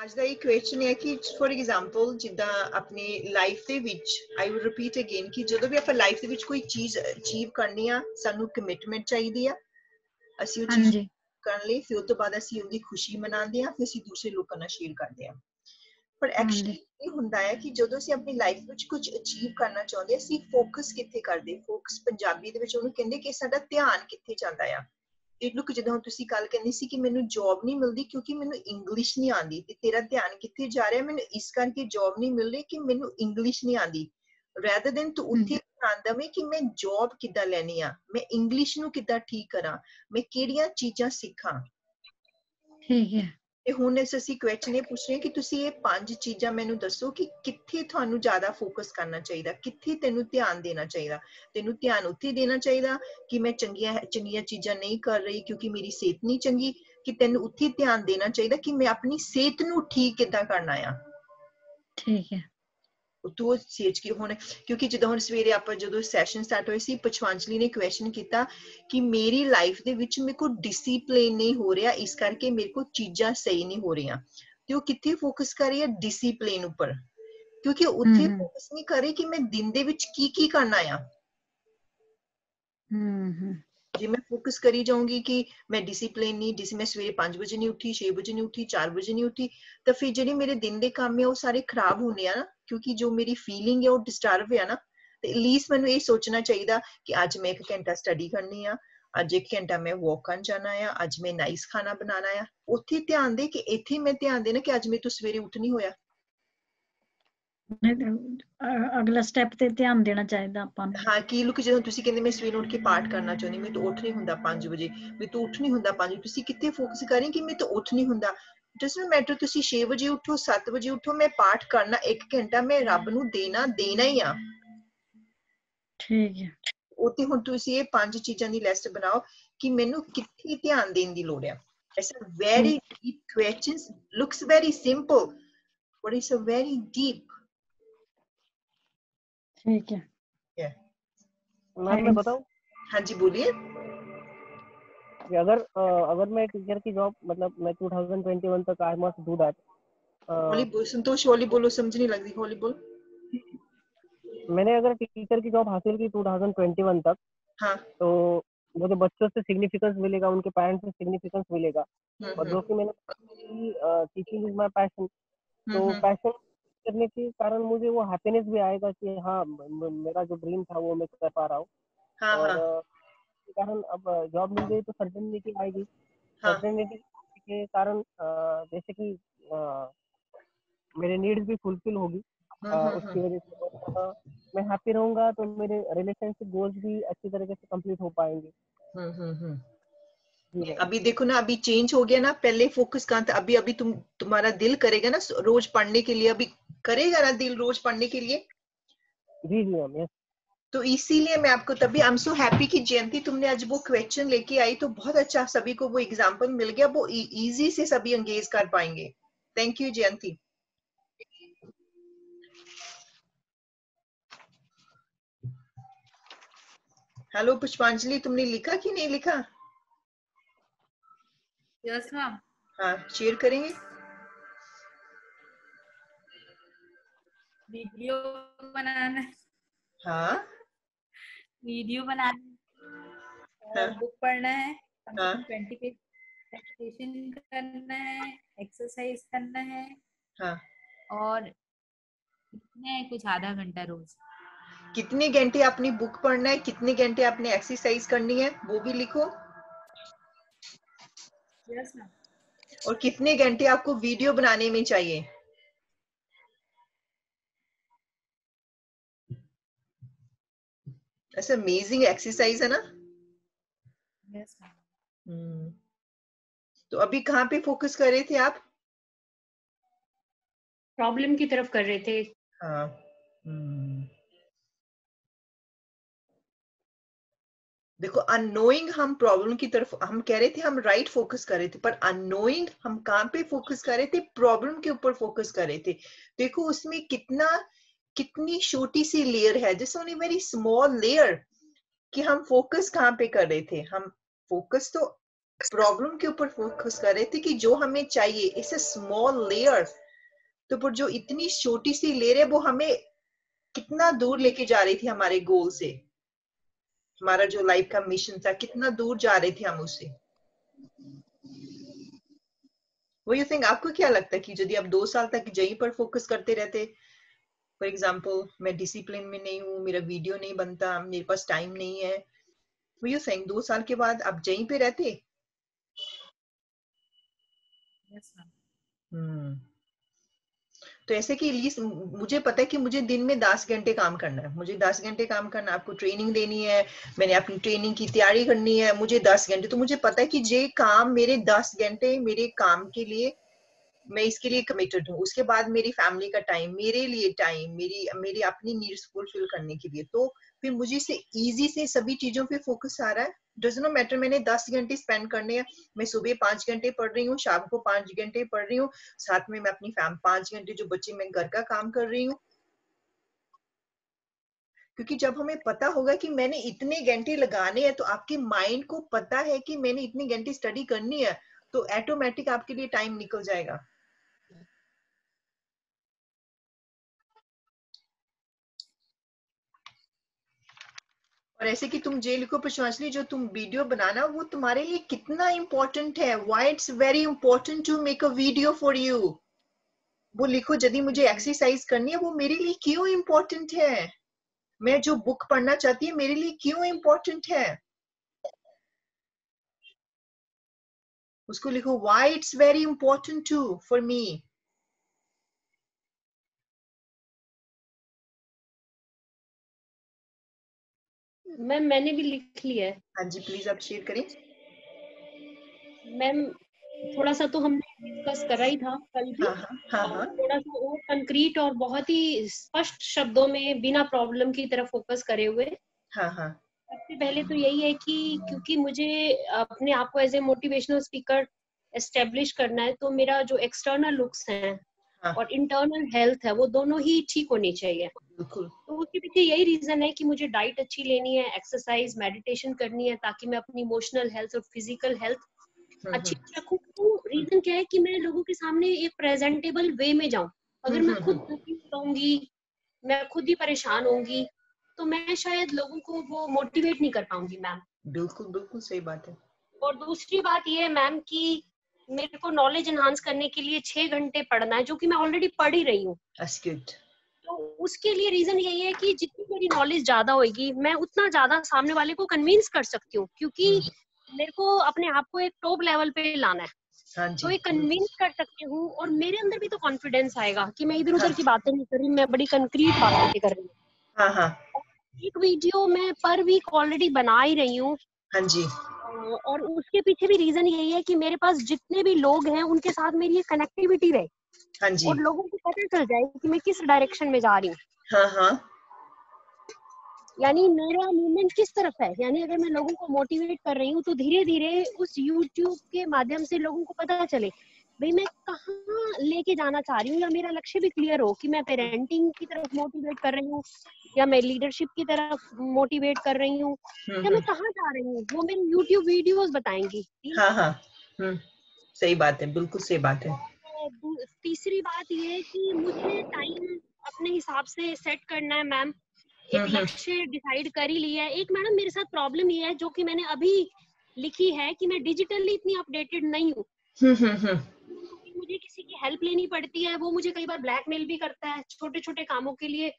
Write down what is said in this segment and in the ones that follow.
आज ਦਾ ਇਹ ਕੁਐਸਚਨ ਹੈ ਕਿ ਫॉर ਐਗਜ਼ਾਮਪਲ ਜਿੱਦਾਂ ਆਪਣੀ ਲਾਈਫ ਦੇ ਵਿੱਚ ਆਈ ਵਿਲ ਰਿਪੀਟ ਅਗੇਨ ਕਿ ਜਦੋਂ ਵੀ ਆਪਾਂ ਲਾਈਫ ਦੇ ਵਿੱਚ ਕੋਈ ਚੀਜ਼ ਅਚੀਵ ਕਰਨੀ ਆ ਸਾਨੂੰ ਕਮਿਟਮੈਂਟ ਚਾਹੀਦੀ ਆ ਅਸੀਂ ਉਹ ਚੀਜ਼ ਹਾਂਜੀ ਕਰਨ ਲਈ ਫਿਰ ਉਸ ਤੋਂ ਬਾਅਦ ਅਸੀਂ ਉਹਦੀ ਖੁਸ਼ੀ ਮਨਾਉਂਦੇ ਆ ਫਿਰ ਅਸੀਂ ਦੂਸਰੇ ਲੋਕਾਂ ਨਾਲ ਸ਼ੇਅਰ ਕਰਦੇ ਆ ਪਰ ਹਾਂਜੀ ਐਕਚੁਅਲੀ ਇਹ ਹੁੰਦਾ ਹੈ ਕਿ ਜਦੋਂ ਅਸੀਂ ਆਪਣੀ ਲਾਈਫ ਵਿੱਚ ਕੁਝ ਅਚੀਵ ਕਰਨਾ ਚਾਹੁੰਦੇ ਅਸੀਂ ਫੋਕਸ ਕਿੱਥੇ ਕਰਦੇ ਫੋਕਸ ਪੰਜਾਬੀ ਦੇ ਵਿੱਚ ਉਹਨੂੰ ਕਹਿੰਦੇ ਕਿ ਸਾਡਾ ਧਿਆਨ ਕਿੱਥੇ ਜਾਂਦਾ ਆ ਇਹ ਲੁੱਕ ਜਦੋਂ ਤੁਸੀਂ ਕੱਲ ਕਹਿੰਦੀ ਸੀ ਕਿ ਮੈਨੂੰ ਜੌਬ ਨਹੀਂ ਮਿਲਦੀ ਕਿਉਂਕਿ ਮੈਨੂੰ ਇੰਗਲਿਸ਼ ਨਹੀਂ ਆਉਂਦੀ ਤੇ ਤੇਰਾ ਧਿਆਨ ਕਿੱਥੇ ਜਾ ਰਿਹਾ ਮੈਨੂੰ ਇਸ ਕਰਕੇ ਜੌਬ ਨਹੀਂ ਮਿਲ ਰਹੀ ਕਿ ਮੈਨੂੰ ਇੰਗਲਿਸ਼ ਨਹੀਂ ਆਉਂਦੀ rather than ਤੂੰ ਉੱਥੇ ਧਿਆਨ ਦੇਵੇਂ ਕਿ ਮੈਂ ਜੌਬ ਕਿੱਦਾਂ ਲੈਣੀ ਆ ਮੈਂ ਇੰਗਲਿਸ਼ ਨੂੰ ਕਿੱਦਾਂ ਠੀਕ ਕਰਾਂ ਮੈਂ ਕਿਹੜੀਆਂ ਚੀਜ਼ਾਂ ਸਿੱਖਾਂ ਠੀਕ ਹੈ ਤੇ ਹੁਣ ਅਸੀਂ ਕੁਐਸਚਨ ਇਹ ਪੁੱਛ ਰਹੇ ਹਾਂ ਕਿ ਤੁਸੀਂ ਇਹ 5 ਚੀਜ਼ਾਂ ਮੈਨੂੰ ਦੱਸੋ ਕਿ ਕਿੱਥੇ ਤੁਹਾਨੂੰ ਜ਼ਿਆਦਾ ਫੋਕਸ ਕਰਨਾ ਚਾਹੀਦਾ ਕਿੱਥੇ ਤੈਨੂੰ ਧਿਆਨ ਦੇਣਾ ਚਾਹੀਦਾ ਤੈਨੂੰ ਧਿਆਨ ਉੱਥੇ ਦੇਣਾ ਚਾਹੀਦਾ ਕਿ ਮੈਂ ਚੰਗੀਆਂ ਚੀਜ਼ਾਂ ਨਹੀਂ ਕਰ ਰਹੀ ਕਿਉਂਕਿ ਮੇਰੀ ਸਿਹਤ ਨਹੀਂ ਚੰਗੀ ਕਿ ਤੈਨੂੰ ਉੱਥੇ ਧਿਆਨ ਦੇਣਾ ਚਾਹੀਦਾ ਕਿ ਮੈਂ ਆਪਣੀ ਸਿਹਤ ਨੂੰ ਠੀਕ ਕਿੱਦਾਂ ਕਰਨਾ ਆ ਠੀਕ ਹੈ ਤੂੰ ਸੋਚ ਕੇ ਹੁਣ ਕਿਉਂਕਿ ਜਦੋਂ ਹੁਣ ਸਵੇਰੇ ਆਪਾਂ ਜਦੋਂ ਸੈਸ਼ਨ ਸਟਾਰਟ ਹੋਏ ਸੀ ਪੁਸ਼ਪਾਂਜਲੀ ਨੇ ਕੁਐਸਚਨ ਕੀਤਾ ਕਿ ਮੇਰੀ ਲਾਈਫ ਦੇ ਵਿੱਚ ਮੇਰੇ ਕੋਲ ਡਿਸਿਪਲਿਨ ਨਹੀਂ ਹੋ ਰਿਹਾ ਇਸ ਕਰਕੇ ਮੇਰੇ ਕੋਲ ਚੀਜ਼ਾਂ ਸਹੀ ਨਹੀਂ ਹੋ ਰਹੀਆਂ ਤੇ ਉਹ ਕਿੱਥੇ ਫੋਕਸ ਕਰ ਰਹੀ ਹੈ ਡਿਸਿਪਲਿਨ ਉੱਪਰ ਕਿਉਂਕਿ ਉੱਥੇ ਫੋਕਸ ਨਹੀਂ ਕਰ ਰਹੀ ਕਿ ਮੈਂ ਦਿਨ ਦੇ ਵਿੱਚ ਕੀ ਕੀ ਕਰਨਾ ਆ ਜੇ ਮੈਂ ਫੋਕਸ ਕਰੀ ਜਾਊਂਗੀ ਕਿ ਮੈਂ ਡਿਸਿਪਲਿਨ ਨਹੀਂ ਮੈਂ ਸਵੇਰੇ 5 ਵਜੇ ਨਹੀਂ ਉੱਠੀ 6 ਵਜੇ ਨਹੀਂ ਉੱਠੀ 4 ਵਜੇ ਨਹੀਂ ਉੱਠੀ ਤਾਂ ਫਿਰ ਜਿਹੜੇ ਮੇਰੇ ਦਿਨ ਦੇ ਕੰਮ ਹੈ ਉਹ ਸਾਰੇ ਖਰਾਬ ਹੋਣੇ ਆ ਨਾ ਕਿਉਂਕਿ ਜੋ ਮੇਰੀ ਫੀਲਿੰਗ ਹੈ ਉਹ ਡਿਸਟਰਬ ਹੈ ਨਾ ਤੇ ਐਟਲੀਸਟ ਮੈਨੂੰ ਇਹ ਸੋਚਣਾ ਚਾਹੀਦਾ ਕਿ ਅੱਜ ਮੈਂ 1 ਘੰਟਾ ਸਟੱਡੀ ਕਰਨੀ ਆ ਅੱਜ 1 ਘੰਟਾ ਮੈਂ ਵਾਕ ਕਰਨ ਜਾਣਾ ਆ ਅੱਜ ਮੈਂ ਨਾਈਸ ਖਾਣਾ ਬਣਾਉਣਾ ਆ ਉੱਥੇ ਧਿਆਨ ਦੇ ਕਿ ਇੱਥੇ ਮੈਂ ਧਿਆਨ ਦੇਣਾ ਕਿ ਅੱਜ ਮੇਰੇ ਤੋਂ ਸਵੇਰੇ ਉੱਠ ਨਹੀਂ ਹੋਇਆ ਅਗਲਾ ਸਟੈਪ ਤੇ ਧਿਆਨ ਦੇਣਾ ਚਾਹੀਦਾ ਆਪਾਂ ਨੂੰ ਹਾਂ ਕੀ ਲੁਕ ਜਦੋਂ ਤੁਸੀਂ ਕਹਿੰਦੇ ਮੈਂ ਸਵੇਰ ਉੱਠ ਕੇ ਪਾਠ ਕਰਨਾ ਚਾਹੁੰਦੀ ਮੈਂ ਤਾਂ ਉੱਠ ਨਹੀਂ ਹੁੰਦਾ 5 ਵਜੇ ਮੈਂ ਤਾਂ ਉੱਠ ਨਹੀਂ ਹੁੰਦਾ 5 ਤੁਸੀਂ ਕਿੱਥੇ ਫੋਕਸ ਕਰੇ ਕਿ ਮੈਂ ਤਾਂ ਉੱਠ ਨਹੀਂ ਹੁੰਦਾ ਡਸਨਟ ਮੈਟਰ ਤੁਸੀਂ 6 ਵਜੇ ਉੱਠੋ 7 ਵਜੇ ਉੱਠੋ ਮੈਂ ਪਾਠ ਕਰਨਾ 1 ਘੰਟਾ ਮੈਂ ਰੱਬ ਨੂੰ ਦੇਣਾ ਹੀ ਆ ਠੀਕ ਹੈ ਉੱਥੇ ਹੁਣ ਤੁਸੀਂ ਇਹ 5 ਚੀਜ਼ਾਂ ਦੀ ਲਿਸਟ ਬਣਾਓ ਕਿ ਮੈਨੂੰ ਕਿੱਥੇ ਧਿਆਨ ਦੇਣ ਦੀ ਲੋੜ ਆ It's a very deep question. Looks very simple, but it's a very deep. ठीक है Yeah. मैम मैं बताऊं हाँ जी बोलिए कि अगर मैं टीचर की जॉब मतलब मैं 2021 तक आई मस्ट डू दैट हौली बोलो संतोष हौली बोलो समझ नहीं लगती हौली बोलो मैंने अगर टीचर की जॉब हासिल की 2021 तक हाँ तो मुझे बच्चों से सिग्निफिकेंस मिलेगा उनके पेरेंट्स से सिग्निफिकेंस मिलेगा और जो कि मैंने टीचिंग इज माय पैशन तो पैशन करने के कारण मुझे वो हैप्पीनेस भी आएगा कि हाँ मेरा जो ड्रीम था वो मैं कर पा रहा हूँ हाँ, और हाँ. के कारण अब जॉब मिल गई तो सर्टेनिटी आएगी सर्टेनिटी के कारण जैसे कि मेरे नीड्स भी फुलफिल होगी उसकी वजह से मैं हैप्पी रहूंगा तो मेरे रिलेशनशिप गोल्स भी अच्छी तरीके से कंप्लीट हो पाएंगे अभी देखो ना अभी चेंज हो गया ना पहले फोकस कहाँ था अभी अभी तुम्हारा दिल करेगा ना रोज पढ़ने के लिए अभी करेगा ना दिल रोज पढ़ने के लिए जी जी मैम यस तो इसीलिए मैं आपको तभी आई एम सो हैप्पी कि जयंती तुमने आज वो क्वेश्चन लेके आई तो बहुत अच्छा सभी को वो एग्जांपल मिल गया वो इजी से सभी एंगेज कर पाएंगे थैंक यू जयंती हेलो पुष्पांजलि तुमने लिखा कि नहीं लिखा यस मैम हाँ शेयर करेंगे वीडियो बनाना हाँ वीडियो बनाना हाँ बुक पढ़ना है हाँ 20 पेज मेडिटेशन करना है एक्सरसाइज करना है हाँ और कितने कुछ आधा घंटा रोज कितने घंटे अपनी बुक पढ़ना है कितने घंटे आपने एक्सरसाइज करनी है वो भी लिखो यस मैम और कितने घंटे आपको वीडियो बनाने में चाहिए ऐसा अमेजिंग एक्सरसाइज है ना यस मैम तो अभी कहाँ पे फोकस कर रहे थे आप प्रॉब्लम की तरफ कर रहे थे हाँ देखो अननोइंग हम प्रॉब्लम की तरफ हम कह रहे थे हम राइट फोकस कर रहे थे पर अननोइंग हम कहाँ पे फोकस कर रहे थे प्रॉब्लम के ऊपर फोकस कर रहे थे देखो उसमें कितनी छोटी सी लेयर है just only very small layer कि हम फोकस कहाँ पे कर रहे थे हम फोकस तो प्रॉब्लम के ऊपर फोकस कर रहे थे कि जो हमें चाहिए, इट्स अ स्मॉल लेयर। तो पर जो इतनी छोटी सी लेयर है वो हमें कितना दूर लेके जा रही थी हमारे गोल से, हमारा जो लाइफ का मिशन था, कितना दूर जा रहे थे हम उससे। वो यू थिंक, आपको क्या लगता है कि यदि आप 2 साल तक यहीं पर फोकस करते रहते, फॉर एग्जाम्पल मैं डिसिप्लिन में नहीं हूँ, मेरा वीडियो नहीं बनता, मेरे पास टाइम नहीं है, वो यू थिंक 2 साल के बाद आप यहीं पे रहते? Yes, ma'am. तो ऐसे कि एटलीस्ट मुझे पता है कि मुझे दिन में 10 घंटे काम करना है, मुझे 10 घंटे काम करना है, आपको ट्रेनिंग देनी है, मैंने अपनी ट्रेनिंग की तैयारी करनी है, मुझे 10 घंटे, तो मुझे पता है कि ये काम मेरे 10 घंटे मेरे काम के लिए, मैं इसके लिए कमिटेड हूँ। उसके बाद मेरी फैमिली का टाइम, मेरे लिए टाइम, मेरी अपनी नीड्स फुलफिल करने के लिए, तो फिर मुझे से इजी से सभी चीजों पे फोकस आ रहा है। डज नॉट मैटर मैंने 10 घंटे स्पेंड करने हैं, मैं सुबह 5 घंटे पढ़ रही हूँ, शाम को 5 घंटे पढ़ रही हूँ, साथ में मैं अपनी 5 घंटे जो बच्चे मैं घर का काम कर रही हूँ। क्योंकि जब हमें पता होगा कि मैंने इतने घंटे लगाने हैं, तो आपके माइंड को पता है कि मैंने इतने घंटे स्टडी करनी है, तो ऑटोमेटिक आपके लिए टाइम निकल जाएगा। और ऐसे कि तुम जे लिखो पुष्पांजलि, जो तुम वीडियो बनाना वो तुम्हारे लिए कितना इम्पोर्टेंट है, why it's very important to make a video for you. वो लिखो, यदि मुझे एक्सरसाइज करनी है वो मेरे लिए क्यों इम्पोर्टेंट है, मैं जो बुक पढ़ना चाहती हूँ मेरे लिए क्यों इम्पोर्टेंट है, उसको लिखो why it's very important to for me. Ma'am मैंने भी लिख लिया है। हाँ जी, प्लीज आप शेयर करें। मैम थोड़ा सा तो हमने डिस्कस करा ही था कल भी, हाँ हाँ हाँ और हाँ थोड़ा सा और कंक्रीट और बहुत ही स्पष्ट शब्दों में बिना प्रॉब्लम की तरफ फोकस करे हुए। हाँ हाँ सबसे पहले तो यही है कि क्योंकि मुझे अपने आप को as a motivational speaker establish करना है, तो मेरा जो एक्सटर्नल लुक्स हैं हाँ, और इंटरनल हेल्थ है वो दोनों ही ठीक होनी चाहिए। बिल्कुल। तो उसके पीछे यही रीजन है कि मुझे डाइट अच्छी लेनी है, एक्सरसाइज मेडिटेशन करनी है, ताकि मैं अपनी इमोशनल हेल्थ और फिजिकल हेल्थ अच्छी रखूं। तो रीजन क्या है कि मैं लोगों के सामने एक प्रेजेंटेबल वे में जाऊं। अगर मैं खुद दुखी रहूंगी, मैं खुद ही परेशान होंगी, तो मैं शायद लोगों को वो मोटिवेट नहीं कर पाऊंगी मैम। बिल्कुल बिल्कुल सही बात है। और दूसरी बात ये है मैम कि मेरे को नॉलेज एनहांस करने के लिए 6 घंटे पढ़ना है, जो कि मैं ऑलरेडी पढ़ ही रही हूँ। That's good. तो उसके लिए रीजन यही है कि जितनी मेरी नॉलेज ज्यादा होगी, मैं उतना ज्यादा सामने वाले को कन्विंस कर सकती हूँ, क्योंकि मेरे को अपने आप को एक टॉप लेवल पे लाना है। हाँ तो जी, ये कन्विंस कर सकती हूँ, और मेरे अंदर भी तो कॉन्फिडेंस आएगा कि मैं इधर हाँ उधर की बातें नहीं कर रही, मैं बड़ी कंक्रीट बातें कर रही हूँ। हाँ हाँ एक वीडियो मैं पर वीक ऑलरेडी बना ही रही हूँ, हाँ जी, और उसके पीछे भी रीजन यही है कि मेरे पास जितने भी लोग हैं उनके साथ मेरी कनेक्टिविटी रहे, हाँ जी, और लोगों को पता चल जाए कि मैं किस डायरेक्शन में जा रही हूँ, हाँ हाँ यानी मेरा मूवमेंट किस तरफ है। यानी अगर मैं लोगों को मोटिवेट कर रही हूँ, तो धीरे धीरे उस यूट्यूब के माध्यम से लोगों को पता चले भाई मैं कहाँ लेके जाना चाह रही हूँ, या मेरा लक्ष्य भी क्लियर हो कि मैं पेरेंटिंग की तरफ मोटिवेट कर रही हूँ, या मैं लीडरशिप की तरफ मोटिवेट कर रही हूँ, या मैं कहाँ जा रही हूँ, वो मेरी यूट्यूब वीडियोस बताएंगी। हाँ हाँ सही बात है, बिल्कुल सही बात है। और तीसरी बात ये है कि मुझे टाइम अपने हिसाब से सेट करना है मैम। एक लक्ष्य डिसाइड कर ही लिया है। एक मैडम मेरे साथ प्रॉब्लम ये है, जो कि मैंने अभी लिखी है, कि मैं डिजिटली इतनी अपडेटेड नहीं हूँ। मुझे किसी की हेल्प लेनी पड़ती है, वो मुझे कई बार ब्लैकमेल भी करता है, छोटे छोटे कामों के लिए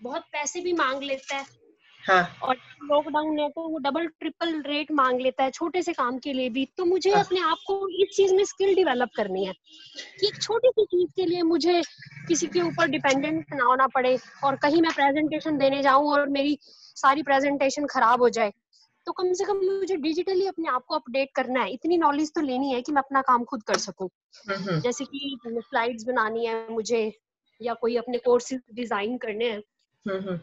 बहुत पैसे भी मांग लेता है। हाँ और लॉकडाउन है तो वो डबल ट्रिपल रेट मांग लेता है छोटे से काम के लिए भी। तो मुझे हाँ अपने आप को इस चीज में स्किल डेवलप करनी है कि एक छोटी सी चीज के लिए मुझे किसी के ऊपर डिपेंडेंट ना होना पड़े, और कहीं मैं प्रेजेंटेशन देने जाऊं और मेरी सारी प्रेजेंटेशन खराब हो जाए। तो कम से कम मुझे डिजिटली अपने आप को अपडेट करना है, इतनी नॉलेज तो लेनी है कि मैं अपना काम खुद कर सकूं। जैसे कि स्लाइड्स बनानी है मुझे, या कोई अपने कोर्सेज डिजाइन करने हैं, तो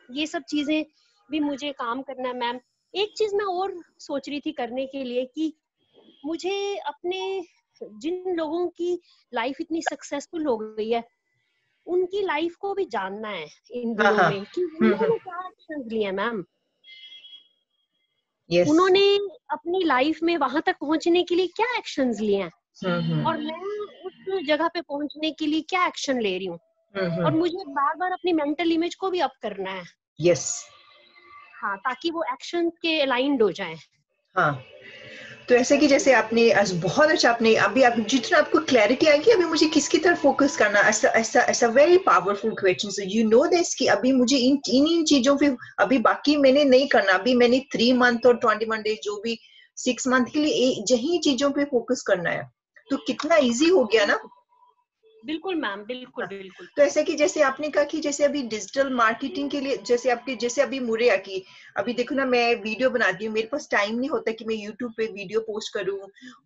ये सब चीजें भी मुझे काम करना है मैम। एक चीज मैं और सोच रही थी करने के लिए, कि मुझे अपने जिन लोगों की लाइफ इतनी सक्सेसफुल हो गई है, उनकी लाइफ को भी जानना है इन हाँ दिनों हाँ में, कि उन लोगों ने क्या एक्शन लिए मैम। Yes. उन्होंने अपनी लाइफ में वहां तक पहुंचने के लिए क्या एक्शंस लिए हैं और मैं उस जगह पे पहुंचने के लिए क्या एक्शन ले रही हूँ और मुझे बार बार अपनी मेंटल इमेज को भी अप करना है। Yes. हाँ, ताकि वो एक्शन के अलाइंड हो जाए। हाँ, तो ऐसे कि जैसे आपने बहुत अच्छा, आपने अभी आप जितना आपको क्लैरिटी आएगी अभी मुझे किसकी तरफ फोकस करना, ऐसा ऐसा ऐसा very powerful question. So you know this कि अभी मुझे इन चीजों पे अभी बाकी मैंने नहीं करना, अभी मैंने 3 मंथ और 21 डेज जो भी 6 मंथ के लिए यही चीजों पे फोकस करना है। तो कितना इजी हो गया ना। बिल्कुल मैम, बिल्कुल बिल्कुल। तो ऐसा कि जैसे आपने कहा कि जैसे अभी डिजिटल मार्केटिंग के लिए जैसे आपके जैसे अभी मुरे की अभी देखो ना, मैं वीडियो बनाती हूँ, मेरे पास टाइम नहीं होता कि मैं यूट्यूब पे वीडियो पोस्ट करूँ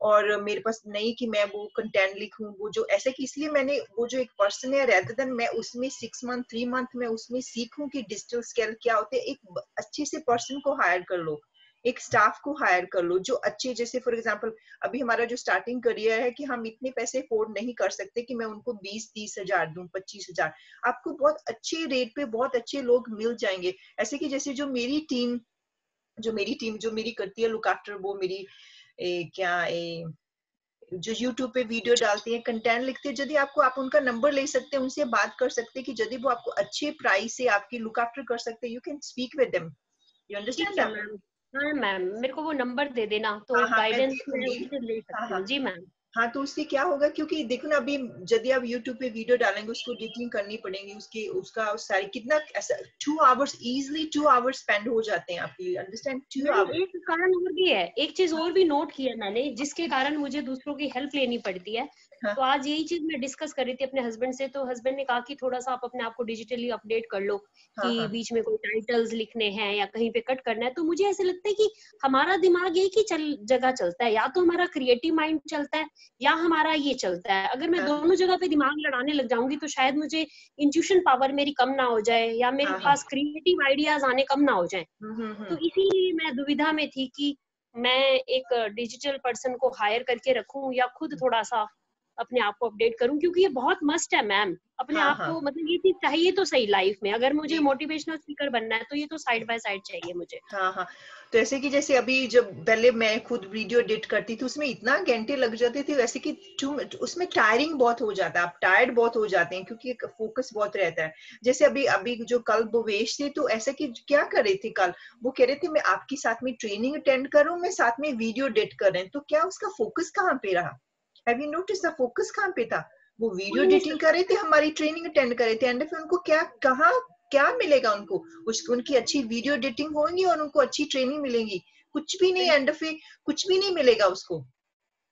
और मेरे पास नहीं कि मैं वो कंटेंट लिखूँ, वो जो ऐसा कि इसलिए मैंने वो जो एक पर्सन है रेदर देन मैं उसमें 6 मंथ 3 मंथ में उसमें सीखूं कि डिजिटल स्किल क्या होते हैं, एक अच्छे से पर्सन को हायर कर लो, एक स्टाफ को हायर कर लो जो अच्छे, जैसे फॉर एग्जांपल अभी हमारा जो स्टार्टिंग करियर है कि हम इतने पैसे अफोर्ड नहीं कर सकते कि मैं उनको 20-30 हजार दूं, 25 हजार। आपको बहुत अच्छे रेट पे बहुत अच्छे लोग मिल जाएंगे। ऐसे कि जैसे जो मेरी टीम जो मेरी करती है लुक आफ्टर, वो मेरी जो यूट्यूब पे वीडियो डालती है, कंटेंट लिखते हैं, यदि आपको आप उनका नंबर ले सकते हैं, उनसे बात कर सकते हैं कि यदि वो आपको अच्छे प्राइस से आपकी लुक आफ्टर कर सकते हैं, you can speak with them. You understand that? Ma'am, हाँ मैम, मेरे को वो नंबर दे देना तो हाँ, मैं गाइडेंस दे मैं दूंगी। उनसे ले हाँ, सकती हूँ। जी मैम। हाँ, तो उससे क्या होगा, क्योंकि देखो ना अभी यदि आप YouTube पे वीडियो डालेंगे उसको एडिटिंग करनी पड़ेगी, उसका सारी कितना ऐसा 2 आवर्स इजीली 2 आवर्स स्पेंड हो जाते हैं आपकी, अंडरस्टैंड? 2 ma'am hours. एक कारण और भी है, एक चीज और भी नोट किया मैंने जिसके कारण मुझे दूसरों की हेल्प लेनी पड़ती है। हाँ, तो आज यही चीज मैं डिस्कस कर रही थी अपने हस्बैंड से, तो हस्बैंड ने कहा कि थोड़ा सा आप अपने आप को डिजिटली अपडेट कर लो हाँ, कि हाँ, बीच में कोई टाइटल्स लिखने हैं या कहीं पे कट करना है। तो मुझे ऐसे लगता है कि हमारा दिमाग एक ही जगह चलता है, या तो हमारा क्रिएटिव माइंड चलता है या हमारा ये चलता है। अगर मैं हाँ, दोनों जगह पे दिमाग लड़ाने लग जाऊंगी तो शायद मुझे इंट्यूशन पावर मेरी कम ना हो जाए या मेरे हाँ, हाँ। पास क्रिएटिव आइडियाज आने कम ना हो जाए। तो इसीलिए मैं दुविधा में थी कि मैं एक डिजिटल पर्सन को हायर करके रखूं या खुद थोड़ा सा अपने आप को अपडेट करूं, क्योंकि ये बहुत मस्ट है मैम। अपने हाँ, आप हाँ, को मतलब ये चीज चाहिए तो सही लाइफ में। अगर मुझे जी। मोटिवेशनल स्पीकर बनना है तो ये तो साइड बाय साइड चाहिए मुझे। हाँ, हाँ। तो ऐसे कि जैसे अभी जब पहले मैं खुद वीडियो एडिट करती थी उसमें इतना घंटे लग जाते थे, वैसे कि उसमें टायरिंग बहुत हो जाता है, आप टायर्ड बहुत हो जाते हैं क्योंकि फोकस बहुत रहता है। जैसे अभी अभी जो कल भुवेश थे, तो ऐसा कि क्या कर रहे थे कल, वो कह रहे थे मैं आपके साथ में ट्रेनिंग अटेंड करूं, मैं साथ में वीडियो एडिट कर रहे हैं, तो क्या उसका फोकस कहाँ पे रहा? Have you notice the focus कहाँ पे था? वो वीडियो कोई नहीं एडिटिंग कर रहे थे, हमारी ट्रेनिंग अटेंड कर रहे थे, एंड फिर उनको क्या कहाँ क्या मिलेगा उनको? उनकी अच्छी वीडियो एडिटिंग होगी और उनको अच्छी ट्रेनिंग मिलेगी, कुछ भी नहीं, एंड पे कुछ भी नहीं मिलेगा उसको।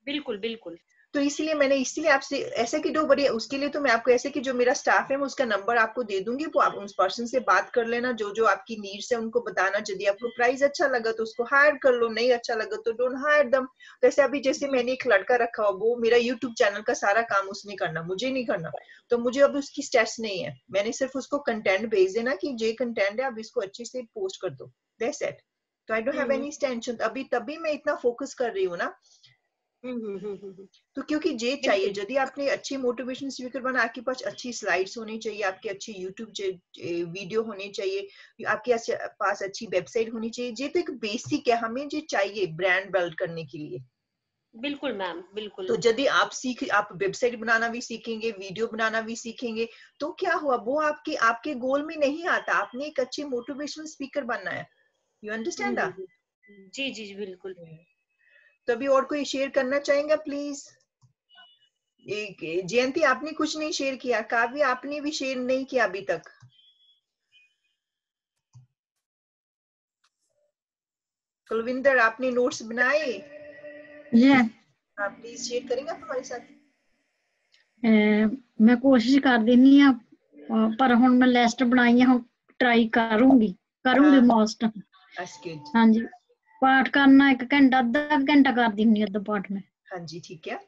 बिल्कुल बिल्कुल। तो इसीलिए आपसे ऐसे कि दो बड़े उसके लिए तो मैं आपको ऐसे कि जो मेरा स्टाफ है मैं उसका नंबर आपको दे दूंगी, वो आप उस पर्सन से बात कर लेना, जो जो आपकी नीड्स है उनको बताना, यदि आपको प्राइस अच्छा लगा तो उसको हायर कर लो, नहीं अच्छा लगा तो डोंट हायर दम। जैसे अभी जैसे मैंने एक लड़का रखा हुआ, वो मेरा यूट्यूब चैनल का सारा काम उसने करना, मुझे नहीं करना, तो मुझे अभी उसकी स्टेप्स नहीं है, मैंने सिर्फ उसको कंटेंट भेज देना कि ये कंटेंट है, अब इसको अच्छे से पोस्ट कर दो, दैट्स इट। तो I don't have any tension, अभी तभी मैं इतना फोकस कर रही हूँ ना। तो क्योंकि ये चाहिए, बिल्कुल यदि आपने अच्छी मोटिवेशन स्पीकर बना, आपके पास अच्छी स्लाइड्स होनी चाहिए, आपके अच्छी यूट्यूब वीडियो होनी चाहिए, आपके पास अच्छी वेबसाइट होनी चाहिए, ये तो एक बेसिक है, हमें ये चाहिए ब्रांड बिल्ड करने के लिए। बिल्कुल मैम, बिल्कुल। तो यदि आप वेबसाइट बनाना भी सीखेंगे, वीडियो बनाना भी सीखेंगे, तो क्या हुआ, वो आपके आपके गोल में नहीं आता, आपने एक अच्छे मोटिवेशनल स्पीकर बनना है। You understand that? जी जी बिल्कुल। तो अभी और कोई शेयर करना चाहेंगे प्लीज? जयंती आपने कुछ नहीं शेयर किया, काव्य आपने भी शेयर नहीं किया अभी तक। कुलविंदर आपने नोट्स बनाए? आप प्लीज शेयर करेंगे आप हमारे साथ? मैं कोशिश कर देनी आ, पर हुण मैं लिस्ट बनाई है, ट्राई करूंगी हाँ, मोस्ट। that's good। हाँ जी, पाठ करना 1 घंटा आधा घंटा कर दी हुई अद्धा पाठ में। हाँ जी, ठीक है।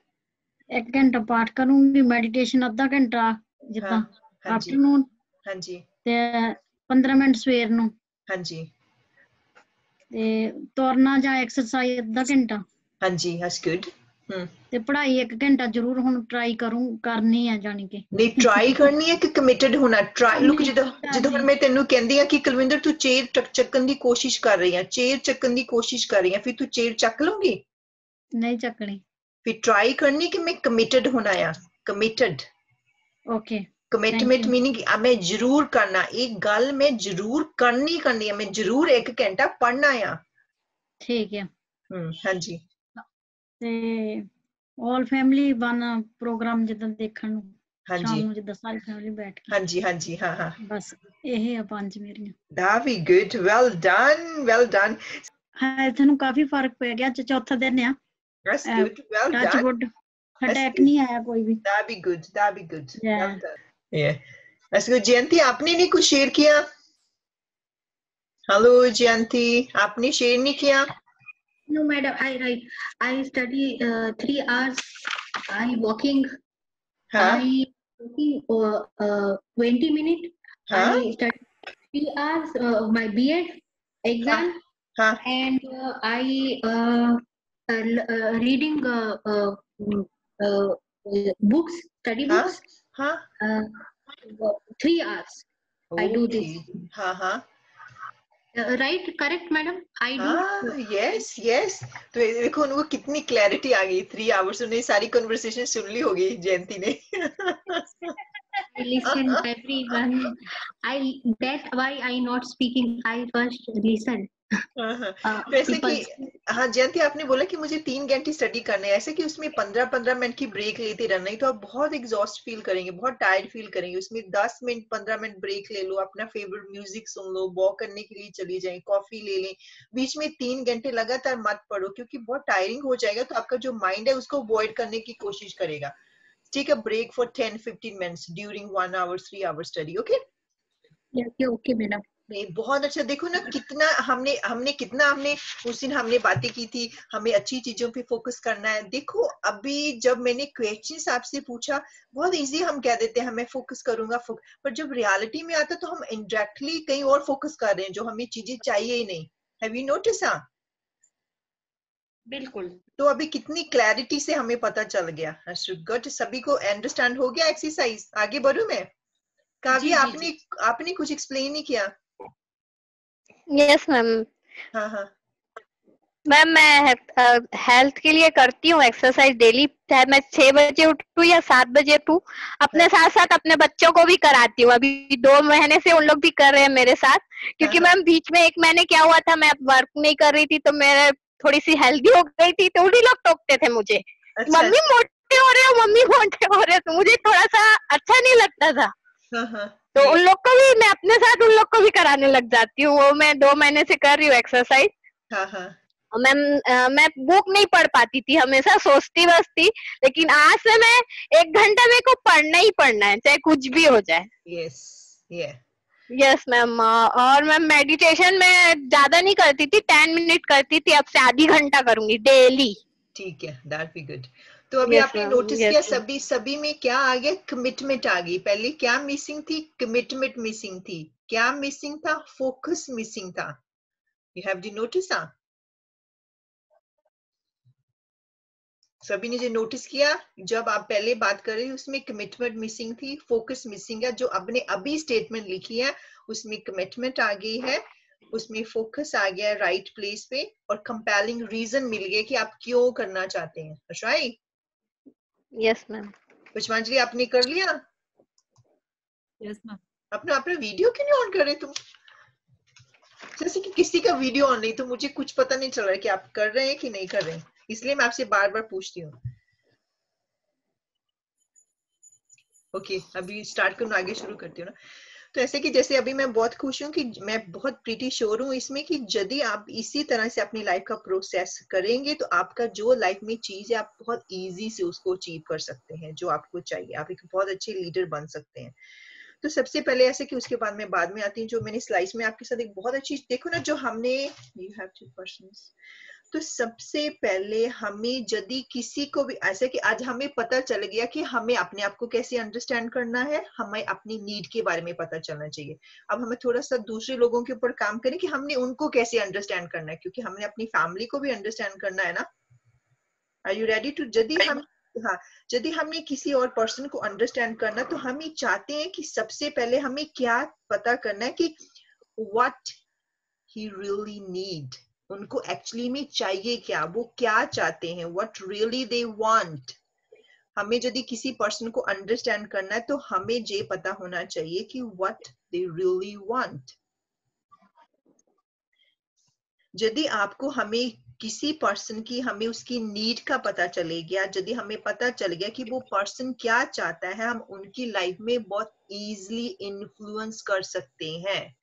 1 घंटा पाठ करूंगी, मेडिटेशन आधा घंटा हाँ, जिद्दां हाँ जी, आफ्टरनून, हाँ जी, ते 15 मिनट सवेर नूं, हाँ जी, ते तुरना जां एक्सरसाइज आधा घंटा। हाँ जी, that's good। ਤੇ ਪੜ੍ਹਾਈ 1 ਘੰਟਾ ਜ਼ਰੂਰ ਹੁਣ ਟਰਾਈ ਕਰਨੀ ਆ ਜਾਣੀ ਕਿ ਨਹੀਂ ਟਰਾਈ ਕਰਨੀ ਹੈ ਕਿ ਕਮਿਟਡ ਹੋਣਾ ਟਰਾਈ ਲੁੱਕ ਜਦੋਂ ਹੁਣ ਮੈਂ ਤੈਨੂੰ ਕਹਿੰਦੀ ਆ ਕਿ ਕੁਲਵਿੰਦਰ ਤੂੰ ਚੇਅਰ ਚੱਕਣ ਦੀ ਕੋਸ਼ਿਸ਼ ਕਰ ਰਹੀ ਆ ਚੇਅਰ ਚੱਕਣ ਦੀ ਕੋਸ਼ਿਸ਼ ਕਰ ਰਹੀ ਆ ਫਿਰ ਤੂੰ ਚੇਅਰ ਚੱਕ ਲਊਂਗੀ ਨਹੀਂ ਚੱਕਣੀ ਫਿਰ ਟਰਾਈ ਕਰਨੀ ਕਿ ਮੈਂ ਕਮਿਟਡ ਹੋਣਾ ਆ ਕਮਿਟਡ ਓਕੇ ਕਮਿਟਮੈਂਟ ਮੀਨਿੰਗ ਮੈਂ ਜ਼ਰੂਰ ਕਰਨਾ ਇਹ ਗੱਲ ਮੈਂ ਜ਼ਰੂਰ ਕਰਨੀ ਹੈ ਮੈਂ ਜ਼ਰੂਰ 1 ਘੰਟਾ ਪੜ੍ਹਨਾ ਆ ਠੀਕ ਆ ਹਾਂਜੀ ਤੇ ਆਲ ਫੈਮਿਲੀ ਵਨ ਪ੍ਰੋਗਰਾਮ ਜਿੱਦਾਂ ਦੇਖਣ ਨੂੰ ਸ਼ਾਮ ਹਾਂਜੀ ਨੂੰ ਜਿੱਦਾਂ ਸਾਰੀ ਫੈਮਿਲੀ ਬੈਠ ਕੇ ਹਾਂਜੀ ਹਾਂਜੀ ਹਾਂ ਹਾਂ ਬਸ ਇਹ ਆ 5 ਮੇਰੀਆਂ that be good well done health ਨੂੰ ਕਾਫੀ ਫਰਕ ਪੈ ਗਿਆ ਅੱਜ ਚੌਥਾ ਦਿਨ ਆ that's good well touch done wood attack good. ਨਹੀਂ ਆਇਆ ਕੋਈ ਵੀ that be good Yeah. well done yeah that's good जयंती आपने नहीं कुछ शेयर किया हेलो जयंती आपने शेयर नहीं किया No, madam. I study 3 hours. I walking. हाँ I walking 20 minutes. हाँ I study 3 hours. My B.Ed exam हाँ and I reading books, study हाँ books. हाँ 3 hours. I do this. हाँ हाँ Right? Correct, madam. I do. हाँ yes तो देखो उनको कितनी क्लैरिटी आ गई 3 आवर्स उन्हें सारी कन्वर्सेशन सुन ली होगी जयंती ने I listen everyone. That's why I not speaking. I first listen. तो ऐसे कि हाँ जयंती आपने बोला कि मुझे 3 घंटे स्टडी करने हैं ऐसे कि उसमें 15-15 मिनट की ब्रेक लेते रहना ही तो आप बहुत एग्जॉस्ट फील करेंगे बहुत टायर्ड फील करेंगे उसमें 10 मिनट 15 मिनट ब्रेक ले लो अपना फेवरेट म्यूजिक सुन लो वॉक करने के लिए चली जाएं कॉफी ले लें बीच में 3 घंटे लगातार मत पढ़ो क्योंकि बहुत टायरिंग हो जाएगा तो आपका जो माइंड है उसको अवॉइड करने की कोशिश करेगा take a break for 10-15 minutes during 1 hour 3 hour study okay Okay, madam. नहीं बहुत अच्छा देखो ना कितना हमने उस दिन हमने बातें की थी हमें अच्छी चीजों पे फोकस करना है देखो अभी जब मैंने क्वेश्चंस आपसे पूछा बहुत इजी हम कह देते हैं मैं फोकस करूंगा पर जब रियलिटी में आता तो हम इनडायरेक्टली कहीं और फोकस कर रहे हैं जो हमें चीजें चाहिए ही नहीं हैव यू नोटिस हाँ बिल्कुल तो अभी कितनी क्लैरिटी से हमें पता चल गया गुड सभी को अंडरस्टैंड हो गया एक्सरसाइज आगे बढ़ूं मैं काव्य आपने कुछ एक्सप्लेन नहीं किया यस मैम हाँ हाँ मैम मैं हेल्थ के लिए करती हूँ एक्सरसाइज डेली चाहे मैं 6 बजे उठूँ या 7 बजे उठूँ अपने साथ साथ अपने बच्चों को भी कराती हूँ अभी 2 महीने से उन लोग भी कर रहे हैं मेरे साथ क्योंकि मैम बीच में 1 महीने क्या हुआ था मैं अब वर्क नहीं कर रही थी तो मेरे थोड़ी सी हेल्दी हो गई थी तो उन्हीं लोग टोकते थे मुझे मम्मी मोटे हो रहे हो मम्मी मोटे हो रहे हो तो मुझे थोड़ा सा अच्छा नहीं लगता था तो उन लोग को भी मैं अपने साथ उन लोग को भी कराने लग जाती हूँ वो मैं 2 महीने से कर रही हूँ एक्सरसाइज मैम मैं बुक नहीं पढ़ पाती थी हमेशा सोचती बस थी लेकिन आज से मैं 1 घंटा मेरे को पढ़ना ही पढ़ना है चाहे कुछ भी हो जाए यस मैम और मैम मेडिटेशन में ज्यादा नहीं करती थी 10 मिनट करती थी अब से आधी घंटा करूंगी डेली ठीक है दैट बी गुड तो अभी आपने नोटिस किया सभी में क्या आ गया कमिटमेंट आ गई पहले क्या मिसिंग थी कमिटमेंट मिसिंग थी क्या मिसिंग था फोकस मिसिंग था यू हैव द नोटिस सभी ने जो नोटिस किया जब आप पहले बात कर रहे थे उसमें कमिटमेंट मिसिंग थी फोकस मिसिंग है जो आपने अभी स्टेटमेंट लिखी है उसमें कमिटमेंट आ गई है उसमें फोकस आ गया राइट प्लेस पे और कंपेलिंग रीजन मिल गया कि आप क्यों करना चाहते हैं राइट यस मैम पुष्पांजलि आपने कर लिया यस मैम अपना वीडियो क्यों नहीं ऑन कर रहे तुम जैसे कि किसी का वीडियो ऑन नहीं तो मुझे कुछ पता नहीं चल रहा है कि आप कर रहे हैं कि नहीं कर रहे हैं इसलिए मैं आपसे बार बार पूछती हूँ ओके अभी स्टार्ट करूँ आगे शुरू करती हूँ ना तो ऐसे कि जैसे अभी मैं बहुत खुश हूँ कि मैं बहुत प्रीटी श्योर हूँ इसमें कि यदि आप इसी तरह से अपनी लाइफ का प्रोसेस करेंगे तो आपका जो लाइफ में चीज है आप बहुत इजी से उसको अचीव कर सकते हैं जो आपको चाहिए आप एक बहुत अच्छे लीडर बन सकते हैं तो सबसे पहले ऐसे कि उसके बाद मैं बाद में आती हूँ जो मैंने स्लाइड्स में आपके साथ एक बहुत अच्छी देखो ना जो हमने यू हैव 2 पर्सन्स तो सबसे पहले हमें यदि किसी को भी ऐसे कि आज हमें पता चल गया कि हमें अपने आप को कैसे अंडरस्टैंड करना है हमें अपनी नीड के बारे में पता चलना चाहिए अब हमें थोड़ा सा दूसरे लोगों के ऊपर काम करें कि हमने उनको कैसे अंडरस्टैंड करना है क्योंकि हमने अपनी फैमिली को भी अंडरस्टैंड करना है ना आर यू रेडी टू? यदि हमने किसी और पर्सन को अंडरस्टैंड करना, तो हम ये चाहते हैं कि सबसे पहले हमें क्या पता करना है कि what he really need, उनको एक्चुअली में चाहिए क्या, वो क्या चाहते हैं, what really they want। हमें यदि किसी पर्सन को अंडरस्टैंड करना है तो हमें ये पता होना चाहिए कि what they really want। यदि आपको हमें किसी पर्सन की हमें उसकी नीड का पता चले गया, यदि हमें पता चल गया कि वो पर्सन क्या चाहता है, हम उनकी लाइफ में बहुत इजीली इन्फ्लुएंस कर सकते हैं।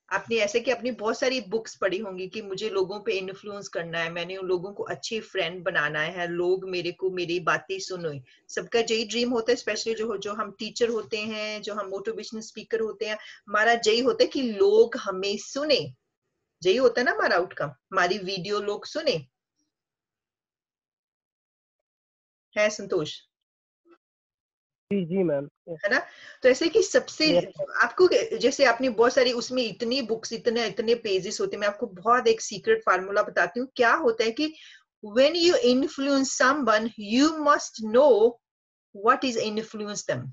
आपने ऐसे कि अपनी बहुत सारी बुक्स पढ़ी होंगी कि मुझे लोगों पे इन्फ्लुएंस करना है, मैंने उन लोगों को अच्छे फ्रेंड बनाना है, लोग मेरी बातें सुने। सबका यही ड्रीम होता है, स्पेशली जो हम टीचर होते हैं, जो हम मोटिवेशनल स्पीकर होते हैं, हमारा यही होता है कि लोग हमें सुने। यही होता है ना हमारा आउटकम, हमारी वीडियो लोग सुने। है संतोष? जी मैम। है ना? तो ऐसे कि सबसे आपको, जैसे आपने बहुत सारी उसमें इतनी बुक्स, इतने पेजेस होते हैं, मैं आपको बहुत एक सीक्रेट फार्मूला बताती हूँ। क्या होता है कि when you influence someone, you must know what is influence them।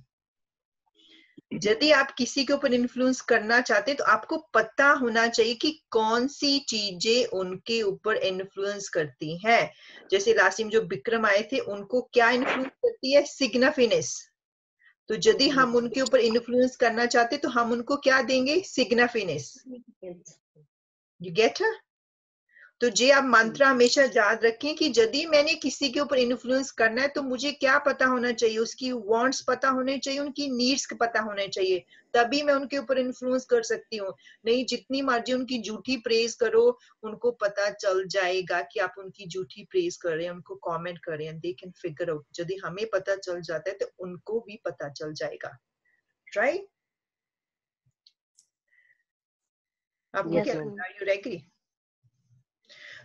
यदि आप किसी के ऊपर इन्फ्लुएंस करना चाहते हैं तो आपको पता होना चाहिए कि कौन सी चीजें उनके ऊपर इन्फ्लुएंस करती हैं। जैसे लास्ट टाइम जो विक्रम आए थे, उनको क्या इन्फ्लुएंस करती है? सिग्निफिकेंस। तो यदि हम उनके ऊपर इन्फ्लुएंस करना चाहते तो हम उनको क्या देंगे? सिग्निफिकेंस। You get? तो जे आप मंत्र हमेशा याद रखें कि यदि मैंने किसी के ऊपर इन्फ्लुएंस करना है तो मुझे क्या पता होना चाहिए? उसकी वांट्स पता होने चाहिए, उनकी नीड्स पता होने चाहिए, तभी मैं उनके ऊपर इन्फ्लुएंस कर सकती हूँ। नहीं, जितनी मर्जी उनकी झूठी प्रेज करो, उनको पता चल जाएगा कि आप उनकी झूठी प्रेज कर रहे हैं, उनको कमेंट कर रहे हैं। They can figure out. यदि हमें पता चल जाता है तो उनको भी पता चल जाएगा। राइट? आपको क्या लगता है? You agree?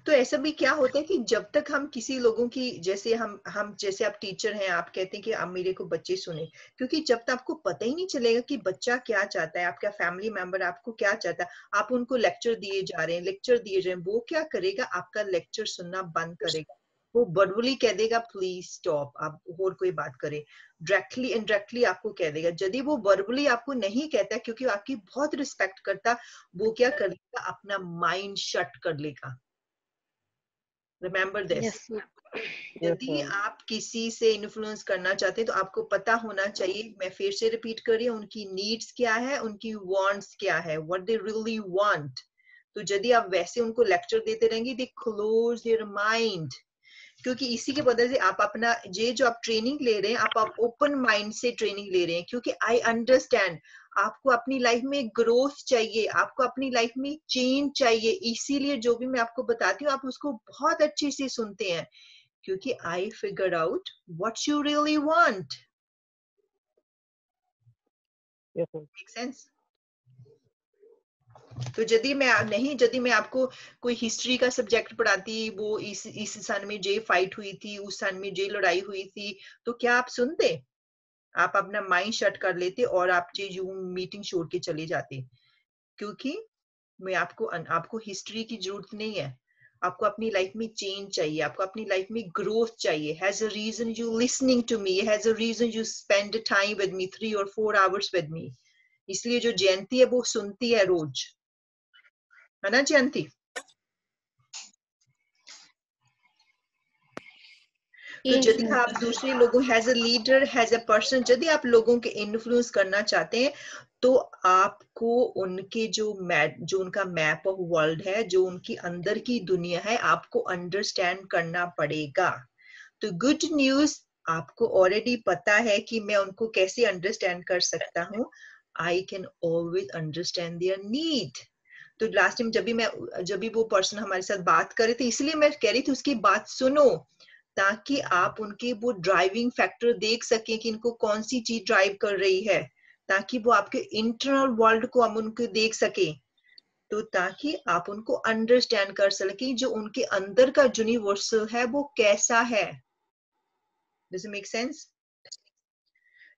तो ऐसा भी क्या होता है कि जब तक हम किसी लोगों की, जैसे हम जैसे आप टीचर हैं, आप कहते हैं कि आप मेरे को बच्चे सुने, क्योंकि जब तक आपको पता ही नहीं चलेगा कि बच्चा क्या चाहता है, आपका फैमिली मेंबर आपको क्या चाहता है, आप उनको लेक्चर दिए जा रहे हैं, वो क्या करेगा? आपका लेक्चर सुनना बंद करेगा। वो वर्बली कह देगा प्लीज स्टॉप, आप और कोई बात करें। डायरेक्टली इनडायरेक्टली आपको कह देगा। यदि वो वर्बली आपको नहीं कहता क्योंकि आपकी बहुत रिस्पेक्ट करता, वो क्या कर लेगा? अपना माइंड शट कर लेगा। Remember this. यदि आप किसी से इन्फ्लुएंस करना चाहते हैं तो आपको पता होना चाहिए, मैं फिर से रिपीट कर रही हूँ, उनकी नीड्स क्या है, उनकी वांट्स क्या है, व्हाट दे रियली वांट। तो यदि आप वैसे उनको लेक्चर देते रहेंगे, दे क्लोज देयर माइंड। क्योंकि इसी के वजह से आप अपना ये जो आप ट्रेनिंग ले रहे हैं, आप ओपन माइंड से ट्रेनिंग ले रहे हैं, क्योंकि आई अंडरस्टैंड आपको अपनी लाइफ में ग्रोथ चाहिए, आपको अपनी लाइफ में चेंज चाहिए। इसीलिए जो भी मैं आपको बताती हूँ आप उसको बहुत अच्छे से सुनते हैं, क्योंकि I figure out what you really want. Make sense? तो यदि मैं आपको कोई हिस्ट्री का सब्जेक्ट पढ़ाती, वो इस सन में जे फाइट हुई थी, उस सन में जे लड़ाई हुई थी, तो क्या आप सुनते? आप अपना माइंड शट कर लेते और आप जो मीटिंग छोड़ के चले जाते। क्योंकि मैं आपको हिस्ट्री की जरूरत नहीं है। आपको अपनी लाइफ में चेंज चाहिए, आपको अपनी लाइफ में ग्रोथ चाहिए। Has a reason you listening to me, has a reason you spend time with me, 3 or 4 hours with me. इसलिए जो जयंती है वो सुनती है रोज, है ना जयंती? तो यदि आप दूसरे लोगों, has a leader, has a person, यदि आप लोगों के इन्फ्लुएंस करना चाहते हैं तो आपको उनके जो उनका मैप ऑफ वर्ल्ड है, जो उनकी अंदर की दुनिया है, आपको अंडरस्टैंड करना पड़ेगा। तो गुड न्यूज, आपको ऑलरेडी पता है कि मैं उनको कैसे अंडरस्टैंड कर सकता हूँ। I can always understand their need. तो लास्ट टाइम जब भी वो पर्सन हमारे साथ बात कर रहे थे, इसलिए मैं कह रही थी उसकी बात सुनो, ताकि आप उनके वो ड्राइविंग फैक्टर देख सकें कि इनको कौन सी चीज ड्राइव कर रही है, ताकि वो आपके इंटरनल वर्ल्ड को हम उनको देख सके, तो ताकि आप उनको अंडरस्टैंड कर सकें जो उनके अंदर का यूनिवर्सल है वो कैसा है। Does it make sense?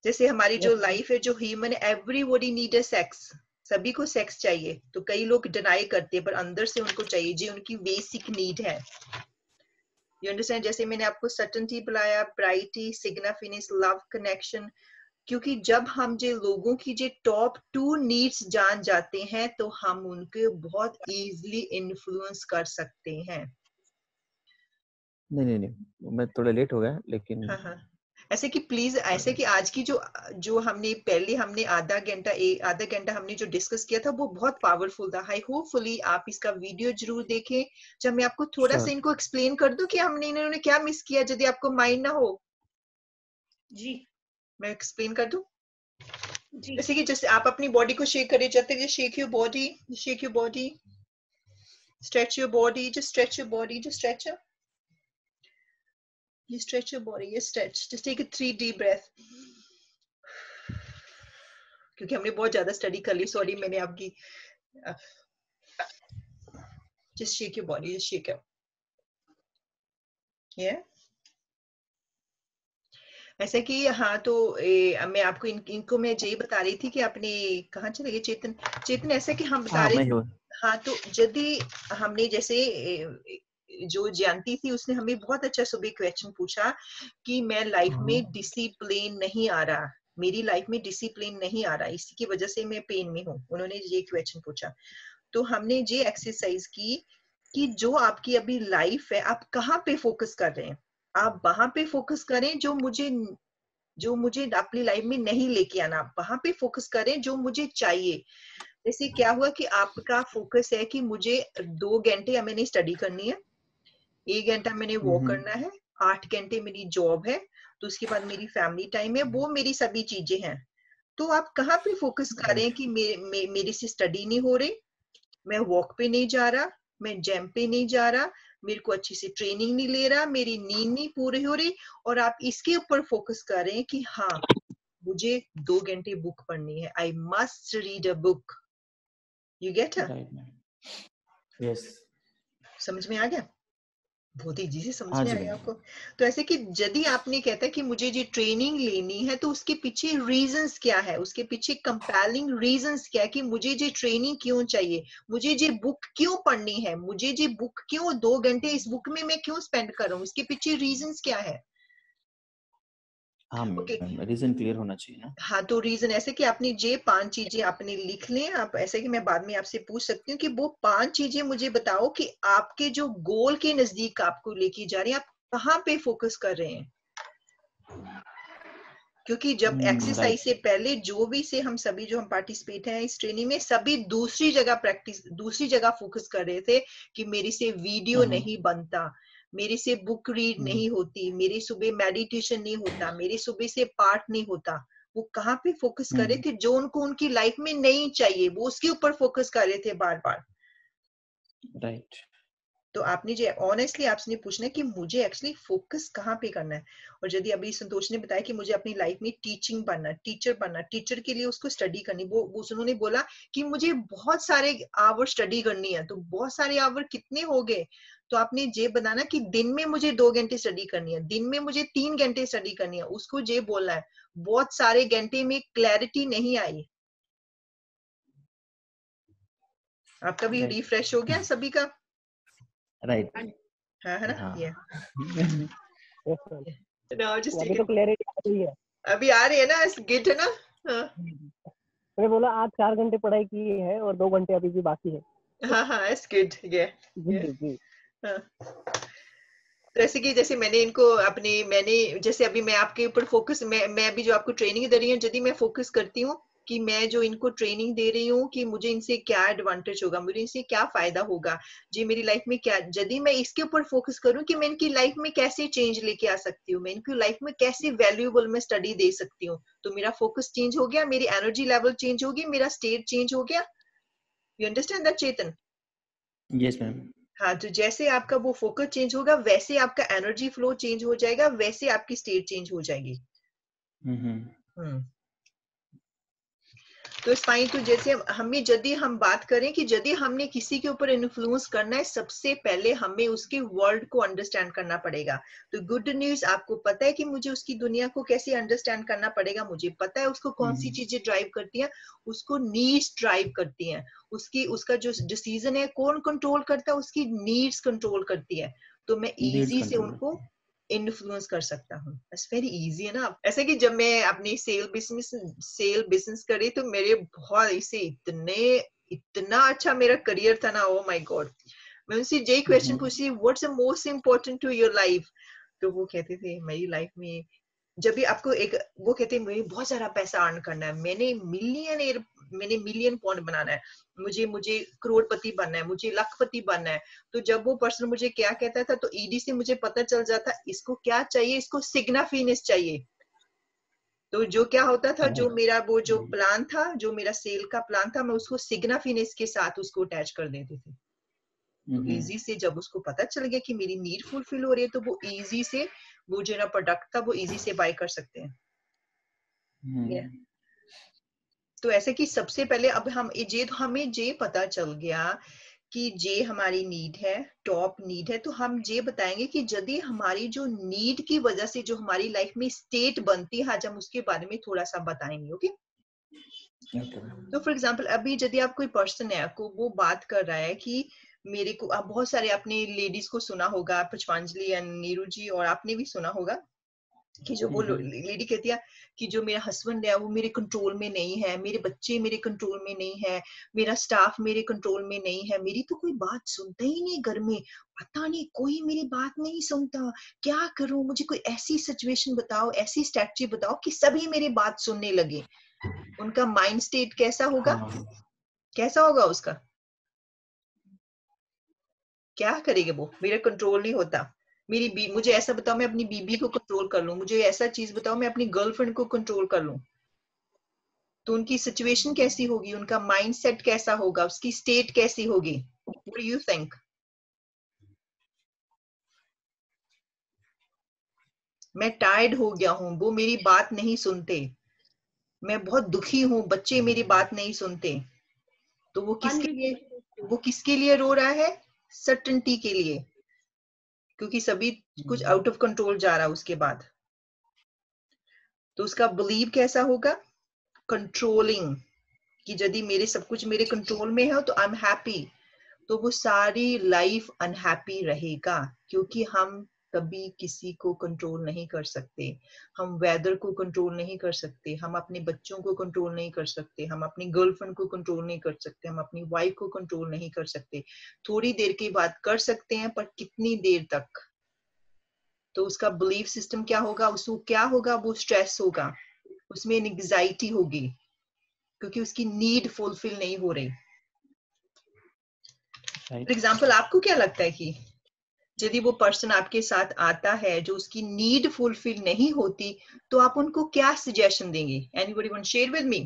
जैसे हमारी जो लाइफ है, जो human, everybody need a sex, सभी को सेक्स चाहिए। तो कई लोग डिनाई करते हैं, पर अंदर से उनको चाहिए, जी उनकी बेसिक नीड है। You understand? जैसे मैंने आपको सर्टेनिटी बुलाया, ब्राइटी, सिग्ना फिनिस, लव, कनेक्शन, क्योंकि जब हम जो लोगों की जो टॉप 2 नीड्स जान जाते हैं तो हम उनके बहुत इजीली इन्फ्लुएंस कर सकते हैं। नहीं, मैं थोड़ा लेट हो गया, लेकिन हाँ, ऐसे कि प्लीज, ऐसे कि आज की जो हमने आधा घंटा हमने जो डिस्कस किया था वो बहुत पावरफुल था। आई होपफुली आप इसका वीडियो जरूर देखें। जब मैं आपको थोड़ा सा इनको एक्सप्लेन कर दूं कि इन्होंने क्या मिस किया, यदि आपको माइंड ना हो। जी, मैं एक्सप्लेन कर दूं? जी। जैसे कि जैसे आप अपनी बॉडी को शेक करें, जाते shake your body, stretch your body, just stretch your body, just stretch your, you stretch your body, you stretch, just take a 3 deep breath। क्योंकि हमने बहुत ज्यादा स्टडी कर ली, सॉरी मैंने आपकी, just shake your body, just shake it, yeah। ऐसा कि हाँ, तो मैं आपको इनको मैं यही बता रही थी कि आपने कहाँ चले गए चेतन, ऐसा कि हम बता रहे थे। हाँ, तो यदि हमने जैसे जो जानती थी उसने हमें बहुत अच्छा सुबह क्वेश्चन पूछा कि मैं लाइफ में डिसिप्लिन नहीं आ रहा, मेरी लाइफ में डिसिप्लिन नहीं आ रहा, इसी की वजह से मैं पेन में हूँ। उन्होंने ये क्वेश्चन पूछा, तो हमने ये एक्सरसाइज की कि जो आपकी अभी लाइफ है, आप कहाँ पे फोकस कर रहे हैं, आप वहां पे फोकस करें जो मुझे अपनी लाइफ में नहीं लेके आना, आप वहां पे फोकस करें जो मुझे चाहिए। जैसे क्या हुआ कि आपका फोकस है कि मुझे 2 घंटे मैंने स्टडी करनी है, 1 घंटा मैंने वॉक करना है, 8 घंटे मेरी जॉब है, तो उसके बाद मेरी फैमिली टाइम है, वो मेरी सभी चीजें हैं। तो आप कहाँ पे फोकस कर रहे हैं कि मेरी से स्टडी नहीं हो रही, मैं वॉक पे नहीं जा रहा, मैं जिम पे नहीं जा रहा, मेरे को अच्छी से ट्रेनिंग नहीं ले रहा, मेरी नींद नहीं पूरी हो रही, और आप इसके ऊपर फोकस कर रहे हैं कि हाँ मुझे 2 घंटे बुक पढ़नी है, I must read a book. You get? Yes, समझ में आ गया? बहुत इजी से समझ में आया आपको? तो ऐसे कि यदि आपने कहता है कि मुझे ये ट्रेनिंग लेनी है, तो उसके पीछे रीजंस क्या है, उसके पीछे कंपेलिंग रीजंस क्या है कि मुझे ये ट्रेनिंग क्यों चाहिए, मुझे ये बुक क्यों पढ़नी है, मुझे ये बुक क्यों 2 घंटे इस बुक में मैं क्यों स्पेंड कर रहा हूँ, इसके पीछे रीजंस क्या है? हाँ, रीजन क्लियर होना चाहिए ना। हाँ, तो रीजन ऐसे कि आपने ये 5 चीजें आपने लिख लें, आप ऐसे कि मैं बाद में आपसे पूछ सकती हूँ कि वो 5 चीजें मुझे बताओ कि आपके जो गोल के नजदीक आपको लेके जा रहे हैं, आप कहाँ पे फोकस कर रहे हैं। क्योंकि जब एक्सरसाइज से पहले जो भी से हम सभी जो हम पार्टिसिपेट हैं इस ट्रेनिंग में, सभी दूसरी जगह फोकस कर रहे थे कि मेरे से वीडियो नहीं बनता, मेरे से बुक रीड नहीं होती, मेरी सुबह मेडिटेशन नहीं होता, मेरी सुबह से पाठ नहीं होता। वो कहाँ पे फोकस कर रहे थे? जो उनको उनकी लाइफ में नहीं चाहिए, वो उसके ऊपर फोकस कर रहे थे बार बार। राइट। तो आपने जो ऑनेस्टली आपने पूछना है कि मुझे एक्चुअली फोकस कहाँ पे करना है। और यदि अभी संतोष ने बताया कि मुझे अपनी लाइफ में टीचिंग बनना, टीचर बनना, टीचर के लिए उसको स्टडी करनी, वो उन्होंने बोला कि मुझे बहुत सारे आवर स्टडी करनी है। तो बहुत सारे आवर कितने हो गए? तो आपने ये बनाना कि दिन में मुझे 2 घंटे स्टडी करनी है, दिन में मुझे 3 घंटे स्टडी करनी है, उसको ये बोलना है। बहुत सारे घंटे में क्लैरिटी नहीं आई। आपका भी रिफ्रेश हो गया सभी का? राइट। हाँ, है ना? ये अभी तो क्लैरिटी आ रही है, अभी आ रही है ना? गुड है ना? मैंने बोला आज 4 घंटे पढ़ाई की है और 2 घंटे अभी भी बाकी है। हाँ, इट्स गुड। जी। तो ऐसे कि जैसे मैंने जैसे अभी मैं आपके ऊपर फोकस, मैं अभी जो आपको ट्रेनिंग दे रही हूँ, यदि मैं फोकस करती हूँ कि मैं जो इनको ट्रेनिंग दे रही हूँ कि मुझे इनसे क्या एडवांटेज होगा, मुझे इनसे क्या फायदा होगा, जी मेरी लाइफ में क्या, यदि मैं इसके ऊपर फोकस करूँ कि मैं इनकी लाइफ में कैसे चेंज लेके आ सकती हूँ, मैं इनकी लाइफ में कैसे वैल्यूएबल मैं स्टडी दे सकती हूँ, तो मेरा फोकस चेंज हो गया, मेरी एनर्जी लेवल चेंज हो गई, मेरा स्टेट चेंज हो गया। You understand that Chetan? Yes ma'am. हाँ, तो जैसे आपका वो फोकस चेंज होगा, वैसे आपका एनर्जी फ्लो चेंज हो जाएगा, वैसे आपकी स्टेट चेंज हो जाएगी। तो इस फाइन तो जैसे हमें यदि हम बात करें कि यदि हमने किसी के ऊपर इन्फ्लुएंस करना है, सबसे पहले हमें उसके वर्ल्ड को अंडरस्टैंड करना पड़ेगा। तो गुड न्यूज, आपको पता है कि मुझे उसकी दुनिया को कैसे अंडरस्टैंड करना पड़ेगा, मुझे पता है उसको कौन सी चीजें ड्राइव करती हैं, उसको नीड्स ड्राइव करती हैं, उसका जो डिसीजन है कौन कंट्रोल करता है, उसकी नीड्स कंट्रोल करती है। तो मैं इजी से उनको इन्फ्लुएंस कर सकता हूँ। इट्स वेरी इजी है ना। ऐसे कि जब मैं अपनी सेल बिजनेस करी तो मेरे बहुत इसे इतना अच्छा मेरा करियर था ना, ओ माय गॉड। मैं उनसे यही क्वेश्चन पूछी, what's the most important to your life, तो वो कहते थे मेरी लाइफ में जब भी आपको एक, वो कहते हैं मुझे बहुत सारा पैसा अर्न करना है, मैंने मिलियन पाउंड बनाना है, मुझे करोड़पति बनना है, मुझे लाखपति बनना है। तो जब वो पर्सन मुझे क्या कहता था तो ईडी से मुझे पता चल जाता इसको क्या चाहिए, इसको सिग्निफिकेंस चाहिए। तो जो क्या होता था, जो मेरा वो जो प्लान था, जो मेरा सेल का प्लान था, मैं उसको सिग्निफिकेंस के साथ उसको अटैच कर देते थे। तो इजी से जब उसको पता चल गया कि मेरी नीड फुलफिल हो रही है, तो वो इजी से वो जो ना प्रोडक्ट था वो इजी से बाय कर सकते हैं। तो ऐसे कि सबसे पहले अब हमें ये पता चल गया कि ये हमारी नीड है, टॉप नीड है। तो हम ये बताएंगे कि यदि हमारी जो नीड की वजह से जो हमारी लाइफ में स्टेट बनती है, आज हम उसके बारे में थोड़ा सा बताएंगे। ओके तो फॉर एग्जांपल अभी यदि आप कोई पर्सन है, आपको वो बात कर रहा है कि मेरे को, आप बहुत सारे अपने लेडीज को सुना होगा, पुष्पांजलि एंड नीरू जी, और आपने भी सुना होगा कि जो वो लेडी कहती है कि जो मेरा हस्बैंड है वो मेरे कंट्रोल में नहीं है, मेरे बच्चे मेरे कंट्रोल में नहीं है, मेरा स्टाफ मेरे कंट्रोल में नहीं है, मेरी तो कोई बात सुनता ही नहीं घर में, पता नहीं कोई मेरी बात नहीं सुनता, क्या करूं, मुझे कोई ऐसी सिचुएशन बताओ, ऐसी स्ट्रैटेजी बताओ कि सभी मेरी बात सुनने लगे। उनका माइंड स्टेट कैसा होगा? कैसा होगा उसका? क्या करेगा वो? मेरा कंट्रोल नहीं होता, मुझे ऐसा बताओ मैं अपनी बीबी को कंट्रोल कर लूं, मुझे ऐसा चीज बताओ मैं अपनी गर्लफ्रेंड को कंट्रोल कर लूं। तो उनकी सिचुएशन कैसी होगी, उनका माइंडसेट कैसा होगा, उसकी स्टेट कैसी होगी? What do you think? मैं टायर्ड हो गया हूं, वो मेरी बात नहीं सुनते, मैं बहुत दुखी हूं, बच्चे मेरी बात नहीं सुनते। तो वो किसके लिए रो रहा है? सर्टेनिटी के लिए, क्योंकि सभी कुछ आउट ऑफ कंट्रोल जा रहा है उसके बाद। तो उसका बिलीव कैसा होगा? कंट्रोलिंग, कि यदि मेरे सब कुछ मेरे कंट्रोल में है तो आई एम हैप्पी। तो वो सारी लाइफ अनहैप्पी रहेगा, क्योंकि हम कभी किसी को कंट्रोल नहीं कर सकते, हम वेदर को कंट्रोल नहीं कर सकते, हम अपने बच्चों को कंट्रोल नहीं कर सकते, हम अपनी गर्लफ्रेंड को कंट्रोल नहीं कर सकते, हम अपनी वाइफ को कंट्रोल नहीं कर सकते। थोड़ी देर की बात कर सकते हैं, पर कितनी देर तक? तो उसका बिलीफ सिस्टम क्या होगा? उसको क्या होगा? वो स्ट्रेस होगा, उसमें एंग्जाइटी होगी, क्योंकि उसकी नीड फुलफिल नहीं हो रही। फॉर एग्जाम्पल आपको क्या लगता है कि यदि वो पर्सन आपके साथ आता है जो उसकी नीड फुलफिल नहीं होती, तो आप उनको क्या सजेशन देंगे? Anybody want share with me?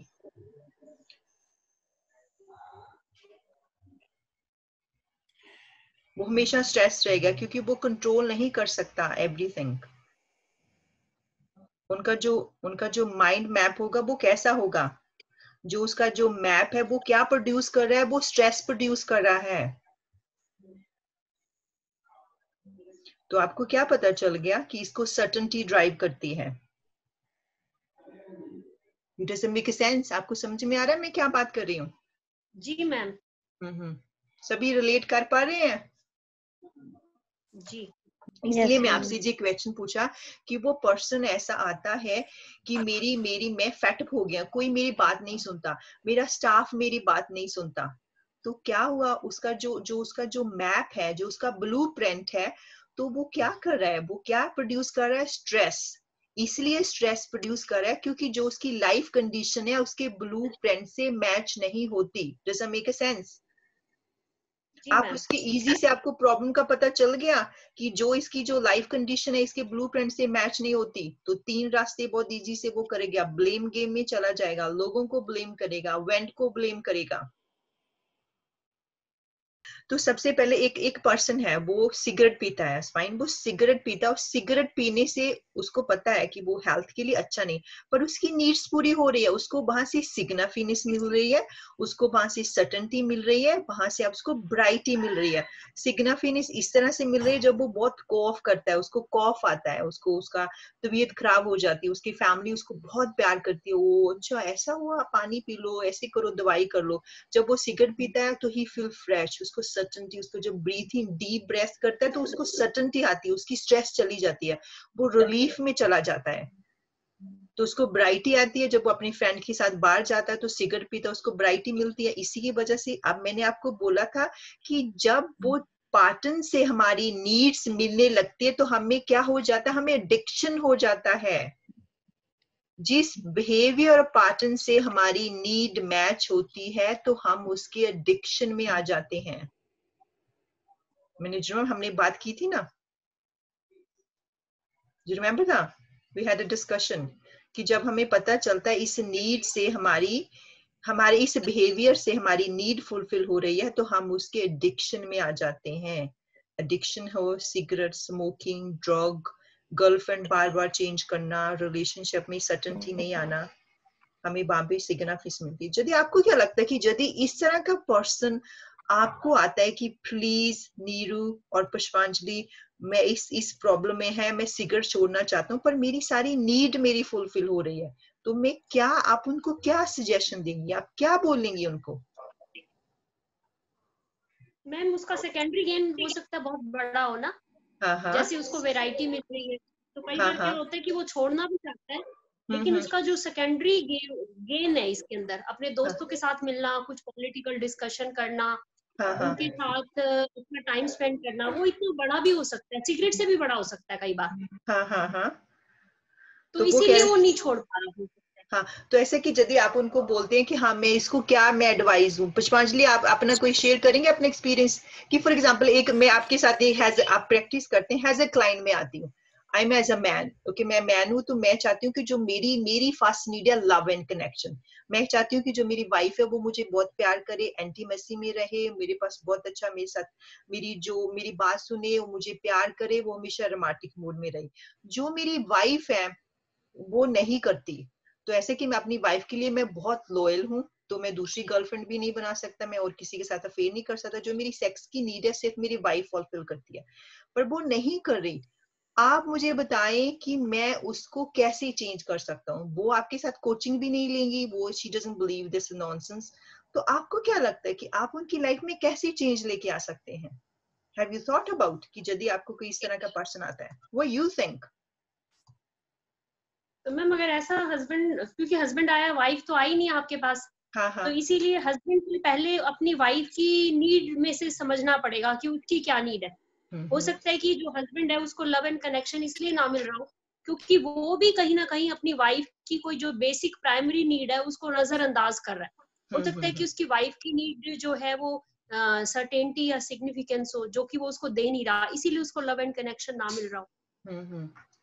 वो हमेशा स्ट्रेस रहेगा, क्योंकि वो कंट्रोल नहीं कर सकता एवरीथिंग। उनका जो माइंड मैप होगा वो कैसा होगा? जो उसका जो मैप है वो क्या प्रोड्यूस कर रहा है? वो स्ट्रेस प्रोड्यूस कर रहा है। तो आपको क्या पता चल गया कि इसको सर्टेनिटी ड्राइव करती है। It doesn't make sense? आपको समझ में आ रहा है मैं क्या बात कर रही हूँ? जी मैम। सभी रिलेट कर पा रहे हैं? जी। इसलिए मैं आपसे ये क्वेश्चन पूछा कि वो पर्सन ऐसा आता है कि मैं फेटअप हो गया, कोई मेरी बात नहीं सुनता, मेरा स्टाफ मेरी बात नहीं सुनता। तो क्या हुआ? उसका जो मैप है, जो उसका ब्लूप्रिंट है, तो वो क्या कर रहा है? वो क्या प्रोड्यूस कर रहा है? स्ट्रेस। इसलिए स्ट्रेस प्रोड्यूस कर रहा है क्योंकि जो उसकी लाइफ कंडीशन है उसके ब्लूप्रिंट से मैच नहीं होती। Does it make sense? आप उसके इजी से आपको प्रॉब्लम का पता चल गया कि जो इसकी जो लाइफ कंडीशन है इसके ब्लूप्रिंट से मैच नहीं होती। तो 3 रास्ते बहुत इजी से वो करेगा। ब्लेम गेम में चला जाएगा, लोगों को ब्लेम करेगा, वेंट को ब्लेम करेगा। तो सबसे पहले एक पर्सन है, वो सिगरेट पीता है, फाइन, वो सिगरेट पीता है और सिगरेट पीने से उसको पता है कि वो हेल्थ के लिए अच्छा नहीं, पर उसकी नीड्स पूरी हो रही है, उसको वहां से सिग्निफिकेंस मिल रही है, उसको वहां से सर्टेनिटी मिल रही है, वहां से अब उसको ब्राइटी मिल रही है। सिग्निफिकेंस इस तरह से मिल रही है जब वो बहुत कॉफ करता है, उसको कॉफ आता है, उसको उसका तबीयत खराब हो जाती है, उसकी फैमिली उसको बहुत प्यार करती है, वो अच्छा ऐसा हुआ, पानी पी लो, ऐसे करो, दवाई कर लो। जब वो सिगरेट पीता है तो ही फील फ्रेश, उसको सर्टेनिटी, उसको जब ब्रीथिंग डीप ब्रेथ करता है तो उसको सर्टेनिटी आती है, उसकी स्ट्रेस चली जाती है, वो रिलीफ में चला जाता है, तो उसको ब्राइटी आती है। जब वो अपनी फ्रेंड के साथ बाहर जाता है तो सिगरेट पीता है, उसको ब्राइटी मिलती है। इसी की वजह से अब मैंने आपको बोला था कि जब वो पार्टनर से हमारी नीड्स मिलने लगती है तो हमें क्या हो जाता है, हमें एडिक्शन हो जाता है। जिस बिहेवियर पैटर्न से हमारी नीड मैच होती है तो हम उसके एडिक्शन में आ जाते हैं। मैंने जो हमने बात की थी ना, you remember ना, we had a discussion कि जब हमें पता चलता है इस नीड से हमारे इस बिहेवियर से हमारी नीड फुलफिल हो रही है तो हम उसके एडिक्शन में आ जाते हैं। एडिक्शन हो सिगरेट, स्मोकिंग, ड्रग, गर्लफ्रेंड बार बार चेंज करना, रिलेशनशिप में सर्टेनिटी नहीं आना, हमें वहां पे सिग्निफिकेंस मिलती है। यदि आपको क्या लगता है कि यदि इस तरह का पर्सन आपको आता है कि प्लीज नीरू और पुष्पांजलि, मैं इस प्रॉब्लम में है, मैं सिगरेट छोड़ना चाहता हूँ पर मेरी सारी नीड मेरी फुलफिल हो रही है, तो मैं क्या, आप उनको क्या सजेशन देंगी, आप क्या बोलेंगी उनको? मैम उसका सेकेंडरी गेन हो सकता है बहुत बड़ा हो ना, हाँ हाँ जैसे उसको वैरायटी मिल रही है, तो कई हाँ बार क्या हाँ होता है कि वो छोड़ना भी चाहता है, लेकिन उसका जो सेकेंडरी गेन है इसके अंदर, अपने दोस्तों के साथ मिलना, कुछ पॉलिटिकल डिस्कशन करना, हाँ हाँ उनके साथ अपना टाइम स्पेंड करना, वो इतना बड़ा भी हो सकता है, सिगरेट से भी बड़ा हो सकता है कई बार, हाँ हाँ हाँ, तो वो इसीलिए वो नहीं छोड़ पा रहा। हाँ, तो ऐसे कि यदि आप उनको बोलते हैं कि हाँ मैं इसको क्या मैं एडवाइस दूं, पुष्पांजलि आप अपना कोई शेयर करेंगे अपना एक्सपीरियंस कि फॉर एग्जांपल एक मैं आपके साथ आप प्रैक्टिस करते हैं, एज ए क्लाइंट में आती हूँ, I am as a man, okay मैं मैन हूँ, तो मैं चाहती हूँ कि जो मेरी फर्स्ट नीड है लव एंड कनेक्शन। मैं चाहती हूँ कि जो मेरी वाइफ है वो मुझे बहुत प्यार करे, एंटीमेसी में रहे, मेरे पास बहुत अच्छा मेरे साथ मेरी बात सुने, वो मुझे प्यार करे, वो हमेशा रोमांटिक मूड में रहे। जो मेरी वाइफ है वो नहीं करती, तो ऐसे कि मैं अपनी वाइफ के लिए मैं बहुत लॉयल हूँ, तो मैं दूसरी गर्लफ्रेंड भी नहीं बना सकता, मैं और किसी के साथ अफेयर नहीं कर सकता। जो मेरी सेक्स की नीड है सिर्फ मेरी वाइफ फुलफिल करती है, पर वो नहीं कर रही। आप मुझे बताएं कि मैं उसको कैसे चेंज कर सकता हूँ। वो आपके साथ कोचिंग भी नहीं लेंगी, वो she doesn't believe this nonsense. तो आपको क्या लगता है कि आप उनकी लाइफ में कैसे चेंज लेके आ सकते हैं? हैव यू थॉट अबाउट कि यदि आपको कोई इस तरह का पर्सन आता है, व्हाट यू थिंक? तो मैम अगर ऐसा हस्बैंड, क्योंकि हस्बैंड आया, वाइफ तो आई नहीं आपके पास, हाँ हाँ तो इसीलिए हस्बैंड से पहले अपनी वाइफ की नीड में से समझना पड़ेगा कि उसकी क्या नीड है। हो सकता है कि जो हस्बैंड है उसको लव एंड कनेक्शन इसलिए ना मिल रहा हो क्योंकि वो भी कहीं ना कहीं अपनी वाइफ की कोई जो बेसिक प्राइमरी नीड है उसको नजरअंदाज कर रहा है। हो सकता है कि उसकी वाइफ की नीड जो है वो सर्टेनिटी या सिग्निफिकेंस हो, जो कि वो उसको दे नहीं रहा, इसीलिए उसको लव एंड कनेक्शन ना मिल रहा हो।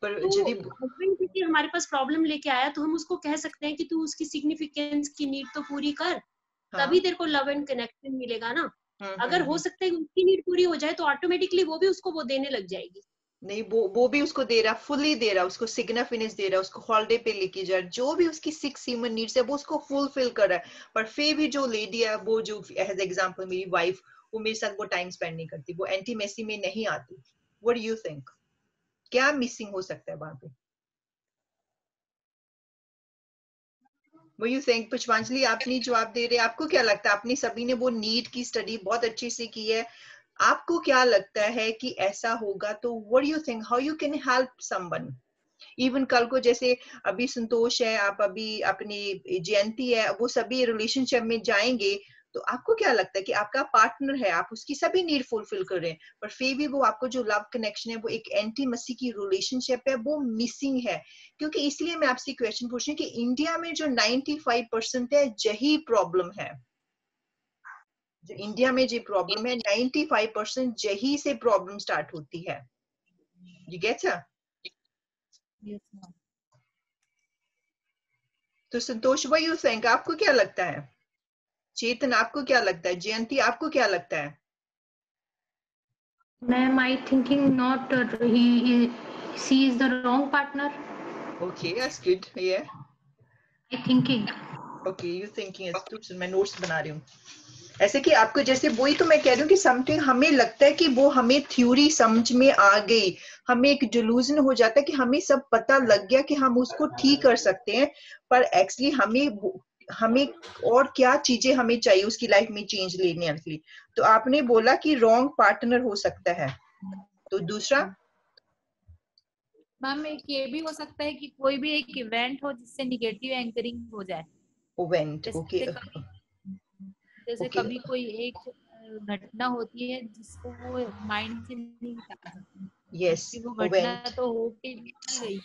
पर तो यदि हस्बैंड किसी हमारे पास प्रॉब्लम लेके आया तो हम उसको कह सकते हैं कि तू उसकी सिग्निफिकेंस की नीड तो पूरी कर, हाँ तभी तेरे को लव एंड कनेक्शन मिलेगा ना। अगर हो हम्म। सकता है कि उसकी नीड पूरी हो जाए तो ऑटोमेटिकली वो भी उसको वो देने लग जाएगी। नहीं, वो भी उसको दे रहा, फुली दे रहा, उसको सिग्निफिकेंस दे रहा, उसको हॉलिडे पे लेके जा रहा, जो भी उसकी 6 ह्यूमन नीड्स है वो उसको फुलफिल कर रहा है। पर फिर भी जो लेडी है, वो जो एज एग्जांपल मेरी वाइफ, वो मेरे साथ वो टाइम स्पेंड नहीं करती, वो एंटीमेसी में नहीं आती। व्हाट डू यू थिंक, क्या मिसिंग हो सकता है वहां पे? वो यू थिंक पुष्पांजलि, आप नहीं जवाब दे रहे, आपको क्या लगता है? आपने सभी ने वो नीड की स्टडी बहुत अच्छे से की है, आपको क्या लगता है कि ऐसा होगा? तो what do you think, how you can help someone? Even कल को जैसे अभी संतोष है, आप अभी अपनी जयंती है, वो सभी रिलेशनशिप में जाएंगे, तो आपको क्या लगता है कि आपका पार्टनर है, आप उसकी सभी नीड फुलफिल कर रहे हैं, पर फिर भी वो आपको जो लव कनेक्शन है, वो एक एंटीमेसी की रिलेशनशिप है, वो मिसिंग है। क्योंकि इसलिए मैं आपसे क्वेश्चन पूछ रही हूँ कि इंडिया में जो 95% है, यही प्रॉब्लम है। जो इंडिया में जो प्रॉब्लम है 95% यही से प्रॉब्लम स्टार्ट होती है। You get it? Yes, ma'am. तो संतोष, व्हाट यू थिंक, आपको क्या लगता है? चेतन, आपको क्या लगता है? जयंती, आपको क्या लगता है? Ma'am, I thinking not she is the wrong partner. Okay, that's good. Yeah. I thinking. Okay, you thinking is तो मैं नोट्स बना रही हूँ. ऐसे कि आपको जैसे वही तो मैं कह रही हूँ कि समथिंग हमें लगता है कि वो हमें थ्योरी समझ में आ गई, हमें एक डिलूजन हो जाता है कि हमें सब पता लग गया कि हम उसको ठीक कर सकते हैं, पर एक्चुअली हमें और क्या चीजें हमें चाहिए उसकी लाइफ में चेंज लेने के लिए. तो आपने बोला कि रॉन्ग पार्टनर हो सकता है, तो दूसरा मैम एक ये भी हो सकता है कि कोई भी एक इवेंट हो जिससे निगेटिव एंकरिंग हो जाए. इवेंट. ओके जैसे ओके कभी कोई एक घटना होती है जिसको वो माइंड से नहीं निकाल सकते यस कि वो घटना इवेंट. तो हो के निकल गई, हाँ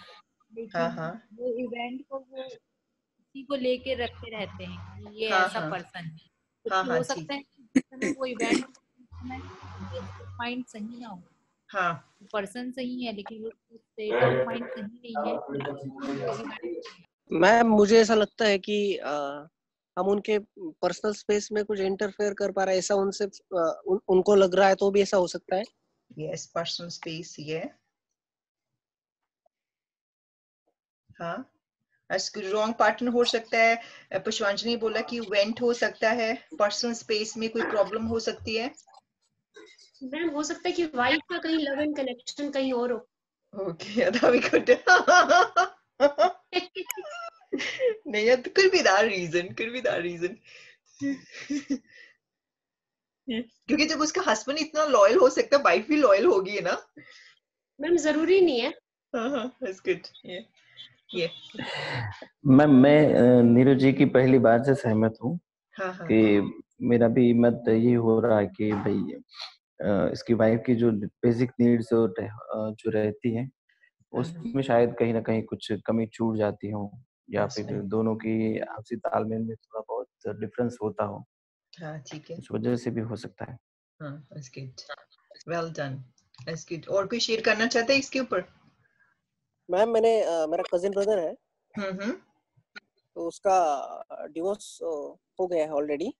लेकिन हाँ वो इवेंट को वो उसी को लेके रखते रहते हैं कि ये हाँ ऐसा हाँ पर्सन है. हाँ तो हाँ हो ठीक. सकता है कि जिस समय वो इवेंट समय स्टेट ऑफ माइंड सही ना हो, हाँ पर्सन सही है लेकिन वो स्टेट ऑफ माइंड सही नहीं है, तो वो इवेंट. मैम मुझे ऐसा लगता है कि हम उनके पर्सनल स्पेस में कुछ इंटरफेयर कर पा रहे हैं, ऐसा उनसे उनको लग रहा है, तो भी ऐसा हो सकता है. Yes personal space. ये हाँ रॉन्ग पार्टनर हो सकता है. पुष्पांजलि ने बोला कि वेंट हो सकता है, पर्सनल स्पेस में कोई प्रॉब्लम हो सकती है. मैम हो सकता है कि वाइफ का कहीं लव एंड कनेक्शन कहीं और हो. ओके that we could नहीं यार could be that reason क्योंकि जब उसका हस्बैंड इतना लॉयल हो सकता है, वाइफ भी लॉयल होगी ना. मैम जरूरी नहीं है. हाँ that's good. ये मैम मैं नीरज जी की पहली बात से सहमत हूँ हाँ हाँ कि मेरा भी मत ये हो रहा है कि भाई इसकी वाइफ की जो बेसिक नीड्स जो रहती है उसमें शायद कहीं ना कहीं कुछ कमी छूट जाती हो, या That's फिर fine. दोनों की आपसी तालमेल में थोड़ा बहुत डिफरेंस होता हो, हाँ ठीक है. इस वजह से भी हो सकता है. हाँ that's good. Well done. That's good. और कोई शेयर करना चाहता है इसके ऊपर? मैम मेरा कजिन ब्रदर है, तो उसका डिवोर्स हो गया है ऑलरेडी.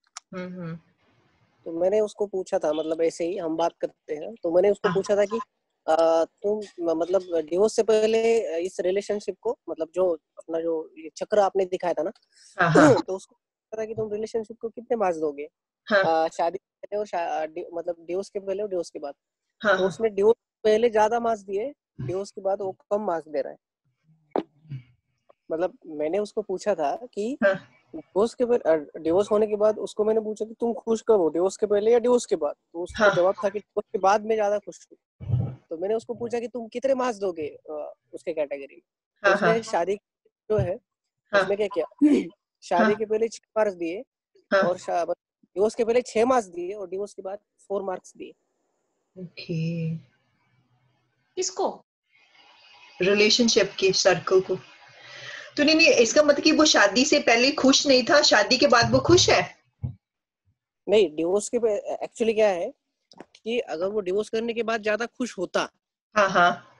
तो मैंने उसको पूछा था, मतलब ऐसे ही हम बात करते हैं, तो मैंने उसको पूछा था कि तुम मतलब डिवोर्स से पहले इस रिलेशनशिप को, मतलब जो अपना जो ये चक्र आपने दिखाया था ना, तो उसको पूछा था कि तुम रिलेशनशिप को कितने मार्क्स दोगे, शादी से पहले और मतलब डिवोर्स के पहले और डिवोर्स के बाद. तो उसने डिवोर्स पहले ज्यादा मार्क्स दिए, डिवोर्स के बाद वो कम मार्क्स दे रहा है. मतलब मैंने उसको पूछा था कि डिवोर्स होने के बाद उसको मैंने पूछा कि तुम खुश कब हो, डिवोर्स के पहले या डिवोर्स के बाद. तो उसका जवाब था कि डिवोर्स के बाद में ज्यादा खुश हूँ. तो मैंने उसको पूछा कि तुम कितने मार्क्स दोगे उसके कैटेगरी में. तो उसने शादी जो है उसमें क्या किया, शादी के पहले 6 मार्क्स दिए, और डिवोर्स के पहले 6 मार्क्स दिए, और डिवोर्स के बाद 4 मार्क्स दिए. ओके. किसको? रिलेशनशिप के सर्कल को. तो नहीं इसका मतलब कि वो शादी से पहले खुश नहीं था, शादी के बाद वो खुश है? नहीं, डिवोर्स के एक्चुअली क्या है कि अगर वो डिवोर्स करने के बाद ज्यादा खुश होता, हाँ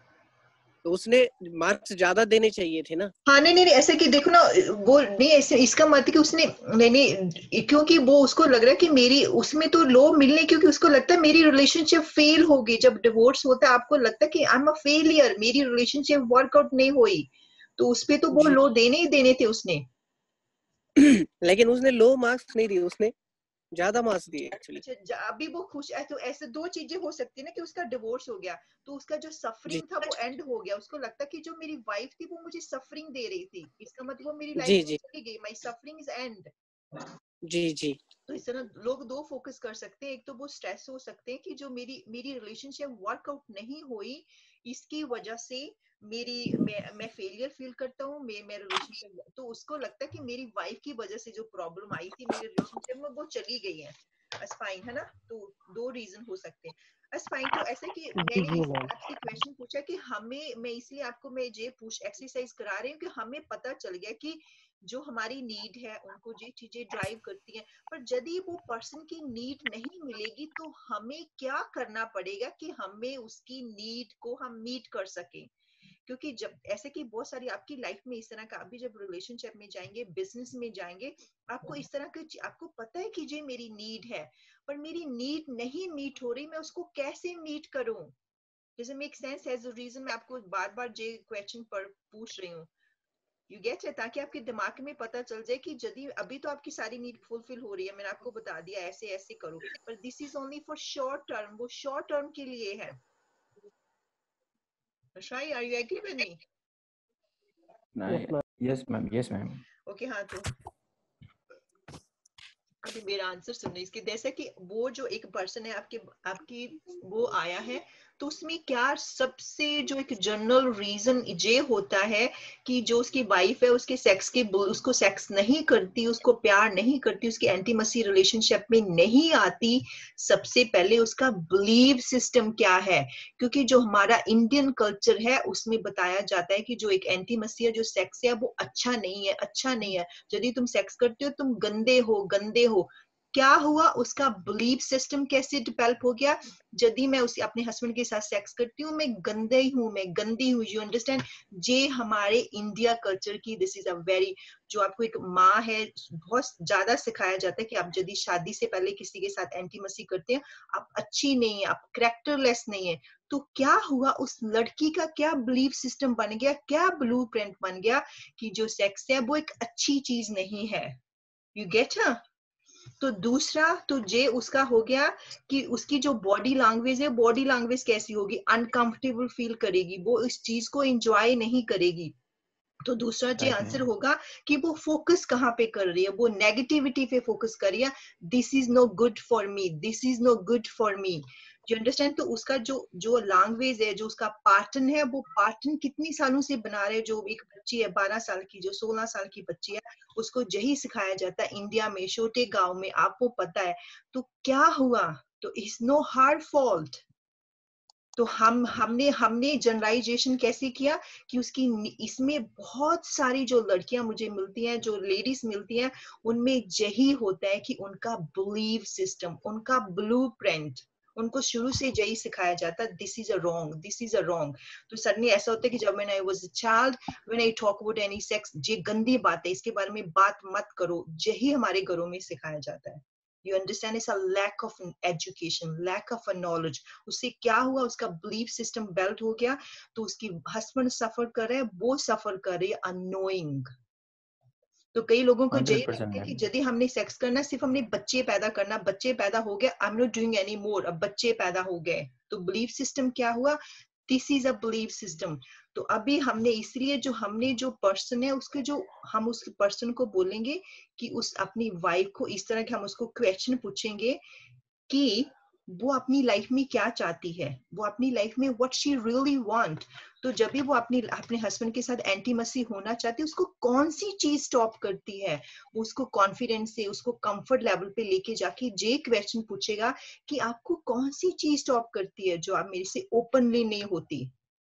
तो उसने मार्क्स ज्यादा देने चाहिए थे ना. हाँ नहीं ऐसे कि देखो ना, वो नहीं ऐसे इसका मतलब कि उसने नहीं क्योंकि वो उसको लग रहा है कि मेरी उसमें तो लो मिलने, क्योंकि उसको लगता है मेरी रिलेशनशिप फेल होगी. जब डिवोर्स होता है आपको लगता है कि आई एम अ फेलियर, मेरी रिलेशनशिप वर्कआउट नहीं हुई, तो उसपे तो वो लो देने ही देने थे उसने. लेकिन उसने लो मार्क्स नहीं दिए, उसने ज्यादा मार्क्स दिए एक्चुअली. अच्छा अभी वो खुश है, तो ऐसे दो चीजें हो सकती है ना कि उसका डिवोर्स हो गया तो उसका जो सफरिंग था वो एंड हो गया. उसको लगता कि जो मेरी वाइफ थी वो मुझे सफरिंग दे रही थी, इसका मतलब वो मेरी लाइफ से चली गई, माय सफरिंग इज एंड. जी. तो इस तरह लोग दो फोकस कर सकते हैं. एक तो वो स्ट्रेस हो सकते हैं कि जो मेरी रिलेशनशिप वर्कआउट नहीं हुई, इसकी वजह से मैं फेलियर फील करता हूँ, मैं रिलेशनशिप, तो उसको लगता है कि मेरी वाइफ की वजह से जो प्रॉब्लम आई थी मेरी रिलेशनशिप में वो चली गई है. फाइन है ना. तो दो रीजन हो सकते हैं. फाइन. तो ऐसे कि मैंने आपसे क्वेश्चन पूछा कि मैं इसलिए आपको मैं ये एक्सरसाइज करा रही हूँ कि हमें पता चल गया कि जो हमारी नीड है उनको ये चीजें ड्राइव करती हैं, पर यदि वो पर्सन की नीड नहीं मिलेगी तो हमें क्या करना पड़ेगा कि हमें उसकी नीड को हम मीट कर सकें. क्योंकि जब ऐसे कि बहुत सारी आपकी लाइफ में इस तरह का, अभी जब रिलेशनशिप में जाएंगे, बिजनेस में जाएंगे, आपको इस तरह के, आपको पता है कि ये मेरी नीड है, पर मेरी नीड नहीं मीट हो रही, मैं उसको कैसे मीट करूं? Does it make sense? As a reason मैं आपको बार बार ये क्वेश्चन पर पूछ रही हूँ, यू गेट इट, ताकि आपके दिमाग में पता चल जाए कि यदि अभी तो आपकी सारी नीड फुलफिल हो रही है, मैंने आपको बता दिया ऐसे ऐसे करो, पर this is only for short term, वो शॉर्ट टर्म के लिए है। Shai, are you agree with me? Yes ma'am, yes ma'am. Okay, हाँ, तो अभी मेरा आंसर सुनने इसके, जैसे कि वो जो एक पर्सन है आपकी वो आया है, तो उसमें क्या सबसे जो एक जनरल रीजन ये होता है कि जो उसकी वाइफ है उसके सेक्स के, उसको सेक्स नहीं करती, उसको प्यार नहीं करती, उसकी एंटीमसी रिलेशनशिप में नहीं आती। सबसे पहले उसका बिलीव सिस्टम क्या है, क्योंकि जो हमारा इंडियन कल्चर है उसमें बताया जाता है कि जो एक एंटीमसी है, जो सेक्स है, वो अच्छा नहीं है, अच्छा नहीं है, यदि तुम सेक्स करते हो तुम गंदे हो, गंदे हो। क्या हुआ, उसका बिलीफ सिस्टम कैसे डेवलप हो गया, यदि मैं उसे अपने हस्बैंड के साथ सेक्स करती हूँ मैं गंदे हूँ, मैं गंदी हूँ। You understand? ये हमारे इंडिया कल्चर की, दिस इज अ वेरी, जो आपको एक माँ है बहुत ज्यादा सिखाया जाता है कि आप यदि शादी से पहले किसी के साथ एंटीमसी करते हैं आप अच्छी नहीं है, आप कैरेक्टरलेस नहीं है। तो क्या हुआ, उस लड़की का क्या बिलीफ सिस्टम बन गया, क्या ब्लूप्रिंट बन गया कि जो सेक्स है वो एक अच्छी चीज नहीं है। You gate? तो दूसरा तो जे उसका हो गया कि उसकी जो बॉडी लैंग्वेज है, बॉडी लैंग्वेज कैसी होगी, अनकंफर्टेबल फील करेगी, वो इस चीज को एंजॉय नहीं करेगी। तो दूसरा जो आंसर होगा कि वो फोकस कहाँ पे कर रही है, वो नेगेटिविटी पे फोकस कर रही है, this is no good for me, this is no good for me. You understand? तो उसका जो लैंग्वेज है, जो उसका पैटर्न है, वो पैटर्न कितनी सालों से बना रहे, जो एक बच्ची है 12 साल की, जो 16 साल की बच्ची है, उसको यही सिखाया जाता है इंडिया में, छोटे गांव में, आपको पता है। तो क्या हुआ, तो इट्स नो हार्ड फॉल्ट। तो हमने जनरलाइजेशन कैसे किया कि उसकी, इसमें बहुत सारी जो लड़कियां मुझे मिलती हैं, जो लेडीज मिलती हैं, उनमें यही होता है कि उनका बिलीव सिस्टम, उनका ब्लूप्रिंट, उनको शुरू से यही सिखाया जाता है, this is a wrong, this is a wrong. तो सडनली ऐसा होता है कि जब I was a child, when I talk about any sex, ये गंदी बात है, इसके बारे में बात मत करो, यही हमारे घरों में सिखाया जाता है। You understand? It's a lack of education, lack of a knowledge. उससे क्या हुआ, उसका belief system built हो गया, तो उसकी husband सफर कर रहे हैं, वो सफर कर रही है unknowing। तो कई लोगों को यही लगता है कि यदि हमने सेक्स करना, सिर्फ हमने बच्चे पैदा करना, बच्चे पैदा हो गए, I am not doing any more, अब बच्चे पैदा हो गए। तो बिलीफ सिस्टम क्या हुआ, this is a belief system. तो अभी हमने इसलिए जो पर्सन है उसके, जो हम उस पर्सन को बोलेंगे कि उस अपनी वाइफ को इस तरह के हम उसको क्वेश्चन पूछेंगे कि वो अपनी लाइफ में क्या चाहती है, वो अपनी लाइफ में व्हाट शी रियली वांट। तो जब भी वो अपने हस्बैंड के साथ एंटीमसी होना चाहती है, उसको कौन सी चीज स्टॉप करती है, उसको कॉन्फिडेंस से, उसको कंफर्ट लेवल पे लेके जाके जे क्वेश्चन पूछेगा कि आपको कौन सी चीज स्टॉप करती है जो आप मेरे से ओपनली नहीं होती।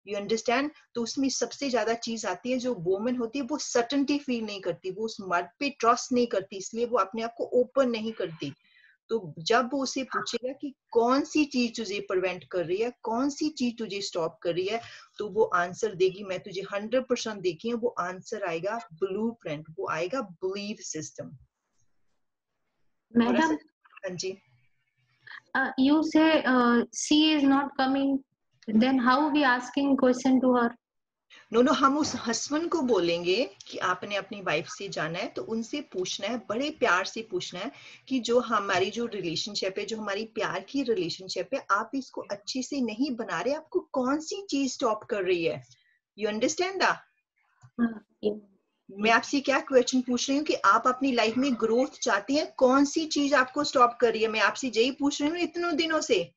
You understand? तो उसमें सबसे ज्यादा चीज आती है, जो वोमन होती है वो सर्टेनिटी फील नहीं करती, वो उस मर्द पे ट्रस्ट नहीं करती, इसलिए वो अपने आप को ओपन नहीं करती। तो जब वो उसे पूछेगा कि कौन सी चीज तुझे प्रिवेंट कर रही है, कौन सी चीज तुझे स्टॉप कर रही है, तो वो आंसर देगी, मैं तुझे 100% देखी है, वो आंसर आएगा ब्लूप्रिंट, वो आएगा बिलीव सिस्टम। Madam, हाँ जी। You say she is not coming, then how we asking question to her? No, हम उस हस्बैंड को बोलेंगे कि आपने अपनी वाइफ से जाना है, तो उनसे पूछना है, बड़े प्यार से पूछना है कि जो हमारी जो रिलेशनशिप है, जो हमारी प्यार की रिलेशनशिप है, आप इसको अच्छे से नहीं बना रहे, आपको कौन सी चीज स्टॉप कर रही है। You understand that? मैं आपसे क्या क्वेश्चन पूछ रही हूँ कि आप अपनी लाइफ में ग्रोथ चाहती हैं, कौन सी चीज आपको स्टॉप कर रही है, मैं आपसे यही पूछ रही हूँ इतने दिनों से।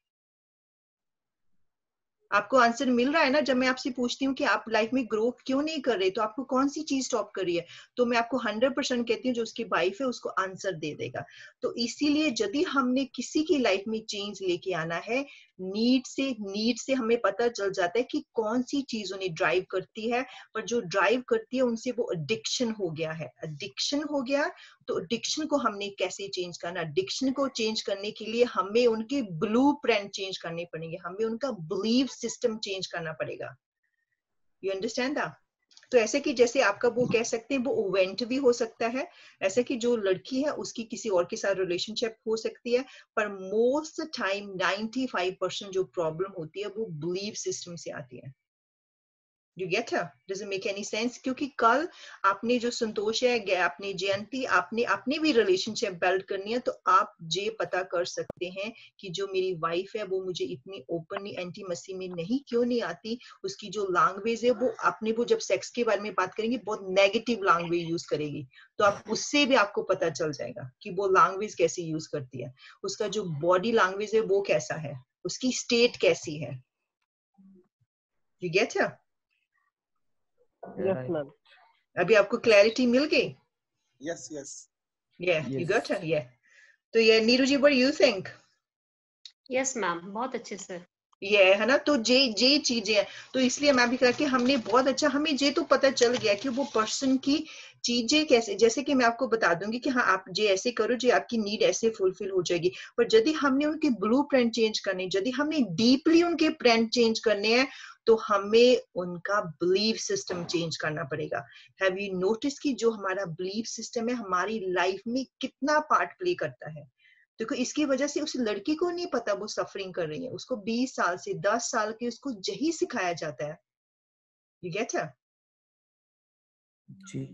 आपको आंसर मिल रहा है ना? जब मैं आपसे पूछती हूँ कि आप लाइफ में ग्रो क्यों नहीं कर रहे, तो आपको कौन सी चीज स्टॉप कर रही है, तो मैं आपको 100% कहती हूँ जो उसकी वाइफ है उसको आंसर दे देगा। तो इसीलिए यदि हमने किसी की लाइफ में चेंज लेके आना है, नीड से हमें पता चल जाता है कि कौन सी चीज उन्हें ड्राइव करती है, और जो ड्राइव करती है उनसे वो एडिक्शन हो गया है, एडिक्शन हो गया। तो एडिक्शन को हमने कैसे चेंज करना, एडिक्शन को चेंज करने के लिए हमें उनके ब्लूप्रिंट चेंज करने पड़ेंगे, हमें उनका बिलीव सिस्टम चेंज करना पड़ेगा। You understand that? तो ऐसे कि जैसे आपका वो कह सकते हैं वो इवेंट भी हो सकता है, ऐसे कि जो लड़की है उसकी किसी और के साथ रिलेशनशिप हो सकती है, पर मोस्ट टाइम 95% जो प्रॉब्लम होती है वो बिलीफ सिस्टम से आती है। You get her? Does it make any sense? क्योंकि कल आपने जो संतोष है, आपने जयंती, आपने भी रिलेशनशिप बिल्ड करनी है, तो आप ये पता कर सकते हैं कि जो मेरी वाइफ है वो मुझे इतनी ओपनली इंटीमेसी में क्यों नहीं आती। उसकी जो लैंग्वेज है वो जब सेक्स के बारे में बात करेंगे बहुत नेगेटिव लैंग्वेज यूज करेगी, तो आप उससे भी आपको पता चल जाएगा कि वो लैंग्वेज कैसे यूज करती है। उसका जो बॉडी लैंग्वेज है वो कैसा है, उसकी स्टेट कैसी है। You get her? Yes, ma'am. अभी आपको क्लैरिटी मिल गई? Yes, yes. Yeah, you Yes. got her. Yeah. तो ये नीरू जी, what do you think? Yes ma'am, बहुत अच्छे से। ये है ना, तो जे चीजें हैं, तो इसलिए मैं भी कहा कि हमने बहुत अच्छा, हमें ये तो पता चल गया कि वो पर्सन की चीजें कैसे, जैसे कि मैं आपको बता दूंगी कि हाँ आप जे ऐसे करो, जे आपकी नीड ऐसे फुलफिल हो जाएगी। पर यदि हमने उनके ब्लूप्रिंट चेंज करने, यदि हमने डीपली उनके प्रिंट चेंज करने हैं, तो हमें उनका बिलीफ सिस्टम चेंज करना पड़ेगा। हैव यू नोटिस कि जो हमारा बिलीफ सिस्टम है हमारी लाइफ में कितना पार्ट प्ले करता है। देखो इसकी वजह से उस लड़की को नहीं पता वो सफरिंग कर रही है, उसको 20 साल से 10 साल के उसको यही सिखाया जाता है। You get it? जी।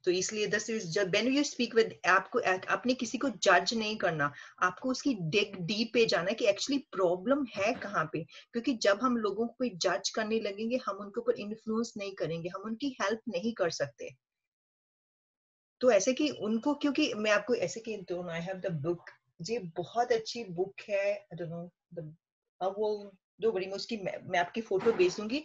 तो इसलिए जब व्हेन यू स्पीक विद, आपको अपने किसी को जज नहीं करना, आपको उसकी डीप पे जाना है कि एक्चुअली प्रॉब्लम है कहाँ पे। क्योंकि जब हम लोगों को जज करने लगेंगे, हम उनके ऊपर इन्फ्लुएंस नहीं करेंगे, हम उनकी हेल्प नहीं कर सकते। तो ऐसे कि उनको, क्योंकि मैं आपको ऐसे कि don't, I have the book, ये बहुत अच्छी बुक है, आई डोंट नो वो दो बड़ी मुश्की, मैं आपकी फोटो भेज दूंगी।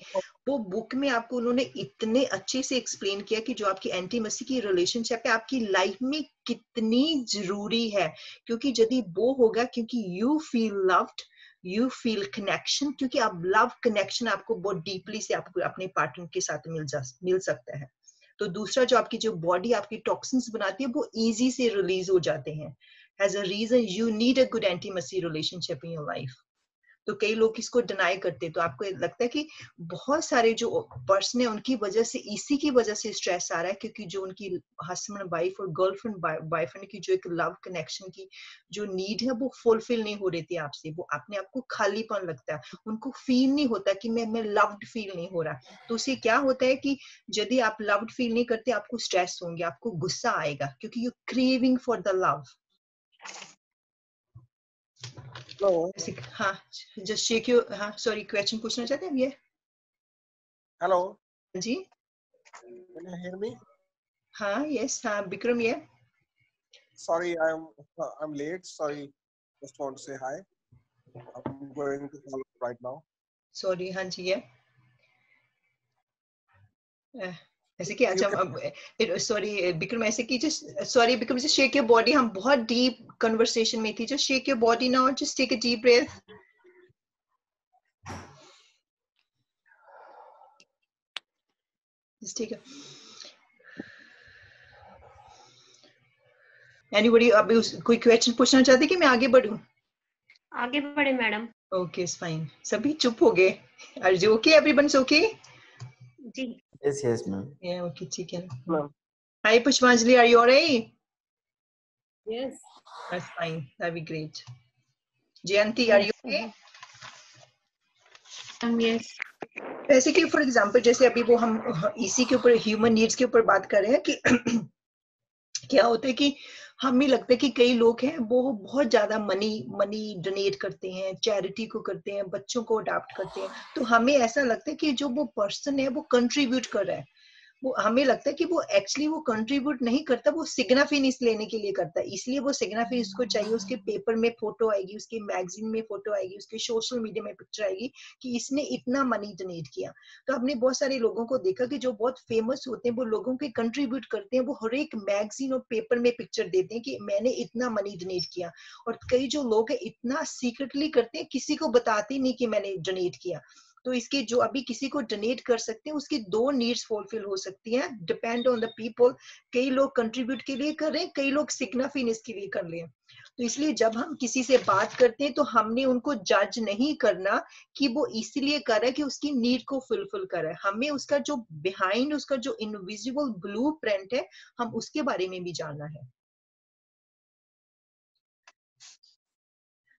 वो बुक में आपको उन्होंने इतने अच्छे से एक्सप्लेन किया कि जो आपकी इंटीमेसी की रिलेशनशिप है आपकी लाइफ में कितनी जरूरी है। क्योंकि यदि वो होगा, क्योंकि you feel loved, you feel connection, क्योंकि आप लव कनेक्शन आपको बहुत डीपली से आपको अपने पार्टनर के साथ मिल सकता है। तो दूसरा जो आपकी जो बॉडी आपकी टॉक्सिन्स बनाती है वो इजी से रिलीज हो जाते हैं। As a reason you need a good intimacy relationship in your life. तो कई लोग इसको डिनाई करते हैं, तो आपको लगता है कि बहुत सारे जो पर्सन है उनकी वजह से, इसी की वजह से स्ट्रेस आ रहा है, क्योंकि जो उनकी हस्बैंड वाइफ और गर्लफ्रेंड बॉयफ्रेंड की जो एक लव कनेक्शन की जो नीड है वो फुलफिल नहीं हो रही थी आपसे, वो अपने आप को खालीपन लगता है, उनको फील नहीं होता कि मैं लव्ड फील नहीं हो रहा। तो उससे क्या होता है कि यदि आप लव्ड फील नहीं करते, आपको स्ट्रेस होंगे, आपको गुस्सा आएगा, क्योंकि you craving for the love. Hello. हाँ, जस्ट शेक योर, हाँ सॉरी, क्वेश्चन पूछना चाहते हैं? ये Hello. जी, Can you hear me? हाँ, यस, हाँ विक्रम, ये Sorry, I'm late. Sorry. Just want to say hi. I'm going to call right now. Sorry, हाँ जी, ये ऐसे कि अच्छा, सॉरी विक्रम, ऐसे कि just sorry Vikram, just shake your body, हम बहुत डीप कन्वर्सेशन में थी, just shake your body now, just take a deep breath. Just take anybody, अभी कोई क्वेश्चन पूछना चाहते कि मैं आगे बढ़ूं? आगे बढ़े मैडम। ओके, फाइन, सभी चुप हो गए। Are you okay? Everyone's okay? जी। Yes, ma'am. या ओके, ठीक है। Ma'am. Hi Pushpanjali, are you alright? Yes. That's fine. That'd be great. Jayanti, are you okay? Yes. वैसे कि फॉर एग्जांपल जैसे अभी वो हम इसी के ऊपर, ह्यूमन नीड्स के ऊपर बात कर रहे हैं कि क्या होता है कि हमें लगता है कि कई लोग हैं वो बहुत ज्यादा मनी डोनेट करते हैं, चैरिटी को करते हैं, बच्चों को अडॉप्ट करते हैं, तो हमें ऐसा लगता है कि जो वो पर्सन है वो कंट्रीब्यूट कर रहा है, वो हमें लगता है कि वो एक्चुअली वो कंट्रीब्यूट नहीं करता, वो सिग्नाफिनिस लेने के लिए करता है। इसलिए वो सिग्नाफिनिस को चाहिए, उसके पेपर में फोटो आएगी, उसके मैगजीन में फोटो आएगी, उसके सोशल मीडिया में पिक्चर आएगी कि इसने इतना मनी डोनेट किया। तो हमने बहुत सारे लोगों को देखा कि जो बहुत फेमस होते हैं वो लोगों के कंट्रीब्यूट करते हैं, वो हर एक मैगजीन और पेपर में पिक्चर देते हैं कि मैंने इतना मनी डोनेट किया। और कई जो लोग हैं इतना सीक्रेटली करते हैं, किसी को बताते नहीं कि मैंने डोनेट किया। तो इसके जो अभी किसी को डोनेट कर सकते हैं, उसकी दो नीड्स फुलफिल हो सकती हैं, डिपेंड ऑन द पीपल। कई लोग कंट्रीब्यूट के लिए कर रहे हैं, कई लोग सिग्नाफिनिस के लिए कर रहे हैं। तो इसलिए जब हम किसी से बात करते हैं तो हमने उनको जज नहीं करना कि वो इसलिए कर रहा है कि उसकी नीड को फुलफिल कर रहा है। हमें उसका जो बिहाइंड, उसका जो इनविजिबल ब्लूप्रिंट है, हम उसके बारे में भी जानना है।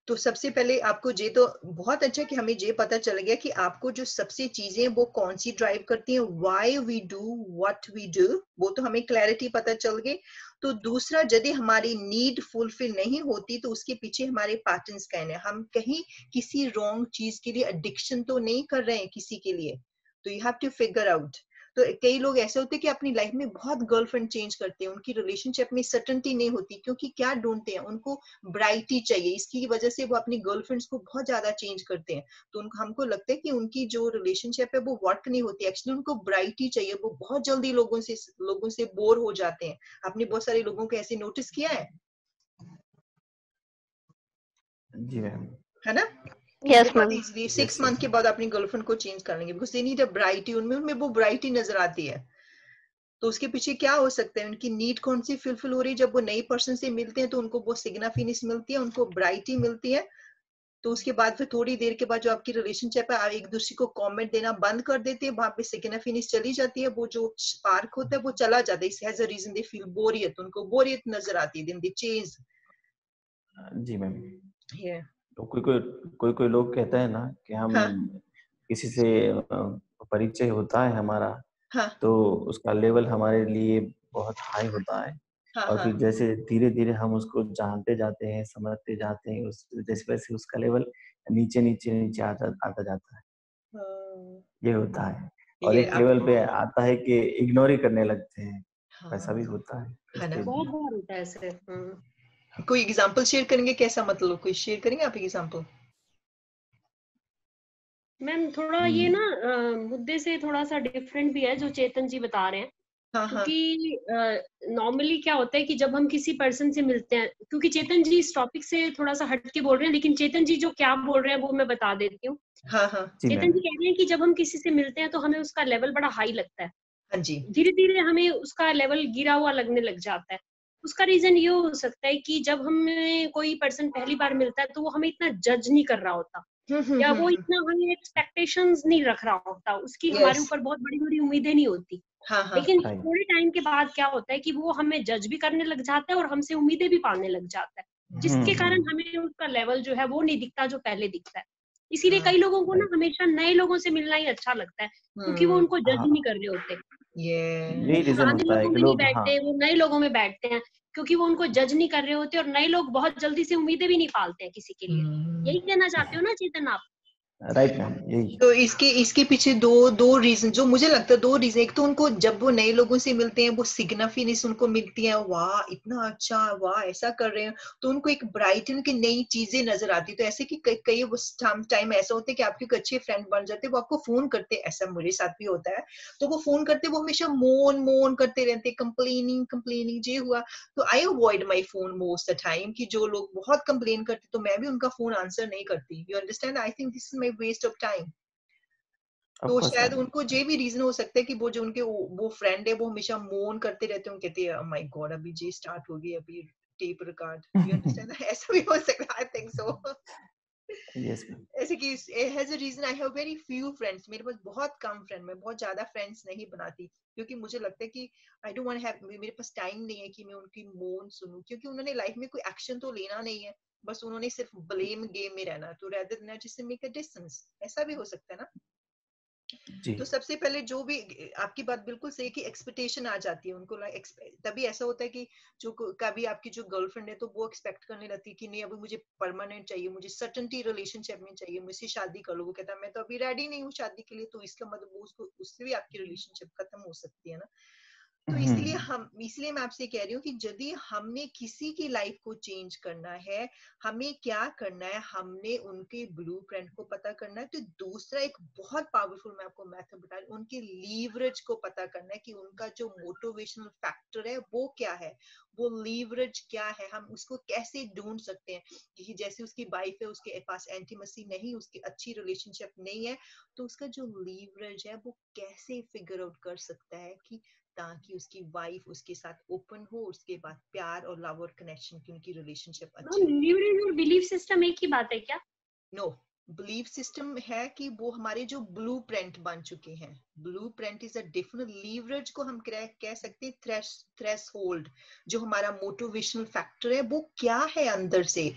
तो सबसे पहले आपको ये तो बहुत अच्छा कि हमें ये पता चल गया कि आपको जो सबसे चीजें वो कौन सी ड्राइव करती हैं, why we do what we do, वो तो हमें क्लैरिटी पता चल गई। तो दूसरा, यदि हमारी नीड फुलफिल नहीं होती तो उसके पीछे हमारे पैटर्न्स कहने, हम कहीं किसी रॉन्ग चीज के लिए एडिक्शन तो नहीं कर रहे हैं किसी के लिए। तो you have to figure out. तो कई लोग ऐसे होते हैं कि अपनी लाइफ में बहुत गर्लफ्रेंड चेंज करते हैं, उनकी रिलेशनशिप में सर्टेनिटी नहीं होती, क्योंकि क्या ढूंढते हैं, उनको ब्राइटी चाहिए। इसकी वजह से वो अपनी गर्लफ्रेंड्स को बहुत ज्यादा चेंज करते हैं। तो उनको, हमको लगता है कि उनकी जो रिलेशनशिप है वो वर्क नहीं होती, एक्चुअली उनको ब्राइटी चाहिए। वो बहुत जल्दी लोगों से बोर हो जाते हैं। आपने बहुत सारे लोगों को ऐसे नोटिस किया है जी मैम। है ना? यस बहुत मैम। इजीली 6 मंथ के बाद अपनी गर्लफ्रेंड को चेंज कर लेंगे, because they need a variety. उनमें वो ब्राइटी नजर आती है। तो उसके पीछे क्या हो सकता है, उनकी नीड कौन सी फुलफिल हो रही है। जब वो नई पर्सन से मिलते हैं तो उनको वो सिग्निफिकेंस मिलती है, उनको ब्राइटी मिलती है। तो उसके बाद फिर थोड़ी देर के बाद जो आपकी रिलेशनशिप है, आप एक दूसरे को कमेंट देना बंद कर देते हैं, वहां पे सिग्निफिकेंस चली जाती है, वो जो स्पार्क होता है वो चला जाता है। इस has a reason they feel बोरियत, उनको बोरियत नजर आती है, देन दे चेंज। जी मैम। ये तो कोई लोग कहता है ना कि हम हाँ किसी से परिचय होता है हमारा, हाँ तो उसका लेवल हमारे लिए बहुत हाई होता है, हाँ और हाँ फिर जैसे धीरे धीरे हम उसको जानते जाते हैं, समझते जाते हैं, उस जैसे वैसे उसका लेवल नीचे नीचे नीचे आता जाता है। हाँ, ये होता है। और ये एक आप लेवल पे आता है कि इग्नोर ही करने लगते हैं। वैसा भी हाँ होता है है ना? स्टेज बहुत में। बार होता है ऐसे। कोई एग्जांपल शेयर करेंगे? कैसा मतलब, कोई शेयर करेंगे आप एग्जांपल? मैम थोड़ा ये ना मुद्दे से थोड़ा सा डिफरेंट भी है जो चेतन जी बता रहे हैं। हाँ हाँ क्योंकि नॉर्मली क्या होता है कि जब हम किसी पर्सन से मिलते हैं, क्योंकि चेतन जी इस टॉपिक से थोड़ा सा हट के बोल रहे हैं, लेकिन चेतन जी जो क्या बोल रहे हैं वो मैं बता देती हूँ। हाँ हाँ जी चेतन मैम। जी कह रहे हैं कि जब हम किसी से मिलते हैं तो हमें उसका लेवल बड़ा हाई लगता है, हाँ जी धीरे धीरे हमें उसका लेवल गिरा हुआ लगने लग जाता है। उसका रीजन ये हो सकता है कि जब हमें कोई पर्सन पहली बार मिलता है तो वो हमें इतना जज नहीं कर रहा होता, या वो इतना हमें एक्सपेक्टेशंस नहीं रख रहा होता, उसकी हमारे यस ऊपर बहुत बड़ी बड़ी उम्मीदें नहीं होती। हाँ हाँ लेकिन राइट। थोड़े टाइम के बाद क्या होता है कि वो हमें जज भी करने लग जाता है और हमसे उम्मीदें भी पालने लग जाता है, जिसके कारण हम्म। हमें उसका लेवल जो है वो नहीं दिखता जो पहले दिखता है। इसीलिए हाँ कई लोगों को ना राइट। हमेशा नए लोगों से मिलना ही अच्छा लगता है, क्योंकि वो हम्म उनको जज हाँ, नहीं कर रहे होते। वो यही ये रीजन पुराने होता है लोगों कि में नहीं लोग, हाँ। बैठते, वो नए लोगों में बैठते हैं, क्योंकि वो उनको जज नहीं कर रहे होते, और नए लोग बहुत जल्दी से उम्मीदें भी नहीं पालते हैं किसी के लिए। हम्म यही कहना चाहते हो ना चेतन आप? राइट मैम, यही। तो इसके पीछे दो दो रीजन जो मुझे लगता है, दो रीजन। एक तो उनको जब वो नए लोगों से मिलते हैं वो सिग्निफिकेंस उनको मिलती है, वाह इतना अच्छा, वाह ऐसा कर रहे हैं, तो उनको एक ब्राइटन की नई चीजें नजर आती है। तो ऐसे कि कई टाइम ऐसा होता है कि आपके एक अच्छे फ्रेंड बन जाते हैं, वो आपको फोन करते हैं, ऐसा मेरे साथ भी होता है। तो वो फोन करते, वो हमेशा मोन मोन करते रहते, कंप्लेनिंग कंप्लेनिंग ये हुआ। तो I avoid my phone most the time, कि जो लोग बहुत कंप्लेन करते तो मैं भी उनका फोन आंसर नहीं करती। You understand? I think this is my waste of time. Of तो कोर्स शायद मैम। उनको ये भी रीजन हो सकता है कि वो जो उनके वो फ्रेंड है वो हमेशा मोन करते रहते हैं, कहते हैं माय गॉड अभी जी स्टार्ट हो गई, अभी टेप रिकॉर्ड। You understand? ऐसा भी हो सकता है, I think so. Yes ma'am. ऐसे कि has a reason, I have very few friends, मेरे पास बहुत कम फ्रेंड, मैं बहुत ज्यादा फ्रेंड्स नहीं बनाती, क्योंकि मुझे लगता है कि आई डोंट वांट हैव, मेरे पास टाइम नहीं है कि मैं उनकी मोन सुनूं, क्योंकि उन्होंने लाइफ में कोई एक्शन तो लेना नहीं है, बस उन्होंने सिर्फ ब्लेम गेम में रहना। तो rather than just make a distance, ऐसा भी हो सकता है ना? जी। तो सबसे पहले जो भी, आपकी बात बिल्कुल सही कि एक्सपेक्टेशन आ जाती है उनको, तभी ऐसा होता है कि जो कभी आपकी जो गर्लफ्रेंड है तो वो एक्सपेक्ट करने लगती है कि नहीं अभी मुझे परमानेंट चाहिए, मुझे सर्टेनिटी रिलेशनशिप में चाहिए, मुझसे शादी कर लो। वो कहता है मैं तो अभी रेडी नहीं हूँ शादी के लिए, तो इसका मतलब वो उसको, उससे भी आपकी रिलेशनशिप खत्म हो सकती है ना? तो इसलिए मैं आपसे कह रही हूँ कि यदि हमने किसी की लाइफ को चेंज करना है, हमें क्या करना है, हमने उनके ब्लूप्रिंट को पता करना है। तो दूसरा एक बहुत पावरफुल मैं आपको मेथड बता रही हूँ, उनके लीवरेज को पता करना है कि उनका जो मोटिवेशनल फैक्टर है वो क्या है, वो लीवरेज क्या है, हम उसको कैसे ढूंढ सकते हैं। कि जैसे उसकी वाइफ है, उसके पास इंटीमेसी नहीं, उसकी अच्छी रिलेशनशिप नहीं है, तो उसका जो लीवरेज है वो कैसे फिगर आउट कर सकता है कि ताकि उसकी वाइफ उसके साथ ओपन हो, उसके बाद प्यार और लव और कनेक्शन की उनकी रिलेशनशिप अच्छी हो। लीवरेज और बिलीफ सिस्टम एक ही बात है क्या? नो, बिलीफ सिस्टम है कि वो हमारे जो ब्लूप्रिंट बन चुके हैं। Blueprint is a different, leverage को हम कह सकते हैं थ्रेशोल्ड, जो हमारा मोटिवेशनल फैक्टर है, वो क्या है अंदर से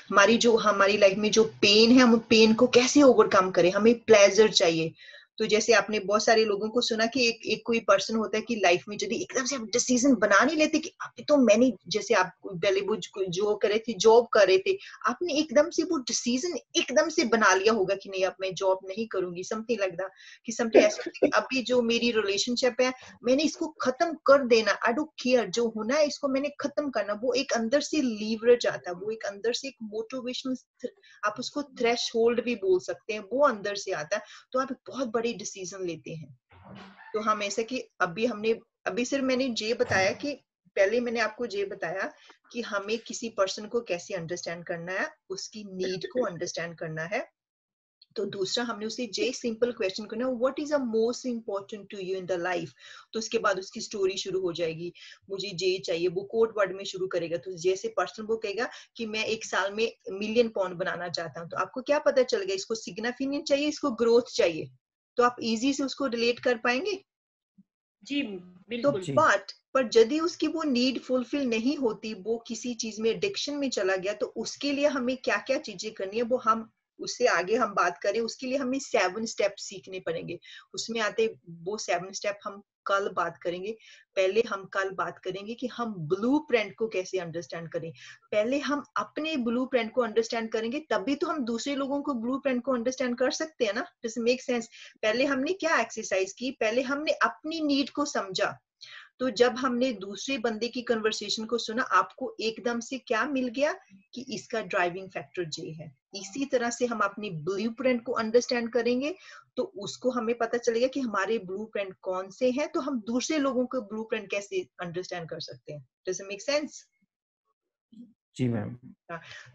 हमारी लाइफ में जो पेन है, हम पेन को कैसे ओवरकम करें। हमें प्लेजर चाहिए। तो जैसे आपने बहुत सारे लोगों को सुना कि एक कोई पर्सन होता है कि लाइफ में यदि एकदम से आप डिसीजन बना नहीं लेते कि अभी तो मैंने, जैसे आप बॉलीवुड जो कर रहे थे, जॉब कर रहे थे, आपने एकदम से वो डिसीजन एकदम से बना लिया होगा कि नहीं अब मैं जॉब नहीं करूंगी, समथिंग लाइक दैट, कि समथिंग ऐसा कि अभी जो मेरी रिलेशनशिप है मैंने इसको खत्म कर देना, आई डोंट केयर, जो होना है इसको मैंने खत्म करना। वो एक अंदर से लीवरेज आता है, वो एक अंदर से एक मोटिवेशनल, आप उसको थ्रेशोल्ड भी बोल सकते हैं, वो अंदर से आता है। तो आप बहुत बड़े डिसीजन लेते हैं। तो हम ऐसे कि अभी सिर्फ मैंने ये बताया कि पहले मैंने आपको ये बताया कि हमें किसी पर्सन को कैसे अंडरस्टैंड करना है, उसकी नीड को अंडरस्टैंड करना है। तो दूसरा हमने उसे जे सिंपल क्वेश्चन करना, what is the most important to you in the life. तो उसके बाद उसकी स्टोरी शुरू हो जाएगी, मुझे जे चाहिए, वो कोड वर्ड में शुरू करेगा। तो जैसे पर्सन वो कहेगा कि मैं 1 साल में £1,000,000 बनाना चाहता हूँ, तो आपको क्या पता चलेगा, इसको सिग्निफिकेंट चाहिए, इसको ग्रोथ चाहिए, तो आप इजी से उसको रिलेट कर पाएंगे। जी तो बिल्कुल। पर यदि उसकी वो नीड फुलफिल नहीं होती, वो किसी चीज में एडिक्शन में चला गया, तो उसके लिए हमें क्या क्या चीजें करनी है, वो हम उससे आगे हम बात करें। उसके लिए हमें 7 स्टेप सीखने पड़ेंगे। उसमें आते वो 7 स्टेप हम कल बात करेंगे। पहले हम कल बात करेंगे कि हम ब्लूप्रिंट को कैसे अंडरस्टैंड करें। पहले हम अपने ब्लूप्रिंट को अंडरस्टैंड करेंगे, तभी तो हम दूसरे लोगों को ब्लूप्रिंट को अंडरस्टैंड कर सकते हैं ना। Does it make sense? पहले हमने क्या एक्सरसाइज की, पहले हमने अपनी नीड को समझा। तो जब हमने दूसरे बंदे की कन्वर्सेशन को सुना, आपको एकदम से क्या मिल गया कि इसका ड्राइविंग फैक्टर ये है। इसी तरह से हम अपनी ब्लूप्रिंट को अंडरस्टैंड करेंगे, तो उसको हमें पता चलेगा कि हमारे ब्लूप्रिंट कौन से हैं, तो हम दूसरे लोगों को ब्लूप्रिंट कैसे अंडरस्टैंड कर सकते हैं। Does it make sense? जी मैम।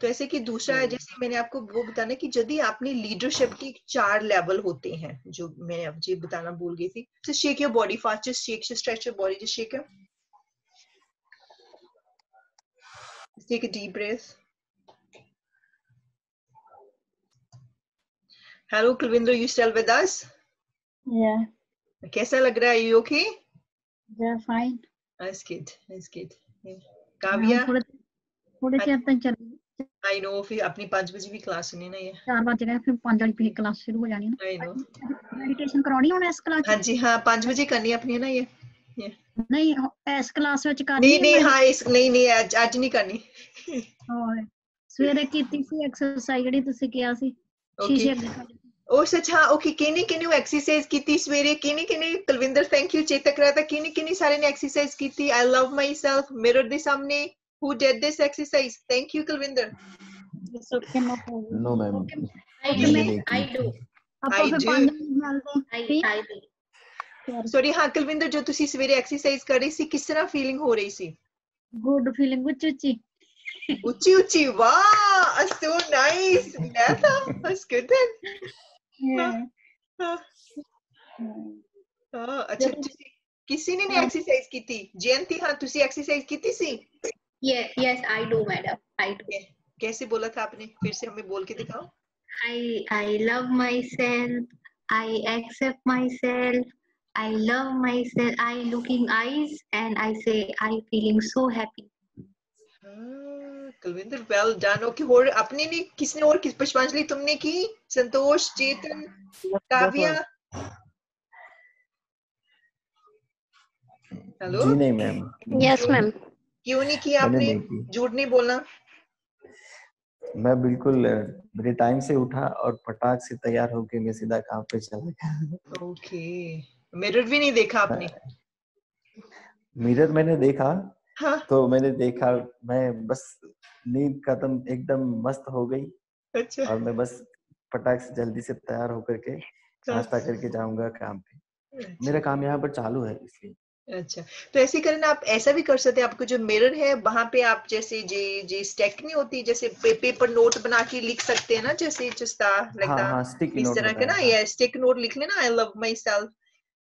तो ऐसे कि दूसरा है, जैसे मैंने आपको वो बताना कि यदि आपने लीडरशिप की 4 लेवल होते हैं, जो मैंने आपको बताना भूल गई थी। So shake your body fast, just shake, just stretch your body, just shake it. Just take a deep breath. Hello Kulvinder, you still with us? Yeah, कैसा लग रहा है? You okay? yeah, fine. That's good, that's good. हाँ, काव्या, थोड़े chair तक चल I know, फिर अपनी 5 बजे भी क्लास सुनी ना ये। 4 बज गए, फिर 5 बजे फिर क्लास शुरू हो जानी ना। I know. मेडिटेशन करानी होना इस क्लास हाँ जी, हाँ 5 बजे करनी है अपनी है ना ये। नहीं इस क्लास ਵਿੱਚ ਕਰਨੀ नहीं नहीं, हाँ इस नहीं आज नहीं करनी। ਹੋਰ ਸਵੇਰੇ ਕੀਤੀ ਸੀ ਐਕਸਰਸਾਈਜ਼ ਜਿਹੜੀ ਤੁਸੀਂ ਕਿਹਾ ਸੀ Okay. ਸ਼ੀਸ਼ੇ ਅੱਗੇ ਖੜੇ ओ सच, हाँ ओके। किन्नी एक्सरसाइज की थी सवेरे? किन्नी कुलविंदर, थैंक यू, चेतक रहा था। किन्नी सारे ने एक्सरसाइज की थी? I love myself, mirror दे सामने। Who did this exercise? Thank you Kulwinder. It's okay, no problem. No ma'am, I do. मैंने नहीं I की। do. ਆਪਾਂ I ਫਿਰ do. 5 ਮਿੰਟ ਮਿਲਦੇ I do. सॉरी, हाँ कुलविंदर, जो तुसी सवेरे एक्सरसाइज कर रही सी, किस तरह फीलिंग हो रही सी? ਗੁੱਡ ਫੀਲਿੰਗ ਉੱਚੀ ऊंची ऊंची, वाह सो नाइस। मैं था, that's good then. हाँ, हाँ, अच्छा तुसी किसी ने नहीं एक्सरसाइज की थी? जयंती, हाँ तुसी एक्सरसाइज की थी सी? Yes, I do, madam. I do. कैसे बोला था आपने? फिर से हमें बोल के दिखाओ। I love myself. I accept myself. I love myself. I look in eyes and I say I feeling so happy. Kulwinder, well done. Okay, और अपने ने किसने और पुष्पांजलि तुमने की? संतोष, चेतन, काव्या? हेलो, जी नहीं मैम, यस मैम। क्यों नहीं किया मैंने आपने? नहीं की। झूठ नहीं बोलना। मैं बिल्कुल मेरे टाइम से उठा और फटाक से तैयार होके मैं सीधा काम पे चला गया। ओके, मिरर भी नहीं देखा आपने? मिरर मैंने देखा, हाँ, तो मैंने देखा, मैं बस नींद खत्म एकदम मस्त हो गई अच्छा और मैं बस फटाक से जल्दी से तैयार होकर के हाँ, नाश्ता करके जाऊंगा काम पे। मेरा अच्छा काम यहाँ पर चालू है इसलिए। अच्छा। तो ऐसे करना, आप ऐसा भी कर सकते हैं। आपको जो मिरर है वहां पे आप जैसे जे स्टेक नहीं होती, जैसे पेपर नोट बना के लिख सकते हैं ना, जैसे जस्ट लाइक हाँ दैट, हाँ, स्टिकी इस नोट तरह होता के ना, है। या स्टिक नोट लिख लेना, I love myself.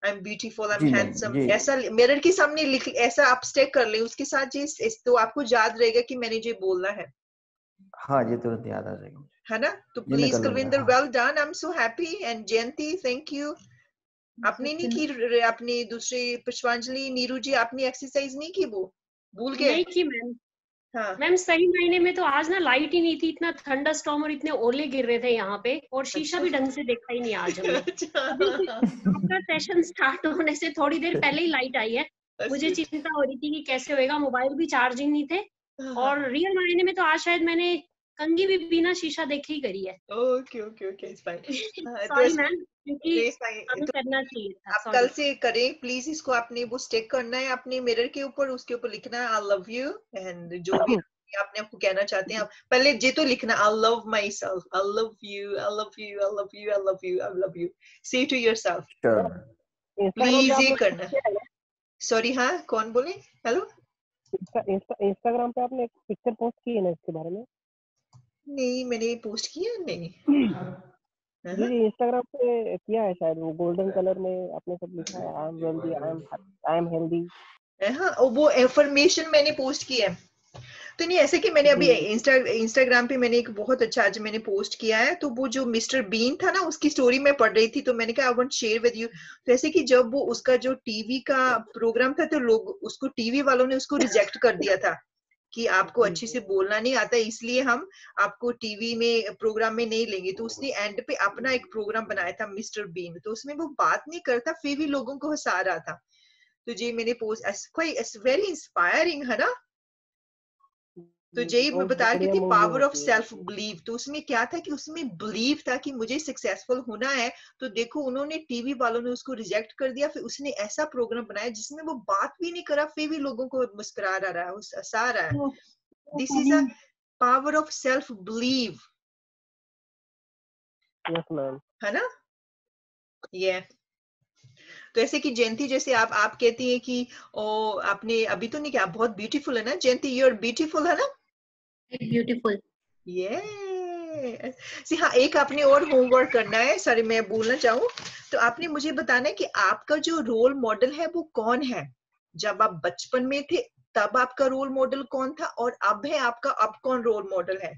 I am beautiful, I am जी मैम, हैंडसम, ये ऐसा मिरर के सामने लिख, ऐसा आप स्टेक कर लें उसके साथ जी, तो आपको याद रहेगा कि मैंने जो बोलना है हाँ, ये तुरंत याद आ जाएगा मुझे। है ना। तो ये मैं प्लीज कर लूंगा। कुलविंदर, हाँ well done, I am so happy, and Jayanti thank you. आपने नहीं की अपनी दूसरी पुष्पांजलि, नीरू जी आपने एक्सरसाइज नहीं की, वो भूल गए? नहीं की मैम। हाँ मैम सही मायने में तो आज ना लाइट ही नहीं थी, इतना थंडर स्टॉर्म और इतने ओले गिर रहे थे यहाँ पे, और शीशा अच्छा भी ढंग से देखा ही नहीं आज हमने। अच्छा अभी आपका सेशन स्टार्ट होने से थोड़ी देर पहले ही लाइट आई है। मुझे अच्छा चिंता हो रही थी कि कैसे होएगा, मोबाइल भी चार्जिंग नहीं थे, हाँ और रियल मायने में तो आज शायद मैंने कंघी भी बिना शीशा देखे ही करी है। Okay okay okay, it's fine. तो सॉरी मैम, क्योंकि इट्स फाइन, हमें तो करना चाहिए था। आप कल सॉरी। से करें प्लीज, इसको आपने वो स्टिक करना है अपने मिरर के ऊपर, उसके ऊपर लिखना है आई लव यू, एंड जो भी आपने आपको कहना चाहते हैं, आप पहले जे तो लिखना आई love myself, I love you, I love you, I love you, I love you, I love you, से टू योरसेल्फ श्योर। इंस्टाग्राम पे प्लीज, ये आपने करना। सॉरी हाँ, कौन बोले? हेलो? इंस्टाग्राम पे आपने एक पिक्चर पोस्ट की है ना इसके बारे में? नहीं मैंने पोस्ट किया नहीं। जी जी, इंस्टाग्राम पे किया है शायद, वो गोल्डन कलर में आपने सब लिखा है, I am wealthy, I am healthy. हाँ वो इंफॉर्मेशन मैंने पोस्ट की है, तो नहीं ऐसे कि मैंने अभी जी इंस्टाग्राम पे मैंने एक बहुत अच्छा आज मैंने पोस्ट किया है, तो वो जो मिस्टर बीन था ना उसकी स्टोरी मैं पढ़ रही थी, तो मैंने कहा I want share with you. तो ऐसे कि जब वो उसका जो टीवी का प्रोग्राम था, तो लोग उसको, टीवी वालों ने उसको रिजेक्ट कर दिया था कि आपको अच्छे से बोलना नहीं आता, इसलिए हम आपको टीवी में प्रोग्राम में नहीं लेंगे। तो उसने एंड पे अपना एक प्रोग्राम बनाया था मिस्टर बीन, तो उसमें वो बात नहीं करता फिर भी लोगों को हंसा रहा था। तो जी मैंने पोस्ट, वेरी इंस्पायरिंग है ना। तो जय मैं बहुत बता रही बढ़िया थी मूवी पावर ऑफ होती है। सेल्फ बिलीव, तो उसमें क्या था कि उसमें बिलीव था कि मुझे सक्सेसफुल होना है। तो देखो उन्होंने, टीवी वालों ने उसको रिजेक्ट कर दिया, फिर उसने ऐसा प्रोग्राम बनाया जिसमें वो बात भी नहीं करा, फिर भी लोगों को मुस्कुरा रहा है, हंसा रहा है। This is a power of self believe, yes ma'am. है ना। ये तो ऐसे कि जयंती, जैसे आप कहती है कि ओ आपने अभी तो नहीं, क्या आप बहुत ब्यूटीफुल है ना जयंती, यू आर ब्यूटीफुल है ना। ब्यूटीफुल। ये सी हाँ, एक आपने और होमवर्क करना है, सॉरी मैं बोलना चाहूँ, तो आपने मुझे बताना है कि आपका जो रोल मॉडल है वो कौन है। जब आप बचपन में थे तब आपका रोल मॉडल कौन था, और अब है आपका, अब कौन रोल मॉडल है,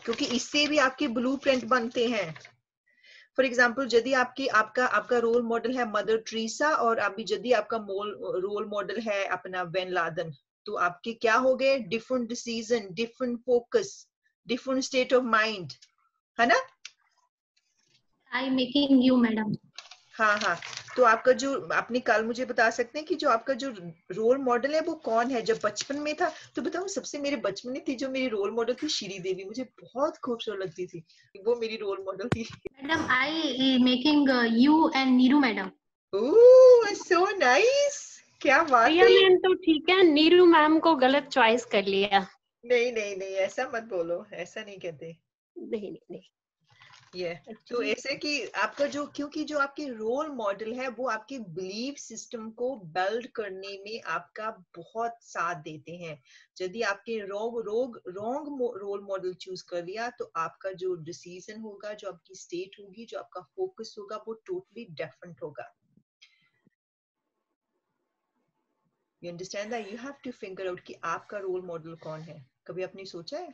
क्योंकि इससे भी आपके ब्लूप्रिंट बनते हैं। फॉर एग्जाम्पल यदि आपका आपका रोल मॉडल है मदर ट्रीसा, और अभी यदि आपका रोल मॉडल है अपना बिन लादेन, तो आपके क्या हो गए, different decision, different focus, different state of mind, है ना। I making you madam. हाँ हाँ, तो आपका जो, आपने कल मुझे बता सकते हैं कि जो आपका जो रोल मॉडल है वो कौन है जब बचपन में था। तो बताऊं, सबसे मेरे बचपन में थी जो मेरी रोल मॉडल थी, श्री देवी, मुझे बहुत खूबसूरत लगती थी, वो मेरी रोल मॉडल थी। Madam I making you and Neeru madam. Oh so nice, क्या बात प्रिया है। मैम तो ठीक है, नीरू मैम को गलत चॉइस कर लिया। नहीं नहीं नहीं, ऐसा मत बोलो, ऐसा नहीं कहते नहीं नहीं नहीं, ये। तो एक्चुअली ऐसे कि आपका जो, क्योंकि जो आपके रोल मॉडल है वो आपके बिलीफ सिस्टम को बिल्ड करने में आपका बहुत साथ देते हैं। यदि आपके रॉन्ग रोल मॉडल चूज कर लिया, तो आपका जो डिसीजन होगा, जो आपकी स्टेट होगी, जो आपका फोकस होगा, वो टोटली डिफरेंट होगा। You understand that you have to figure out कि आपका रोल मॉडल कौन है। कभी आपने सोचा है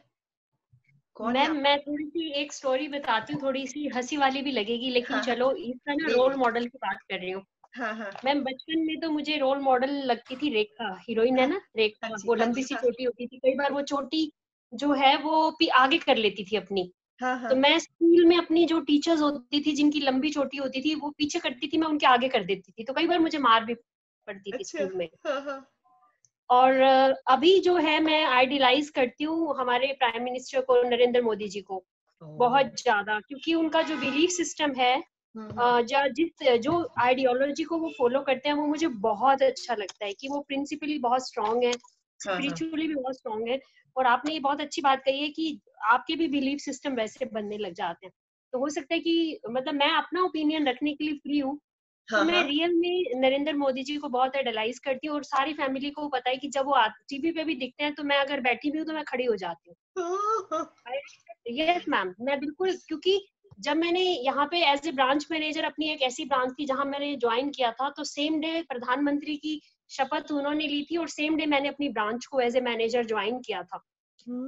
कौन है मैम आप? मैं थोड़ी सी एक स्टोरी बताती हूँ, थोड़ी सी हंसी वाली भी लगेगी, लेकिन हाँ चलो इसका ना नहीं रोल नहीं, मॉडल की बात कर रही हूँ। हाँ हाँ मैम बचपन में तो मुझे रोल मॉडल लगती थी रेखा, हीरोइन है हाँ ना हाँ रेखा, जी वो हाँ लंबी जी सी हाँ चोटी होती थी, कई बार वो चोटी जो है वो आगे कर लेती थी अपनी। हाँ हाँ तो मैं स्कूल में अपनी जो टीचर्स होती थी जिनकी लंबी चोटी होती थी वो पीछे करती थी, मैं उनके आगे कर देती थी, तो कई बार मुझे मार भी पड़ती थी अच्छा स्कूल में। हाँ हाँ और अभी जो है मैं आइडियलाइज करती हूँ हमारे प्राइम मिनिस्टर को, नरेंद्र मोदी जी को, ओह, बहुत ज्यादा, क्योंकि उनका जो बिलीफ सिस्टम है, जो आइडियोलॉजी को वो फॉलो करते हैं, वो मुझे बहुत अच्छा लगता है कि वो प्रिंसिपली बहुत स्ट्रांग है, हाँ हाँ स्पिरिचुअली भी बहुत स्ट्रांग है। और आपने ये बहुत अच्छी बात कही है कि आपके भी बिलीफ सिस्टम वैसे बनने लग जाते हैं। तो हो सकता है कि मतलब मैं अपना ओपिनियन रखने के लिए फ्री हूँ, तो हाँ मैं हाँ रियल में नरेंद्र मोदी जी को बहुत आइडलाइज करती हूँ, और सारी फैमिली को पता है कि जब वो टीवी पे भी दिखते हैं तो मैं अगर बैठी भी हूँ तो मैं खड़ी हो जाती हूँ। हाँ, हाँ, यस मैम, मैं बिल्कुल, क्योंकि जब मैंने यहाँ पे एज ए ब्रांच मैनेजर, अपनी एक ऐसी ब्रांच थी जहाँ मैंने ज्वाइन किया था, तो सेम डे प्रधानमंत्री की शपथ उन्होंने ली थी और सेम डे मैंने अपनी ब्रांच को एज ए मैनेजर ज्वाइन किया था।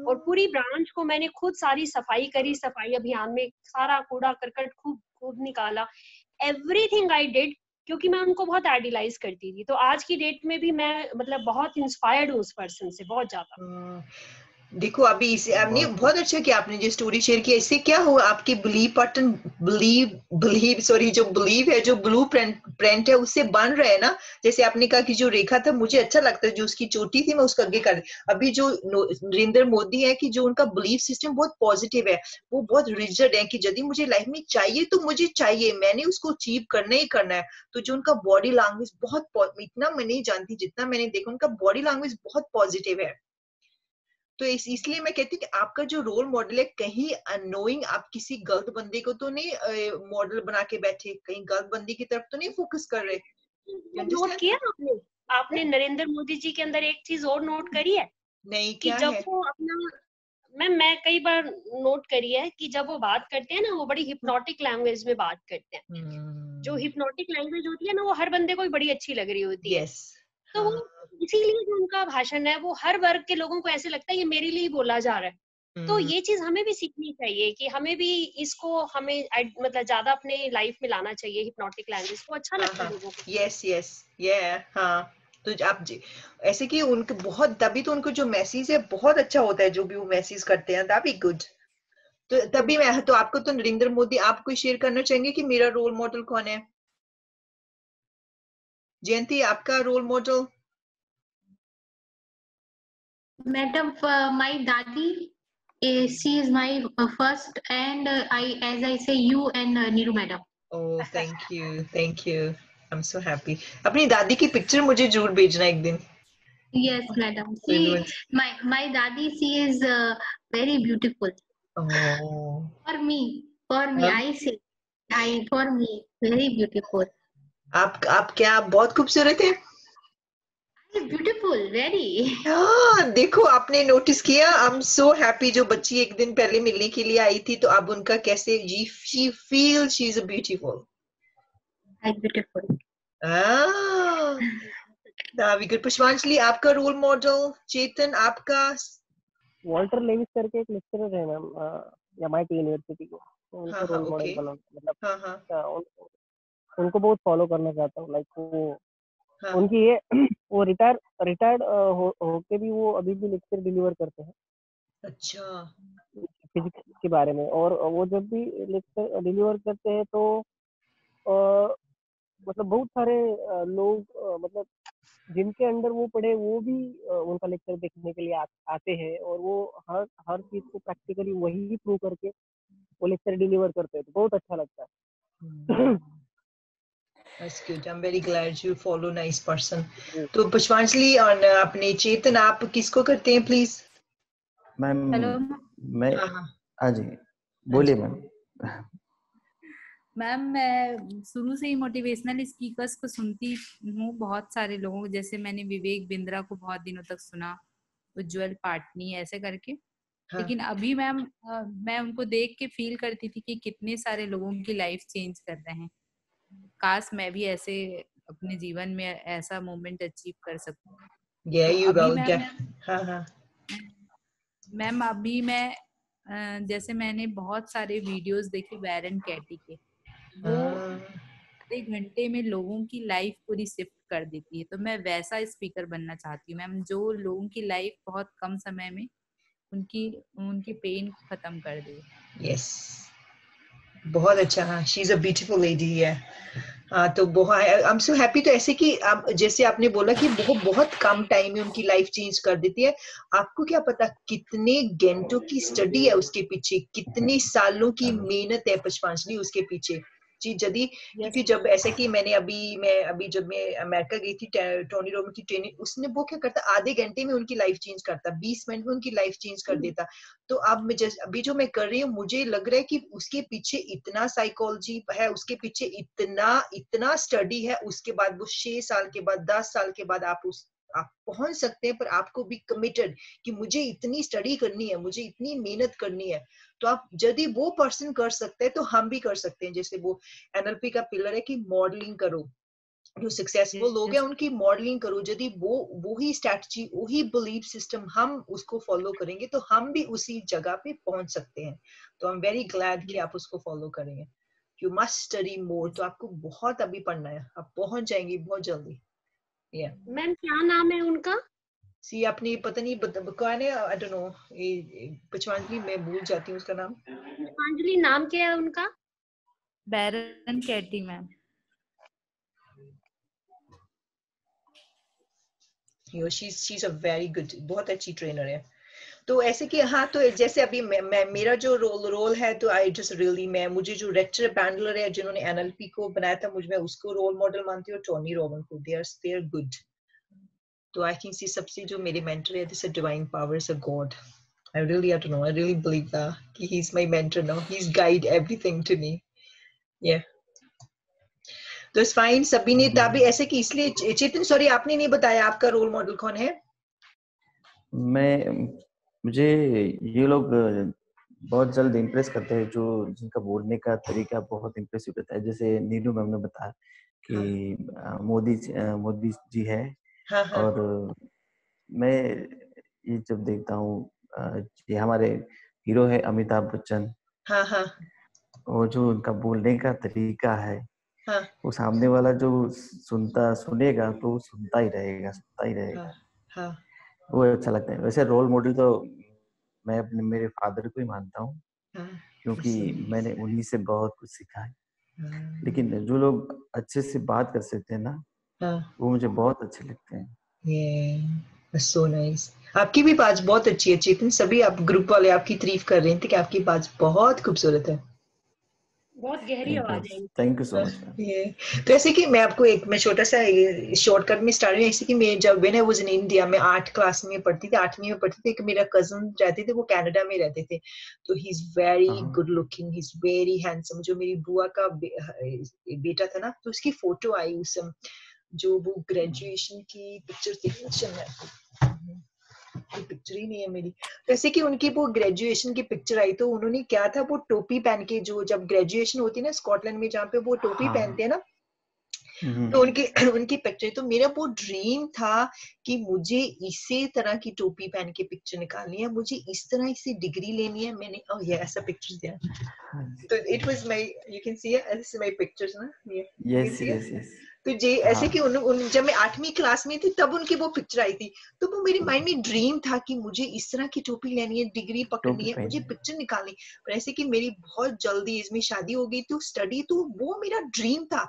और पूरी ब्रांच को मैंने खुद सारी सफाई करी, सफाई अभियान में सारा कूड़ा करकट खूब निकाला, एवरीथिंग आई डिड, क्योंकि मैं उनको बहुत आइडियलाइज करती थी। तो आज की डेट में भी मैं मतलब बहुत इंस्पायर्ड हूँ उस पर्सन से, बहुत ज्यादा। देखो अभी इसे आपने बहुत अच्छा किया, आपने जो स्टोरी शेयर किया, इससे क्या हुआ, आपकी बिलीव है, जो ब्लू प्रिंट है उससे बन रहे हैं ना। जैसे आपने कहा कि जो रेखा था मुझे अच्छा लगता है, जो उसकी चोटी थी मैं उसका आगे कर, अभी जो नरेंद्र मोदी है कि जो उनका बिलीव सिस्टम बहुत पॉजिटिव है, वो बहुत रिजिड है कि यदि मुझे लाइफ में चाहिए तो मुझे चाहिए, मैंने उसको अचीव करना ही करना है। तो जो उनका बॉडी लैंग्वेज बहुत, इतना मैं नहीं जानती, जितना मैंने देखा उनका बॉडी लैंग्वेज बहुत पॉजिटिव है। तो इसलिए मैं कहती हूँ कि आपका जो रोल मॉडल है, कहीं अननोइंग आप किसी गलत बंदे को तो नहीं मॉडल बना के बैठे, कहीं गलत बंदी की तरफ तो नहीं फोकस कर रहे। नोट किया आपने नरेंद्र मोदी जी के अंदर एक चीज और नोट करी है? नहीं, कि क्या जब है? वो अपना, मैं कई बार नोट करी है कि जब वो बात करते हैं ना, वो बड़ी हिप्नोटिक लैंग्वेज में बात करते हैं। जो हिप्नोटिक लैंग्वेज होती है ना, वो हर बंदे को बड़ी अच्छी लग रही होती है। तो वो इसीलिए जो उनका भाषण है, वो हर वर्ग के लोगों को ऐसे लगता है ये मेरे लिए बोला जा रहा है। तो ये चीज हमें भी सीखनी चाहिए कि हमें भी इसको मतलब ज्यादा अपने लाइफ में लाना चाहिए, हिप्नोटिक लैंग्वेज को। अच्छा लगता है लोगों को। यस हाँ। तो आप ऐसे कि उनके बहुत, तभी तो उनको जो मैसेज है बहुत अच्छा होता है, जो भी वो मैसेज करते हैं, दैट बी गुड। तो तभी मैं तो आपको तो नरेंद्र मोदी, आप कोई शेयर करना चाहेंगे कि मेरा रोल मॉडल कौन है? जयंती, आपका role model? Madam, my daddy, she is my first, and as I say, you and Niru madam. Oh, thank you. I'm so happy. अपनी दादी की पिक्चर मुझे जरूर भेजना एक दिन। Yes, madam. My daddy, she is very beautiful. Oh. For me, I say, for me, very beautiful. आप क्या, आप बहुत खूबसूरत है? Beautiful, very. हाँ, देखो आपने नोटिस किया, आई एम सो हैप्पी। जो बच्ची एक दिन पहले मिलने के लिए आई थी, तो अब उनका कैसे, she feel she is beautiful. Beautiful. पुष्पांजलि, आपका रोल मॉडल? चेतन, आपका? वॉल्टर लेविस करके एक लेक्चरर है मैम, MIT यूनिवर्सिटी के, तो उनको रोल मॉडल बना, मतलब उनको बहुत फॉलो करना चाहता हूँ। लाइक वो उनकी ये वो रिटायर्ड होके भी वो अभी भी लेक्चर डिलीवर करते हैं। अच्छा। फिजिक्स के बारे में। और वो जब भी लेक्चर डिलीवर करते हैं तो मतलब बहुत सारे लोग, मतलब जिनके अंडर वो पढ़े, वो भी उनका लेक्चर देखने के लिए आते हैं, और वो हर चीज को प्रैक्टिकली वही प्रूव करके वो लेक्चर डिलीवर करते हैं। तो बहुत अच्छा लगता है। That's good. I'm very glad you follow nice person. तो पुष्पांजलि और अपने चेतन, आप किसको करते हैं प्लीज? मैम, हेलो मैं, हाँ जी, बोलिए मैम। मैम, मैं शुरू से ही मोटिवेशनल स्पीकर्स को सुनती हूँ, बहुत सारे लोगों को, जैसे मैंने विवेक बिंद्रा को बहुत दिनों तक सुना, उज्जवल पाटनी ऐसे करके। लेकिन अभी मैम, मैं उनको देख के फील करती थी कि कितने सारे लोगों की लाइफ चेंज कर रहे हैं। काश मैं भी ऐसे अपने जीवन में ऐसा मोमेंट अचीव कर सकूं। मैम अभी मैं जैसे मैंने बहुत सारे वीडियोस देखे बैरन कैटी के, वो आधे घंटे में लोगों की लाइफ पूरी शिफ्ट कर देती है। तो मैं वैसा स्पीकर बनना चाहती हूँ मैम, जो लोगों की लाइफ बहुत कम समय में उनकी पेन को खत्म कर दे। यस, बहुत अच्छा। हाँ, she is a beautiful lady है। हाँ, तो बहुत आई एम सो हैप्पी। तो ऐसे कि आप जैसे आपने बोला कि बहुत कम टाइम में उनकी लाइफ चेंज कर देती है। आपको क्या पता कितने घंटों की स्टडी है उसके पीछे, कितने सालों की मेहनत है पुष्पांजलि उसके पीछे जी। यदि क्योंकि जब ऐसा कि मैं अभी जब मैं अमेरिका गई थी, टोनी रोबिन्स की ट्रेनिंग, उसने वो क्या करता, आधे घंटे में उनकी लाइफ चेंज करता, 20 मिनट में उनकी लाइफ चेंज कर देता। तो अब मैं अभी जो मैं कर रही हूँ, मुझे लग रहा है कि उसके पीछे इतना साइकोलॉजी है, उसके पीछे इतना स्टडी है। उसके बाद वो 6 साल के बाद, 10 साल के बाद आप आप पहुंच सकते हैं, पर आपको भी कमिटेड कि मुझे इतनी स्टडी करनी है, मुझे इतनी मेहनत करनी है। तो आप यदि वो पर्सन कर सकते हैं तो हम भी कर सकते हैं। जैसे वो एनएलपी का पिलर है कि मॉडलिंग करो, जो सक्सेसफुल लोग हैं उनकी मॉडलिंग करो। यदि वो ही स्ट्रेटजी, वही बिलीफ सिस्टम हम उसको फॉलो करेंगे तो हम भी उसी जगह पे पहुंच सकते हैं। तो आई एम वेरी ग्लैड कि आप उसको फॉलो करेंगे। You must study more. तो आपको बहुत अभी पढ़ना है, आप पहुंच जाएंगे बहुत जल्दी। मैम क्या नाम है उनका? सी अपनी पता नहीं कौन है, आई डोंट नो, पुष्पांजलि, मैं भूल जाती हूँ उसका नाम। पुष्पांजलि नाम क्या है उनका? Baron Katy ma'am. She's a very good, बहुत अच्छी ट्रेनर है। तो ऐसे कि हाँ, तो जैसे अभी मैं मेरा जो रोल है, तो आई जस्ट रियली, मुझे जो रेक्टर बैंडलर है जिन्होंने एनएलपी को बनाया था, मैं उसको रोल मॉडल मानती हूँ, टोनी रॉबिन को। They are good. तो आई थिंक सबसे जो मेरे मेंटर है, this divine powers a god. I don't know, I really believe that he's my mentor now. He's guide everything to me. Yeah. तो it's fine. सभी ने तभी ऐसे कि इसलिए चेतन, सॉरी आपने नहीं बताया आपका रोल मॉडल कौन है? मुझे ये लोग बहुत जल्द इम्प्रेस करते हैं, जो जिनका बोलने का तरीका बहुत इम्प्रेसिव रहता है। जैसे नीलू मैम ने बताया कि मोदी जी है। हाँ, हाँ। और मैं ये जब देखता हूँ, ये हमारे हीरो है अमिताभ बच्चन। हाँ, हाँ। वो जो उनका बोलने का तरीका है, हाँ, वो सामने वाला जो सुनेगा तो सुनता ही रहेगा। हाँ, हाँ। वो अच्छा लगता है। वैसे रोल मॉडल तो मैं अपने मेरे फादर को ही मानता हूँ, हाँ, क्योंकि मैंने उन्हीं से बहुत कुछ सीखा है। हाँ, लेकिन जो लोग अच्छे से बात कर सकते हैं ना, हाँ। वो मुझे बहुत अच्छे लगते हैं। ये सो नाइस। आपकी भी बात बहुत अच्छी है चेतन। सभी आप ग्रुप वाले आपकी तारीफ कर रहे थे कि आपकी बात बहुत खूबसूरत है। बहुत गहरी आवाज है। Thank you so much ma'am. ये तो ऐसे कि मैं छोटा सा शॉर्टकट में स्टार्ट हुई। ऐसे कि मैं जब when I was in India, मैं 8 क्लास में पढ़ती थी, 8वीं में पढ़ती थी, कि मेरा कजन रहते थे, वो कनाडा में रहते थे। तो he is very good looking, he is very handsome. जो मेरी बुआ का बेटा था ना, तो उसकी फोटो आई उस जो वो ग्रेजुएशन की पिक्चर थी, पिक्चर ही नहीं है मेरी। जैसे कि उनकी वो ग्रेजुएशन की पिक्चर आई, तो उन्होंने क्या था, वो टोपी पहन के, जो जब ग्रेजुएशन होती है ना स्कॉटलैंड में, जहाँ पे वो टोपी पहनते हैं ना, तो उनकी पिक्चर। तो मेरा वो ड्रीम था कि मुझे इसी तरह की टोपी पहन के पिक्चर निकालनी है, मुझे इस तरह इसे डिग्री लेनी है। मैंने ये ऐसा पिक्चर दिया। तो it was my, you can see this is my pictures ना, यस। तो जे ऐसे कि जब मैं 8वीं क्लास में थी, तब उनकी वो पिक्चर आई थी। तो वो मेरे माइंड में ड्रीम था कि मुझे इस तरह की टोपी लेनी है, डिग्री पकड़नी है, मुझे पिक्चर निकालनी। पर ऐसे कि मेरी बहुत जल्दी इसमें शादी हो गई, तो स्टडी, तो वो मेरा ड्रीम था।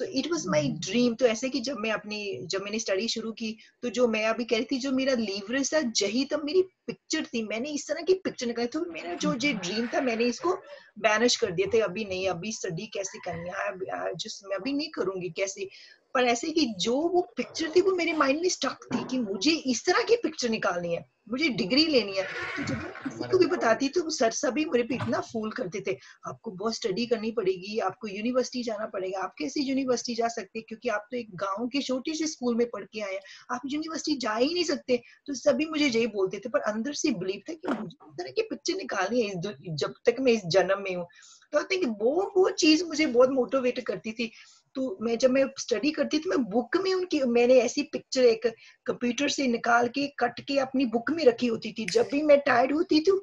तो इट वाज माय ड्रीम। तो ऐसे कि जब मैंने स्टडी शुरू की, तो जो मैं अभी कह रही थी, जो मेरा लीवरेज था, यही तब मेरी पिक्चर थी। मैंने इस तरह की पिक्चर निकाली। तो मेरा जो ड्रीम था, मैंने इसको बैनिश कर दिया था। अभी नहीं, अभी स्टडी कैसे करनी है, जिस मैं अभी नहीं करूंगी कैसे। पर ऐसे कि जो वो पिक्चर थी, वो मेरे माइंड में स्टक थी कि मुझे इस तरह की पिक्चर निकालनी है, मुझे डिग्री लेनी है। तो जब मैं किसी को भी बताती, तो सर सभी मेरे पे इतना फूल करते थे, आपको बहुत स्टडी करनी पड़ेगी, आपको यूनिवर्सिटी जाना पड़ेगा। आप कैसे यूनिवर्सिटी जा सकते, क्योंकि आप तो एक गांव के छोटे से स्कूल में पढ़ के आए हैं, आप यूनिवर्सिटी जा ही नहीं सकते। तो सभी मुझे यही बोलते थे, पर अंदर से बिलीव था कि मुझे इस तरह की पिक्चर निकालनी है जब तक मैं इस जन्म में हूँ। तो आई थिंक वो चीज मुझे बहुत मोटिवेट करती थी। तो जब मैं स्टडी करती थी, मैं बुक में मैंने ऐसी पिक्चर एक कंप्यूटर से निकाल के कट के अपनी बुक में रखी होती थी। जब भी मैं टायर्ड होती थी,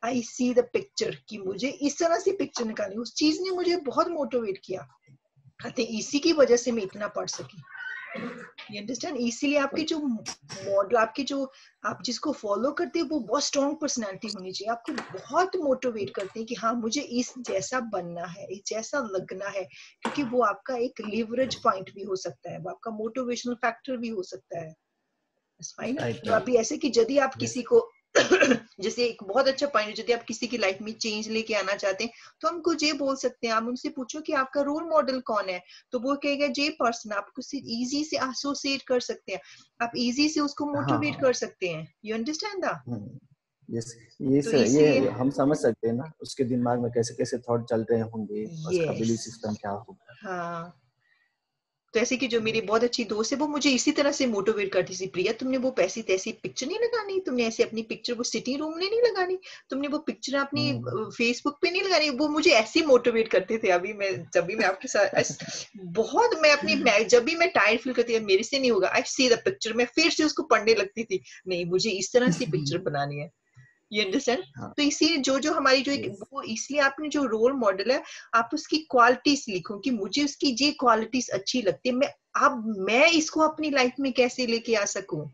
आई सी द पिक्चर कि मुझे इस तरह से पिक्चर निकालनी। उस चीज ने मुझे बहुत मोटिवेट किया। आई थिंक इसी की वजह से मैं इतना पढ़ सकी। You understand? इसीलिए आपके जो मॉडल, आपके जो आप जिसको फॉलो करते हैं, वो बहुत स्ट्रॉन्ग पर्सनालिटी होनी चाहिए। आपको बहुत मोटिवेट करते हैं कि हाँ, मुझे इस जैसा बनना है, इस जैसा लगना है, क्योंकि वो आपका एक लीवरेज पॉइंट भी हो सकता है, वो आपका मोटिवेशनल फैक्टर भी हो सकता है। तो अभी ऐसे कि यदि आप किसी को जैसे एक बहुत अच्छा पॉइंट, यदि आप किसी की लाइफ में चेंज लेके आना चाहते हैं, तो हमको ये बोल सकते हैं, आप उनसे पूछो कि आपका रोल मॉडल कौन है, तो वो कहेगा ये पर्सन। आप उससे इजी से एसोसिएट कर सकते हैं, आप इजी से उसको मोटिवेट कर सकते हैं। You understand that? यस, तो ये हम समझ सकते हैं ना, उसके दिमाग में कैसे कैसे थॉट चल रहे होंगे, उसका बिलीफ सिस्टम क्या होगा। हाँ, तो ऐसे कि जो मेरी बहुत अच्छी दोस्त है वो मुझे इसी तरह से मोटिवेट करती थी, प्रिया तुमने वो पैसी तैसी पिक्चर नहीं लगानी, तुमने ऐसे अपनी पिक्चर वो सिटिंग रूम में नहीं लगानी, तुमने वो पिक्चर अपनी फेसबुक पे नहीं लगानी। वो मुझे ऐसे मोटिवेट करते थे। अभी मैं जब भी मैं आपके साथ बहुत जब भी मैं टायर्ड फील करती है मेरे से नहीं होगा, आई सी द पिक्चर, मैं फिर से उसको पढ़ने लगती थी, नहीं मुझे इस तरह से पिक्चर बनानी है। You understand? तो इसीलिए जो हमारी जो एक वो, इसलिए आपने जो रोल मॉडल है आप उसकी क्वालिटीज लिखो कि मुझे उसकी ये क्वालिटीज अच्छी लगती है, मैं इसको अपनी लाइफ में कैसे लेके आ सकूं,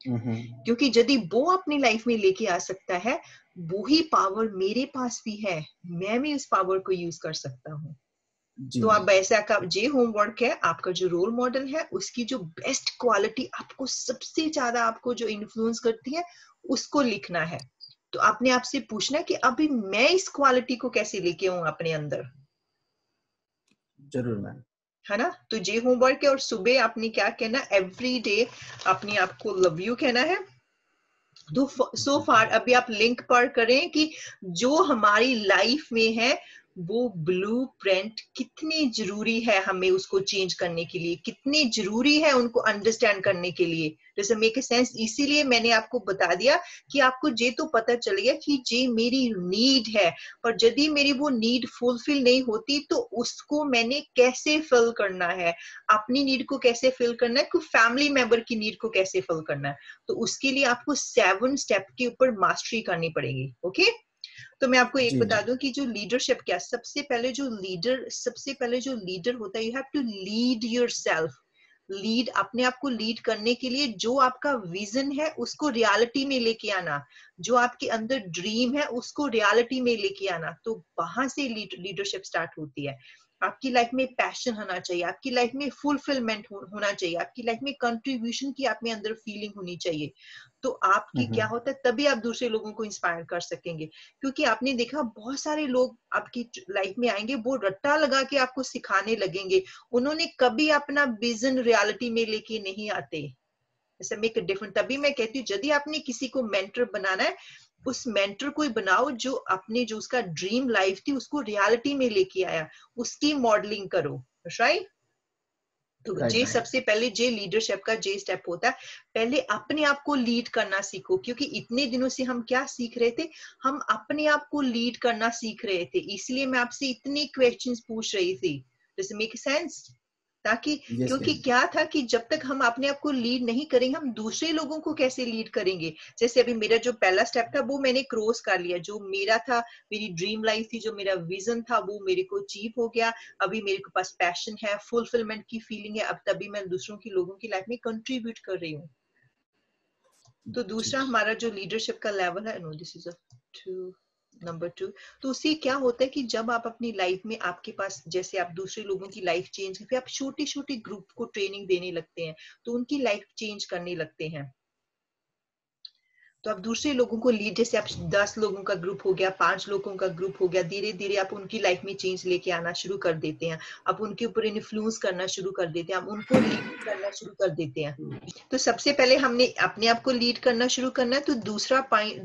क्योंकि यदि वो अपनी लाइफ में लेके आ सकता है वही पावर मेरे पास भी है, मैं भी उस पावर को यूज कर सकता हूँ। तो आप ऐसा का जे होमवर्क है, आपका जो रोल मॉडल है उसकी जो बेस्ट क्वालिटी आपको सबसे ज्यादा आपको जो इन्फ्लुएंस करती है उसको लिखना है। तो आपने आपसे पूछना कि अभी मैं इस क्वालिटी को कैसे लेके आऊं अपने अंदर। जरूर मैम, है ना? तो जे होमवर्क है और सुबह आपने क्या कहना, एवरी डे अपने आपको लव यू कहना है। तो सो फार अभी आप लिंक पर करें कि जो हमारी लाइफ में है वो ब्लूप्रिंट कितनी जरूरी है, हमें उसको चेंज करने के लिए कितनी जरूरी है, उनको अंडरस्टैंड करने के लिए। जैसे मेक सेंस, इसीलिए मैंने आपको बता दिया कि आपको ये तो पता चल गया कि ये मेरी नीड है, पर यदि मेरी वो नीड फुलफिल नहीं होती तो उसको मैंने कैसे फिल करना है, अपनी नीड को कैसे फिल करना है, कोई फैमिली मेंबर की नीड को कैसे फिल करना है। तो उसके लिए आपको 7 स्टेप के ऊपर मास्टरी करनी पड़ेगी। ओके? तो मैं आपको एक बता दूं कि जो लीडरशिप क्या, सबसे पहले जो लीडर होता है, you have to lead yourself. Lead, अपने आप को लीड करने के लिए जो आपका विजन है उसको रियलिटी में लेके आना, जो आपके अंदर ड्रीम है उसको रियलिटी में लेके आना। तो वहां से लीडरशिप स्टार्ट होती है। आपकी लाइफ में पैशन होना चाहिए, आपकी लाइफ में फुलफिलमेंट होना चाहिए, आपकी लाइफ में कंट्रीब्यूशन की आप में अंदर फीलिंग होनी चाहिए। तो आपकी क्या होता है, तभी आप दूसरे लोगों को इंस्पायर कर सकेंगे। क्योंकि आपने देखा बहुत सारे लोग आपकी लाइफ में आएंगे, वो रट्टा लगा के आपको सिखाने लगेंगे, उन्होंने कभी अपना विजन रियलिटी में लेके नहीं आते। जैसे मेक अ डिफरेंस। तभी मैं कहती हूँ यदि आपने किसी को मेंटर बनाना है, उस मेंटर को ही बनाओ जो अपने जो उसका ड्रीम लाइफ थी उसको रियलिटी में लेके आया, उसकी मॉडलिंग करो। राइट? तो जे सबसे पहले जे लीडरशिप का जे स्टेप होता है, पहले अपने आप को लीड करना सीखो। क्योंकि इतने दिनों से हम क्या सीख रहे थे, हम अपने आप को लीड करना सीख रहे थे, इसलिए मैं आपसे इतने क्वेश्चंस पूछ रही थी। Does it make sense? ताकि क्योंकि क्या था कि जब तक हम अपने आप को लीड नहीं करेंगे हम दूसरे लोगों को कैसे लीड करेंगे। जैसे अभी मेरा जो पहला स्टेप था वो मैंने क्रॉस कर लिया, जो मेरा था, मेरी ड्रीम लाइफ थी, जो मेरा विजन था वो मेरे को अचीव हो गया। अभी मेरे के पास पैशन है, फुलफिलमेंट की फीलिंग है, अब तभी मैं दूसरों की लोगों की लाइफ में कंट्रीब्यूट कर रही हूँ। तो दूसरा हमारा जो लीडरशिप का लेवल है, नो दिस इज नंबर 2। तो उससे क्या होता है कि जब आप अपनी लाइफ में, आपके पास जैसे आप दूसरे लोगों की लाइफ चेंज, फिर आप छोटे छोटे ग्रुप को ट्रेनिंग देने लगते हैं तो उनकी लाइफ चेंज करने लगते हैं। तो आप दूसरे लोगों को लीड, जैसे आप 10 लोगों का ग्रुप हो गया, 5 लोगों का ग्रुप हो गया, धीरे धीरे आप उनकी लाइफ में चेंज लेके आना शुरू कर देते हैं, आप उनके ऊपर इन्फ्लुएंस करना शुरू कर देते हैं, आप उनको लीड करना शुरू कर देते हैं। तो सबसे पहले हमने अपने आप को लीड करना शुरू करना है। तो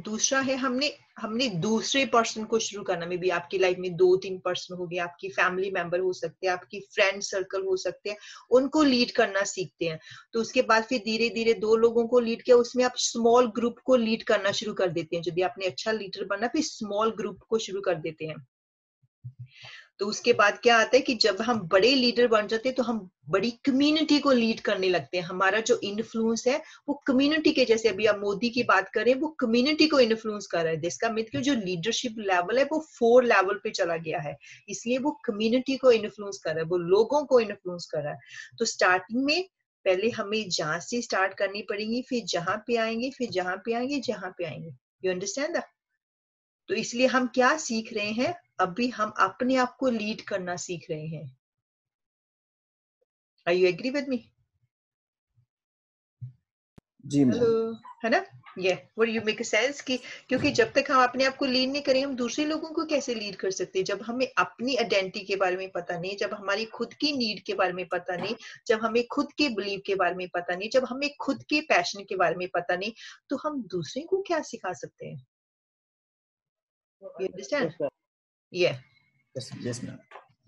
दूसरा है हमने दूसरे पर्सन को शुरू करना। में भी आपकी लाइफ में 2-3 पर्सन हो गए, आपकी फैमिली मेंबर हो सकते हैं, आपकी फ्रेंड सर्कल हो सकते हैं, उनको लीड करना सीखते हैं। तो उसके बाद फिर धीरे धीरे 2 लोगों को लीड किया, उसमें आप स्मॉल ग्रुप को लीड करना शुरू कर देते हैं। यदि आपने अच्छा लीडर बनना फिर स्मॉल ग्रुप को शुरू कर देते हैं। तो उसके बाद क्या आता है कि जब हम बड़े लीडर बन जाते हैं तो हम बड़ी कम्युनिटी को लीड करने लगते हैं। हमारा जो इन्फ्लुएंस है वो कम्युनिटी के, जैसे अभी आप मोदी की बात करें, वो कम्युनिटी को इन्फ्लुएंस कर रहा है। जिसका मतलब जो लीडरशिप लेवल है वो 4 लेवल पे चला गया है, इसलिए वो कम्युनिटी को इन्फ्लुएंस कर रहा है, वो लोगों को इन्फ्लुएंस कर रहा है। तो स्टार्टिंग में पहले हमें जहां से स्टार्ट करनी पड़ेगी, फिर जहां पे आएंगे, फिर जहां पे आएंगे, जहां पे आएंगे। You understand that? तो इसलिए हम क्या सीख रहे हैं, अभी हम अपने आप को लीड करना सीख रहे हैं। Are you agree with me? जी मैम। हेलो, है ना? ये व्हाट यू मेक सेंस कि क्योंकि जब तक हम अपने आप को लीड नहीं करें हम दूसरे लोगों को कैसे लीड कर सकते हैं। जब हमें अपनी आइडेंटिटी के बारे में पता नहीं, जब हमारी खुद की नीड के बारे में पता नहीं, जब हमें खुद के बिलीव के बारे में पता नहीं, जब हमें खुद के पैशन के बारे में पता नहीं, तो हम दूसरे को क्या सिखा सकते हैं? You understand? Yes, sir. Yeah. Yes ma'am.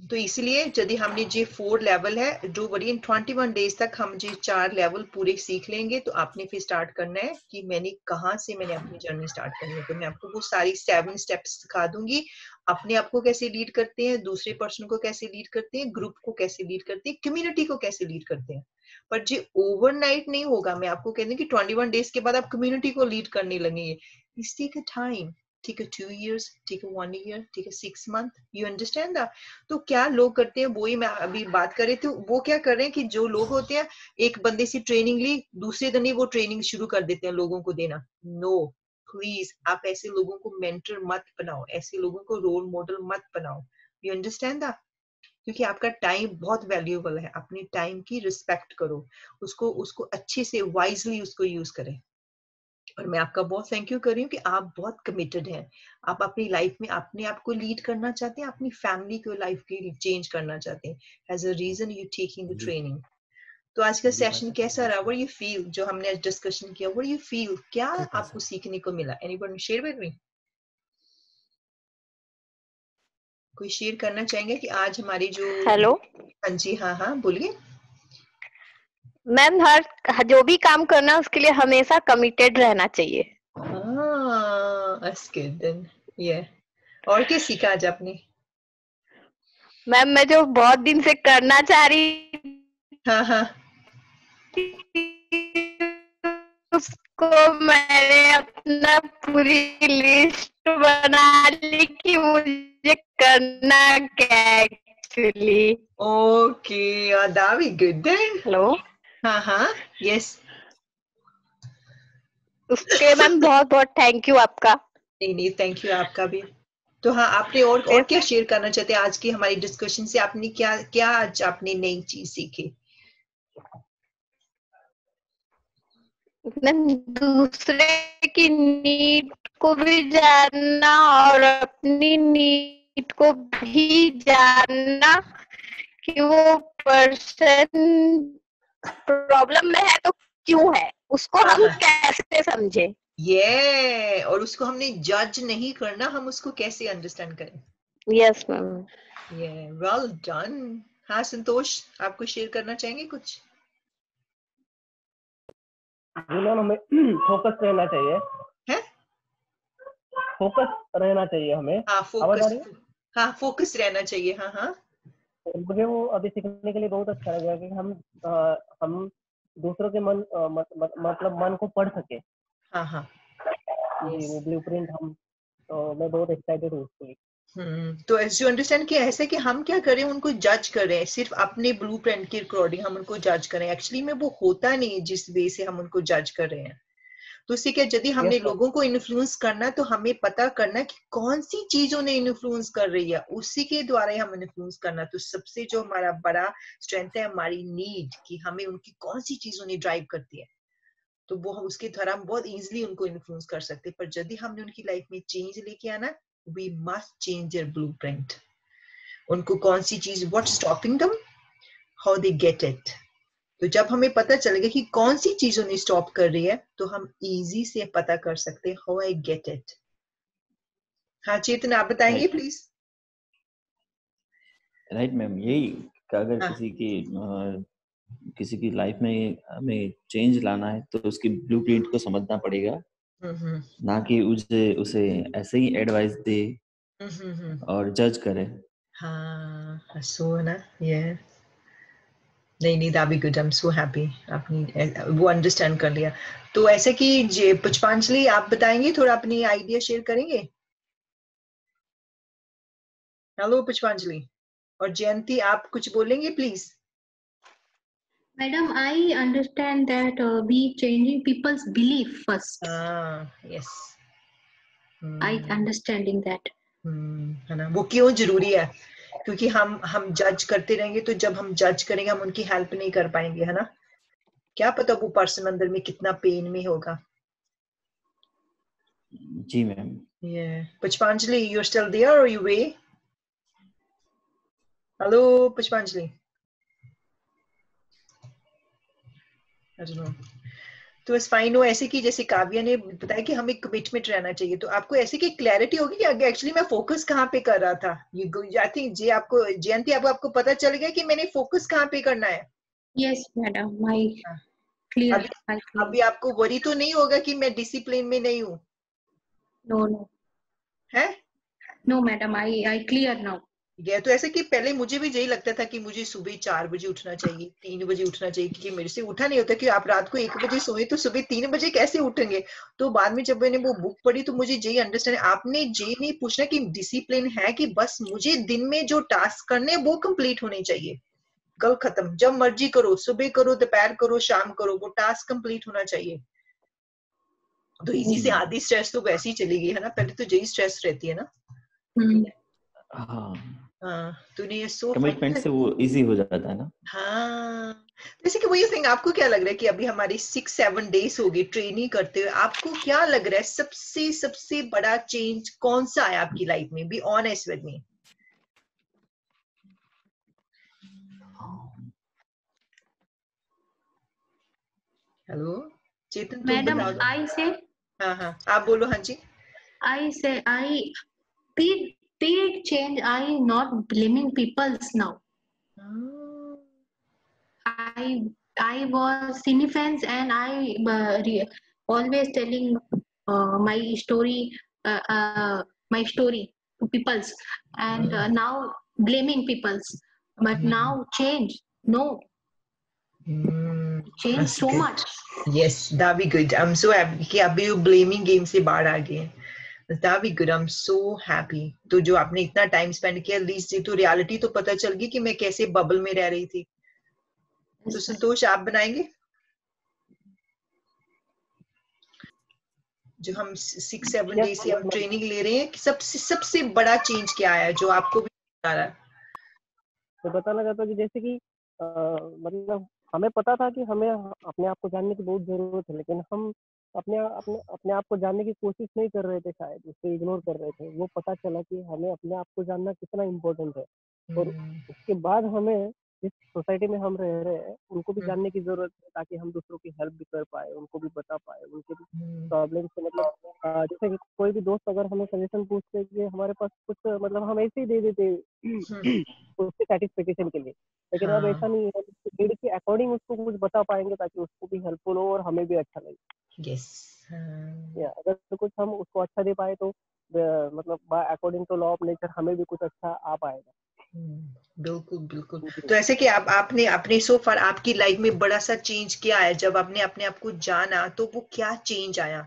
तो इसलिए यदि हमने जे 4 लेवल है जो बड़ी 21 डेज तक हम जे 4 लेवल पूरे सीख लेंगे तो आपने फिर स्टार्ट करना है कि मैंने कहाँ से मैंने अपनी जर्नी स्टार्ट करनी है। तो मैं आपको वो सारी 7 स्टेप्स सिखा दूंगी, अपने आप को कैसे लीड करते हैं, दूसरे पर्सन को कैसे लीड करते हैं, ग्रुप को कैसे लीड करते हैं, कम्युनिटी को कैसे लीड करते हैं। पर जे ओवरनाइट नहीं होगा। मैं आपको कह दूं कि 21 डेज के बाद आप कम्युनिटी को लीड करने लगेंगे। इट्स टेक अ टाइम, ठीक है 2 years, ठीक है 1 year, ठीक है 6 month, यू अंडरस्टैंड दैट। तो क्या लोग करते हैं, वो ही मैं अभी बात कर रही थी, वो क्या कर रहे हैं कि जो लोग होते हैं एक बंदे से ट्रेनिंग ली, दूसरे दिन ही वो ट्रेनिंग शुरू कर देते हैं लोगों को देना। नो प्लीज, आप ऐसे लोगों को मेंटर मत बनाओ, ऐसे लोगों को रोल मॉडल मत बनाओ। You understand that. क्योंकि आपका टाइम बहुत वैल्यूएबल है, अपने टाइम की रिस्पेक्ट करो, उसको उसको अच्छे से वाइजली उसको यूज करें। और मैं आपका बहुत थैंक यू कर रही हूँ कि आप बहुत कमिटेड हैं। आप अपनी लाइफ में अपने आप को लीड करना चाहते हैं, अपनी फैमिली को लाइफ की चेंज करना चाहते हैं। As a reason you taking the training. तो आज का सेशन कैसा रहा? What you feel? जो हमने आज डिस्कशन किया, व्हाट यू फील? क्या आपको सीखने को मिला? Anybody share with me? कोई शेयर करना चाहेंगे कि आज हमारी जो हेलो हाँ जी, हाँ बोलिए। मैम, हर जो भी काम करना है उसके लिए हमेशा कमिटेड रहना चाहिए। that's good then. Yeah. और क्या सीखा आज आपने? मैम, मैं जो बहुत दिन से करना चाह रही हाँ उसको मैंने अपना पूरी लिस्ट बना ली कि मुझे करना क्या है actually. Okay, that be good then. Hello, हाँ yes. उसके मैम बहुत बहुत थैंक यू आपका। नहीं थैंक यू आपका भी। तो हाँ, आपने और क्या शेयर करना चाहते हैं आज की हमारी डिस्कशन से? आपने क्या आज आपने नई चीज सीखी? मैम, दूसरे की नीड को भी जानना और अपनी नीड को भी जानना कि वो पर्सन प्रॉब्लम में है तो क्यों है, उसको हम कैसे समझे। ये और उसको हमने जज नहीं करना, हम उसको कैसे अंडरस्टैंड करें। Yes ma'am. ये वेल डन। हाँ संतोष, आपको शेयर करना चाहेंगे कुछ? हमें फोकस रहना चाहिए है, फोकस रहना चाहिए हमें। हाँ आवाज आ रही है? हाँ फोकस रहना चाहिए। हाँ मुझे वो अभी सीखने के लिए बहुत अच्छा लगा कि हम दूसरों के मतलब मन को पढ़ सके। हाँ जी, वो ब्लूप्रिंट हम, तो मैं बहुत एक्साइटेड हूँ उसके लिए। तो एज यू अंडरस्टैंड कि ऐसे कि हम क्या करें, उनको जज करें सिर्फ अपने ब्लूप्रिंट के अकॉर्डिंग हम उनको जज करें। एक्चुअली में वो होता नहीं है जिस वे से हम उनको जज कर रहे हैं। तो इससे क्या, यदि हमने लोगों को इन्फ्लुएंस करना है तो हमें पता करना है कि कौन सी चीजों ने इन्फ्लुएंस कर रही है, उसी के द्वारा ही हम इन्फ्लुएंस करना। तो सबसे जो हमारा बड़ा स्ट्रेंथ है हमारी नीड, कि हमें उनकी कौन सी चीजों ने ड्राइव करती है, तो वो हम उसके द्वारा हम बहुत इजीली उनको इन्फ्लुएंस कर सकते हैं। पर यदि हमने उनकी लाइफ में चेंज लेके आना, we must change their blueprint. उनको कौन सी चीज, what's stopping them, how they get it. तो जब हमें पता चलेगा कि कौन सी चीज उन्हें स्टॉप कर रही है, तो हम इजी से पता कर सकते हैं हाउ आई गेट इट। हाँ चेतन, आप बताएंगे प्लीज। राइट मैम, यही कि अगर किसी की लाइफ में हमें चेंज लाना है तो उसकी ब्लूप्रिंट को समझना पड़ेगा, ना कि उसे ऐसे ही एडवाइस दे और जज करे। हाँ सो ना, ये नहीं that be good, I am so happy आपने वो अंडरस्टैंड कर लिया। तो ऐसे कि पुष्पांजलि, आप बताएंगे थोड़ा, अपनी आइडिया शेयर करेंगे? हेलो पुष्पांजलि। और जयंती, आप कुछ बोलेंगे please? Madam, I understand that we changing people's belief first. Yes, I understanding that. है ना, वो क्यों जरूरी है? क्योंकि हम जज करते रहेंगे तो जब हम जज करेंगे हम उनकी हेल्प नहीं कर पाएंगे, है ना। क्या पता वो पर्सन अंदर में कितना पेन में होगा। जी मैम। पुष्पांजलि, यू आर स्टिल देयर और यू वे? हेलो पुष्पांजलि, I don't know. तो बस फाइन हो ऐसे कि जैसे काव्या ने बताया कि हमें कमिटमेंट रहना चाहिए, तो आपको ऐसे की क्लैरिटी होगी कि आगे एक्चुअली मैं फोकस कहाँ पे कर रहा था। आई थिंक जे आपको जयंती आपको पता चल गया कि मैंने फोकस कहाँ पे करना है। Yes, madam. My हाँ। clear. अभी I clear. अभी आपको वरी तो नहीं होगा कि मैं डिसिप्लिन में नहीं हूँ, No, no. है? No, madam. I clear now. ये तो ऐसे कि पहले मुझे भी यही लगता था कि मुझे सुबह 4 बजे उठना चाहिए, 3 बजे उठना चाहिए, क्योंकि मेरे से उठा नहीं होता कि आप रात को 1 बजे सोए तो सुबह 3 बजे कैसे उठेंगे। तो बाद में जब मैंने वो बुक पढ़ी तो मुझे यही अंडरस्टैंड, आपने ये नहीं पूछना कि डिसिप्लिन है कि बस मुझे दिन में जो टास्क करने वो कंप्लीट होने चाहिए, गल खत्म, जब मर्जी करो, सुबह करो, दोपहर करो, शाम करो, वो टास्क कंप्लीट होना चाहिए। तो इसी से आधी स्ट्रेस तो वैसे ही चली गई है ना, पहले तो यही स्ट्रेस रहती है ना। हाँ, हाँ, तूने ये सो कमिटमेंट से वो इजी हो जाता है ना। हाँ, जैसे कि वही थिंग, आपको क्या लग रहा है कि अभी हमारी 6-7 डेज हो गए ट्रेनिंग करते हुए, आपको क्या लग रहा है सबसे सबसे बड़ा चेंज कौन सा आया आपकी लाइफ में? Be honest with me. Hello Chetan, तुम Madam, बता दो। I say, हाँ हाँ, आप बोलो। हाँ जी। I big change. I not blaming people's now. I was Cinefans and I always telling my story to people's, and now blaming people's, but now change. No, change That's so good. much. Yes, that be good. I'm so happy कि अभी वो blaming game से बाहर आ गए हैं। That be good. I'm so happy. तो जो आपने इतना टाइम स्पेंड किया, एटलीस्ट तो रियलिटी तो पता चल गई कि मैं कैसे बबल में रह रही थी। तो संतोष आप बनाएंगे? जो हम 6-7 डेज से हम ट्रेनिंग ले रहे हैं, सबसे सबसे बड़ा चेंज क्या आया जो आपको भी आ रहा है? तो बताना चाहता हूँ कि जैसे कि मतलब हमें पता था कि हमें अपने आप को जानने की बहुत जरूरत है, लेकिन हम अपने आप को जानने की कोशिश नहीं कर रहे थे, शायद उससे इग्नोर कर रहे थे। वो पता चला कि हमें अपने आप को जानना कितना इम्पोर्टेंट है, और उसके बाद हमें जिस सोसाइटी में हम रह रहे हैं उनको भी जानने की जरूरत है, ताकि हम दूसरों की हेल्प भी कर पाए, उनको भी बता पाए, उनके भी प्रॉब्लम से मतलब जैसे कि कोई भी दोस्त अगर हमें सजेशन पूछते कि हमारे पास कुछ मतलब हम ऐसे ही दे देते उसके सेटिस्फेक्शन के लिए, लेकिन अब ऐसा नहीं है, नीड के अकॉर्डिंग उसको कुछ बता पाएंगे ताकि उसको भी हेल्पफुल हो और हमें भी अच्छा लगे। यस, या अगर कुछ हम उसको अच्छा दे पाए तो मतलब by according to law of nature हमें भी कुछ अच्छा आ पाएगा। बिल्कुल बिल्कुल। तो ऐसे कि आपने अपने सो फार आपकी लाइफ में बड़ा सा चेंज क्या है जब आपने अपने आप को जाना, तो वो क्या चेंज आया?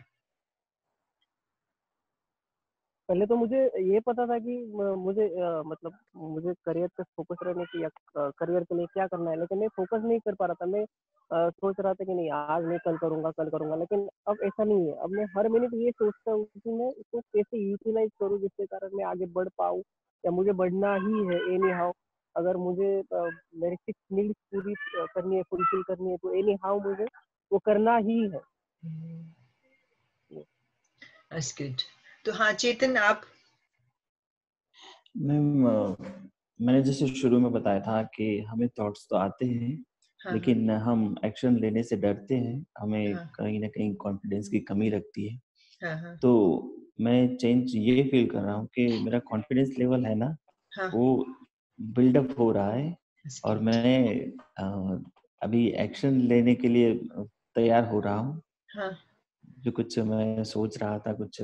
पहले तो मुझे ये पता था कि मुझे मतलब मुझे करियर पे फोकस रहने की या करियर के लिए क्या करना है, लेकिन मैं फोकस नहीं कर पा रहा था। मैं सोच रहा था कि नहीं आज नहीं कल करूंगा, लेकिन अब ऐसा नहीं है। अब मैं हर मिनट ये सोचता हूँ कि मैं इसको कैसे यूटिलाइज करूँ जिसके कारण मैं आगे बढ़ पाऊँ, या मुझे बढ़ना ही है एनी हाउ। अगर मुझे मेरी 6 नीड्स पूरी करनी है, फुलफिल करनी है, तो एनी हाउ मुझे वो करना ही है। That's good. तो हाँ चेतन आप? मैम मैंने जैसे शुरू में बताया था कि हमें थॉट्स तो आते हैं, हाँ, लेकिन हम एक्शन लेने से डरते हैं, हमें हाँ, कहीं ना कहीं कॉन्फिडेंस की कमी लगती है। हाँ, हाँ, तो मैं चेंज ये फील कर रहा हूँ कि मेरा कॉन्फिडेंस लेवल है ना, हाँ, वो बिल्डअप हो रहा है, that's और good. मैं अभी एक्शन लेने के लिए तैयार हो रहा हूँ। हाँ, जो कुछ मैं सोच रहा था, कुछ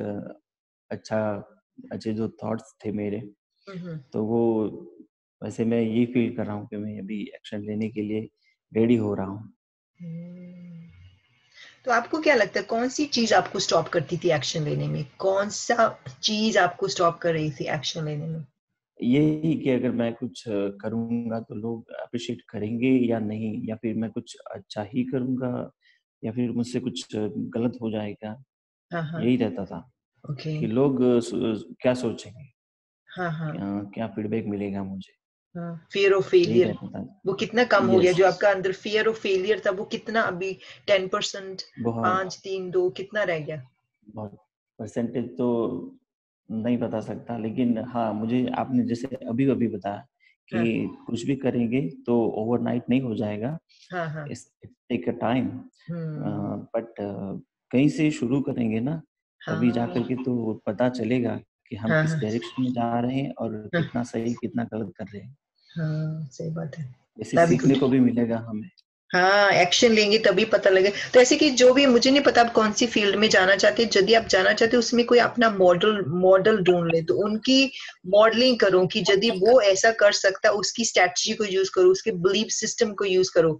अच्छे जो थॉट्स थे मेरे, तो वो वैसे मैं ये फील कर रहा हूँ कि मैं अभी एक्शन लेने के लिए रेडी हो रहा हूँ। तो आपको क्या लगता है कौन सी चीज आपको स्टॉप करती थी एक्शन लेने में? कौन सा चीज आपको स्टॉप कर रही थी एक्शन लेने में? यही कि अगर मैं कुछ करूँगा तो लोग अप्रिशिएट करेंगे या नहीं, या फिर मैं कुछ अच्छा ही करूँगा, या फिर मुझसे कुछ गलत हो जाएगा। हाँ, हाँ, यही रहता था ओके, कि लोग क्या सोचेंगे, हाँ, हाँ, क्या फीडबैक मिलेगा मुझे, हाँ, फियर ऑफ यही फेलियर रहता था। वो कितना कम हो गया? यस, जो आपका अंदर फियर ऑफ फेलियर था वो कितना अभी 10%, बहुत 5, 3, 2 कितना रह गया? बहुत परसेंटेज तो नहीं बता सकता, लेकिन हाँ मुझे आपने जैसे अभी बताया कि कुछ भी करेंगे तो ओवरनाइट नहीं हो जाएगा, हाँ टेक अ टाइम, बट कहीं से शुरू करेंगे ना, तभी जा करके तो पता चलेगा कि हम किस डायरेक्शन में जा रहे हैं और कितना सही कितना गलत कर रहे हैं। हाँ सही बात है, ऐसे सीखने को भी मिलेगा हमें। हाँ एक्शन लेंगे तभी पता लगे। तो ऐसे कि जो भी, मुझे नहीं पता आप कौन सी फील्ड में जाना चाहते हैं, यदि आप जाना चाहते हैं उसमें कोई अपना मॉडल ढूंढ ले, तो उनकी मॉडलिंग करो कि यदि वो ऐसा कर सकता उसकी स्ट्रेटजी को यूज करो, उसके बिलीफ सिस्टम को यूज करो,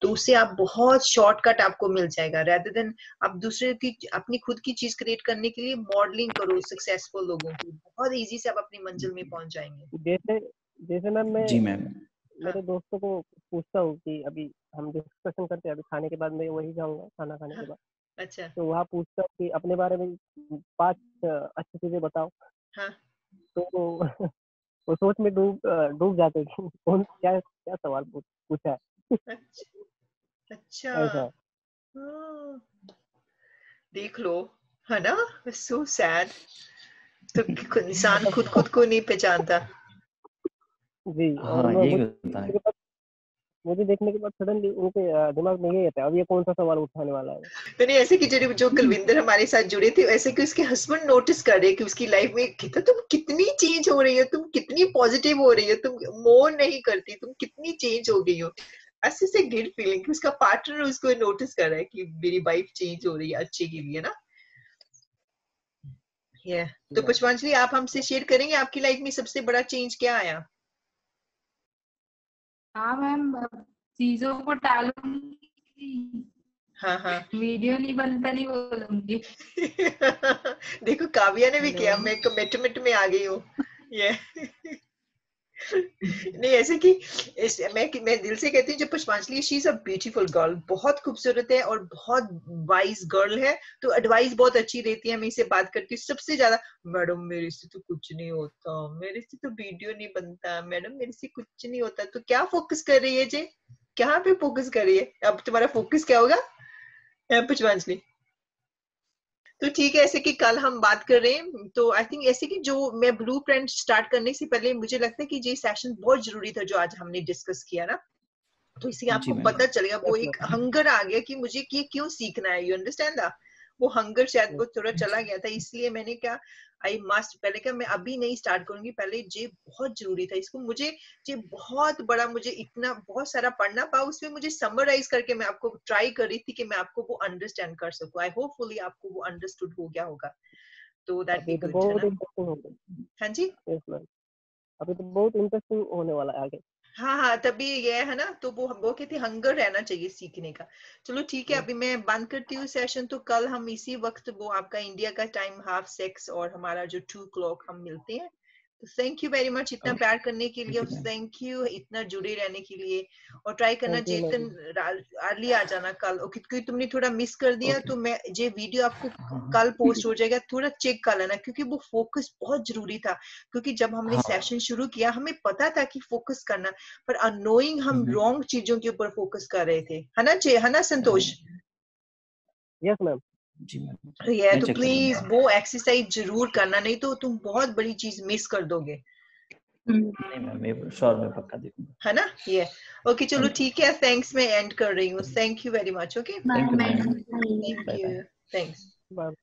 तो उससे आप बहुत शॉर्टकट आपको मिल जाएगा। रेदर देन आप दूसरे की अपनी खुद की चीज क्रिएट करने के लिए मॉडलिंग करो सक्सेसफुल लोगों की, बहुत इजी से आप अपनी मंजिल में पहुंच जाएंगे। जैसे मैम मैं जी मैम मेरे दोस्तों को पूछता हूँ कि अभी हम डिस्कशन करते हैं, अभी खाने के बाद मैं वही जाऊंगा खाना खाने के बाद, अच्छा तो वहाँ पूछता हूँ कि अपने बारे में 5 अच्छी चीजें बताओ। हाँ तो वो सोच में डूब जाते हैं कि कौन क्या क्या सवाल पूछा है। अच्छा ऐसा देख लो, है ना, सो सैड। तो इंसान खुद को नहीं पहचानता। जी, और हाँ यही होता है। मुझे देखने के बाद सडनली उनके दिमाग में यही आता है अब ये कौन सा सवाल उठाने वाला है। तो नहीं ऐसे कि जो कुलविंदर हमारे साथ जुड़े थे, ऐसे कि उसके हस्बैंड नोटिस कर रहे कि उसकी लाइफ में तुम कितनी चेंज हो रही हो, तुम कितनी पॉजिटिव हो रही हो, तुम मोर नहीं करती, तुम कितनी चेंज हो गई हो। ऐसे से गिल्ट फीलिंग कि उसका पार्टनर उसको नोटिस कर रहा है कि मेरी वाइफ चेंज हो रही है अच्छे के लिए ना। तो पुष्पांजलि आप हमसे शेयर करेंगे आपकी लाइफ में सबसे बड़ा चेंज क्या आया? हाँ मैम, चीजों को टालूंगी। हाँ वीडियो नहीं बनता नहीं बोलूंगी। देखो काव्या ने भी किया, मैं कमिटमेंट में आ गई हूँ। ये नहीं ऐसे कि मैं दिल से कहती हूँ, जब पुष्पांजलि she is a beautiful girl, बहुत खूबसूरत है और बहुत वाइज गर्ल है, तो एडवाइस बहुत अच्छी देती है। मैं इससे बात करती हूँ सबसे ज्यादा, मैडम मेरे से तो कुछ नहीं होता, मेरे से तो वीडियो नहीं बनता, मैडम मेरे से कुछ नहीं होता। तो क्या फोकस कर रही है जी, कहाँ पे फोकस कर रही है? अब तुम्हारा फोकस क्या होगा पुष्पांजलि? तो ठीक है, ऐसे कि कल हम बात कर रहे हैं, तो आई थिंक ऐसे कि जो मैं ब्लूप्रिंट स्टार्ट करने से पहले मुझे लगता है कि ये सेशन बहुत जरूरी था जो आज हमने डिस्कस किया ना, तो इसलिए आपको पता चलेगा, वो एक हंगर आ गया कि मुझे ये क्यों सीखना है। You understand that? वो हंगर शायद वो थोड़ा चला गया था, इसलिए मैंने क्या आई मस्ट पहले क्या मैं अभी नहीं स्टार्ट करूंगी, पहले ये बहुत जरूरी था। इसको मुझे ये बहुत बड़ा, मुझे इतना बहुत सारा पढ़ना पड़ा, उसमें मुझे समराइज करके मैं आपको ट्राई कर रही थी कि मैं आपको वो अंडरस्टैंड कर सकूं। आई होपफुली आपको वो अंडरस्टूड हो गया होगा, तो दैट बी गुड है ना? हाँ जी अभी तो बहुत इंटरेस्टिंग होने वाला है आगे। हाँ तभी ये है ना, तो वो कहती हंगर रहना चाहिए सीखने का। चलो ठीक है, अभी मैं बंद करती हूँ सेशन, तो कल हम इसी वक्त, वो आपका इंडिया का टाइम 6:30 और हमारा जो 2 o'clock हम मिलते हैं। तो थैंक यू वेरी मच इतना प्यार करने के लिए, थैंक यू इतना जुड़े रहने के लिए, और ट्राई करना चेतन अर्ली आ जाना कल, क्योंकि तुमने थोड़ा मिस कर दिया तो मैं ये वीडियो आपको कल पोस्ट हो जाएगा, थोड़ा चेक कर लेना, क्योंकि वो फोकस बहुत जरूरी था। क्योंकि जब हमने सेशन शुरू किया हमें पता था कि फोकस करना, पर अनोइंग हम रॉन्ग चीजों के ऊपर फोकस कर रहे थे, है ना संतोष? Yes ma'am. जी मैम। तो प्लीज वो एक्सरसाइज जरूर करना, नहीं तो तुम बहुत बड़ी चीज मिस कर दोगे। नहीं मैम, मैं श्योर मैं पक्का देखूंगा, है ना? ओके चलो ठीक है, थैंक्स, मैं एंड कर रही हूँ। Thank you very much. Okay thank you ma'am, thank you, thanks. Bye.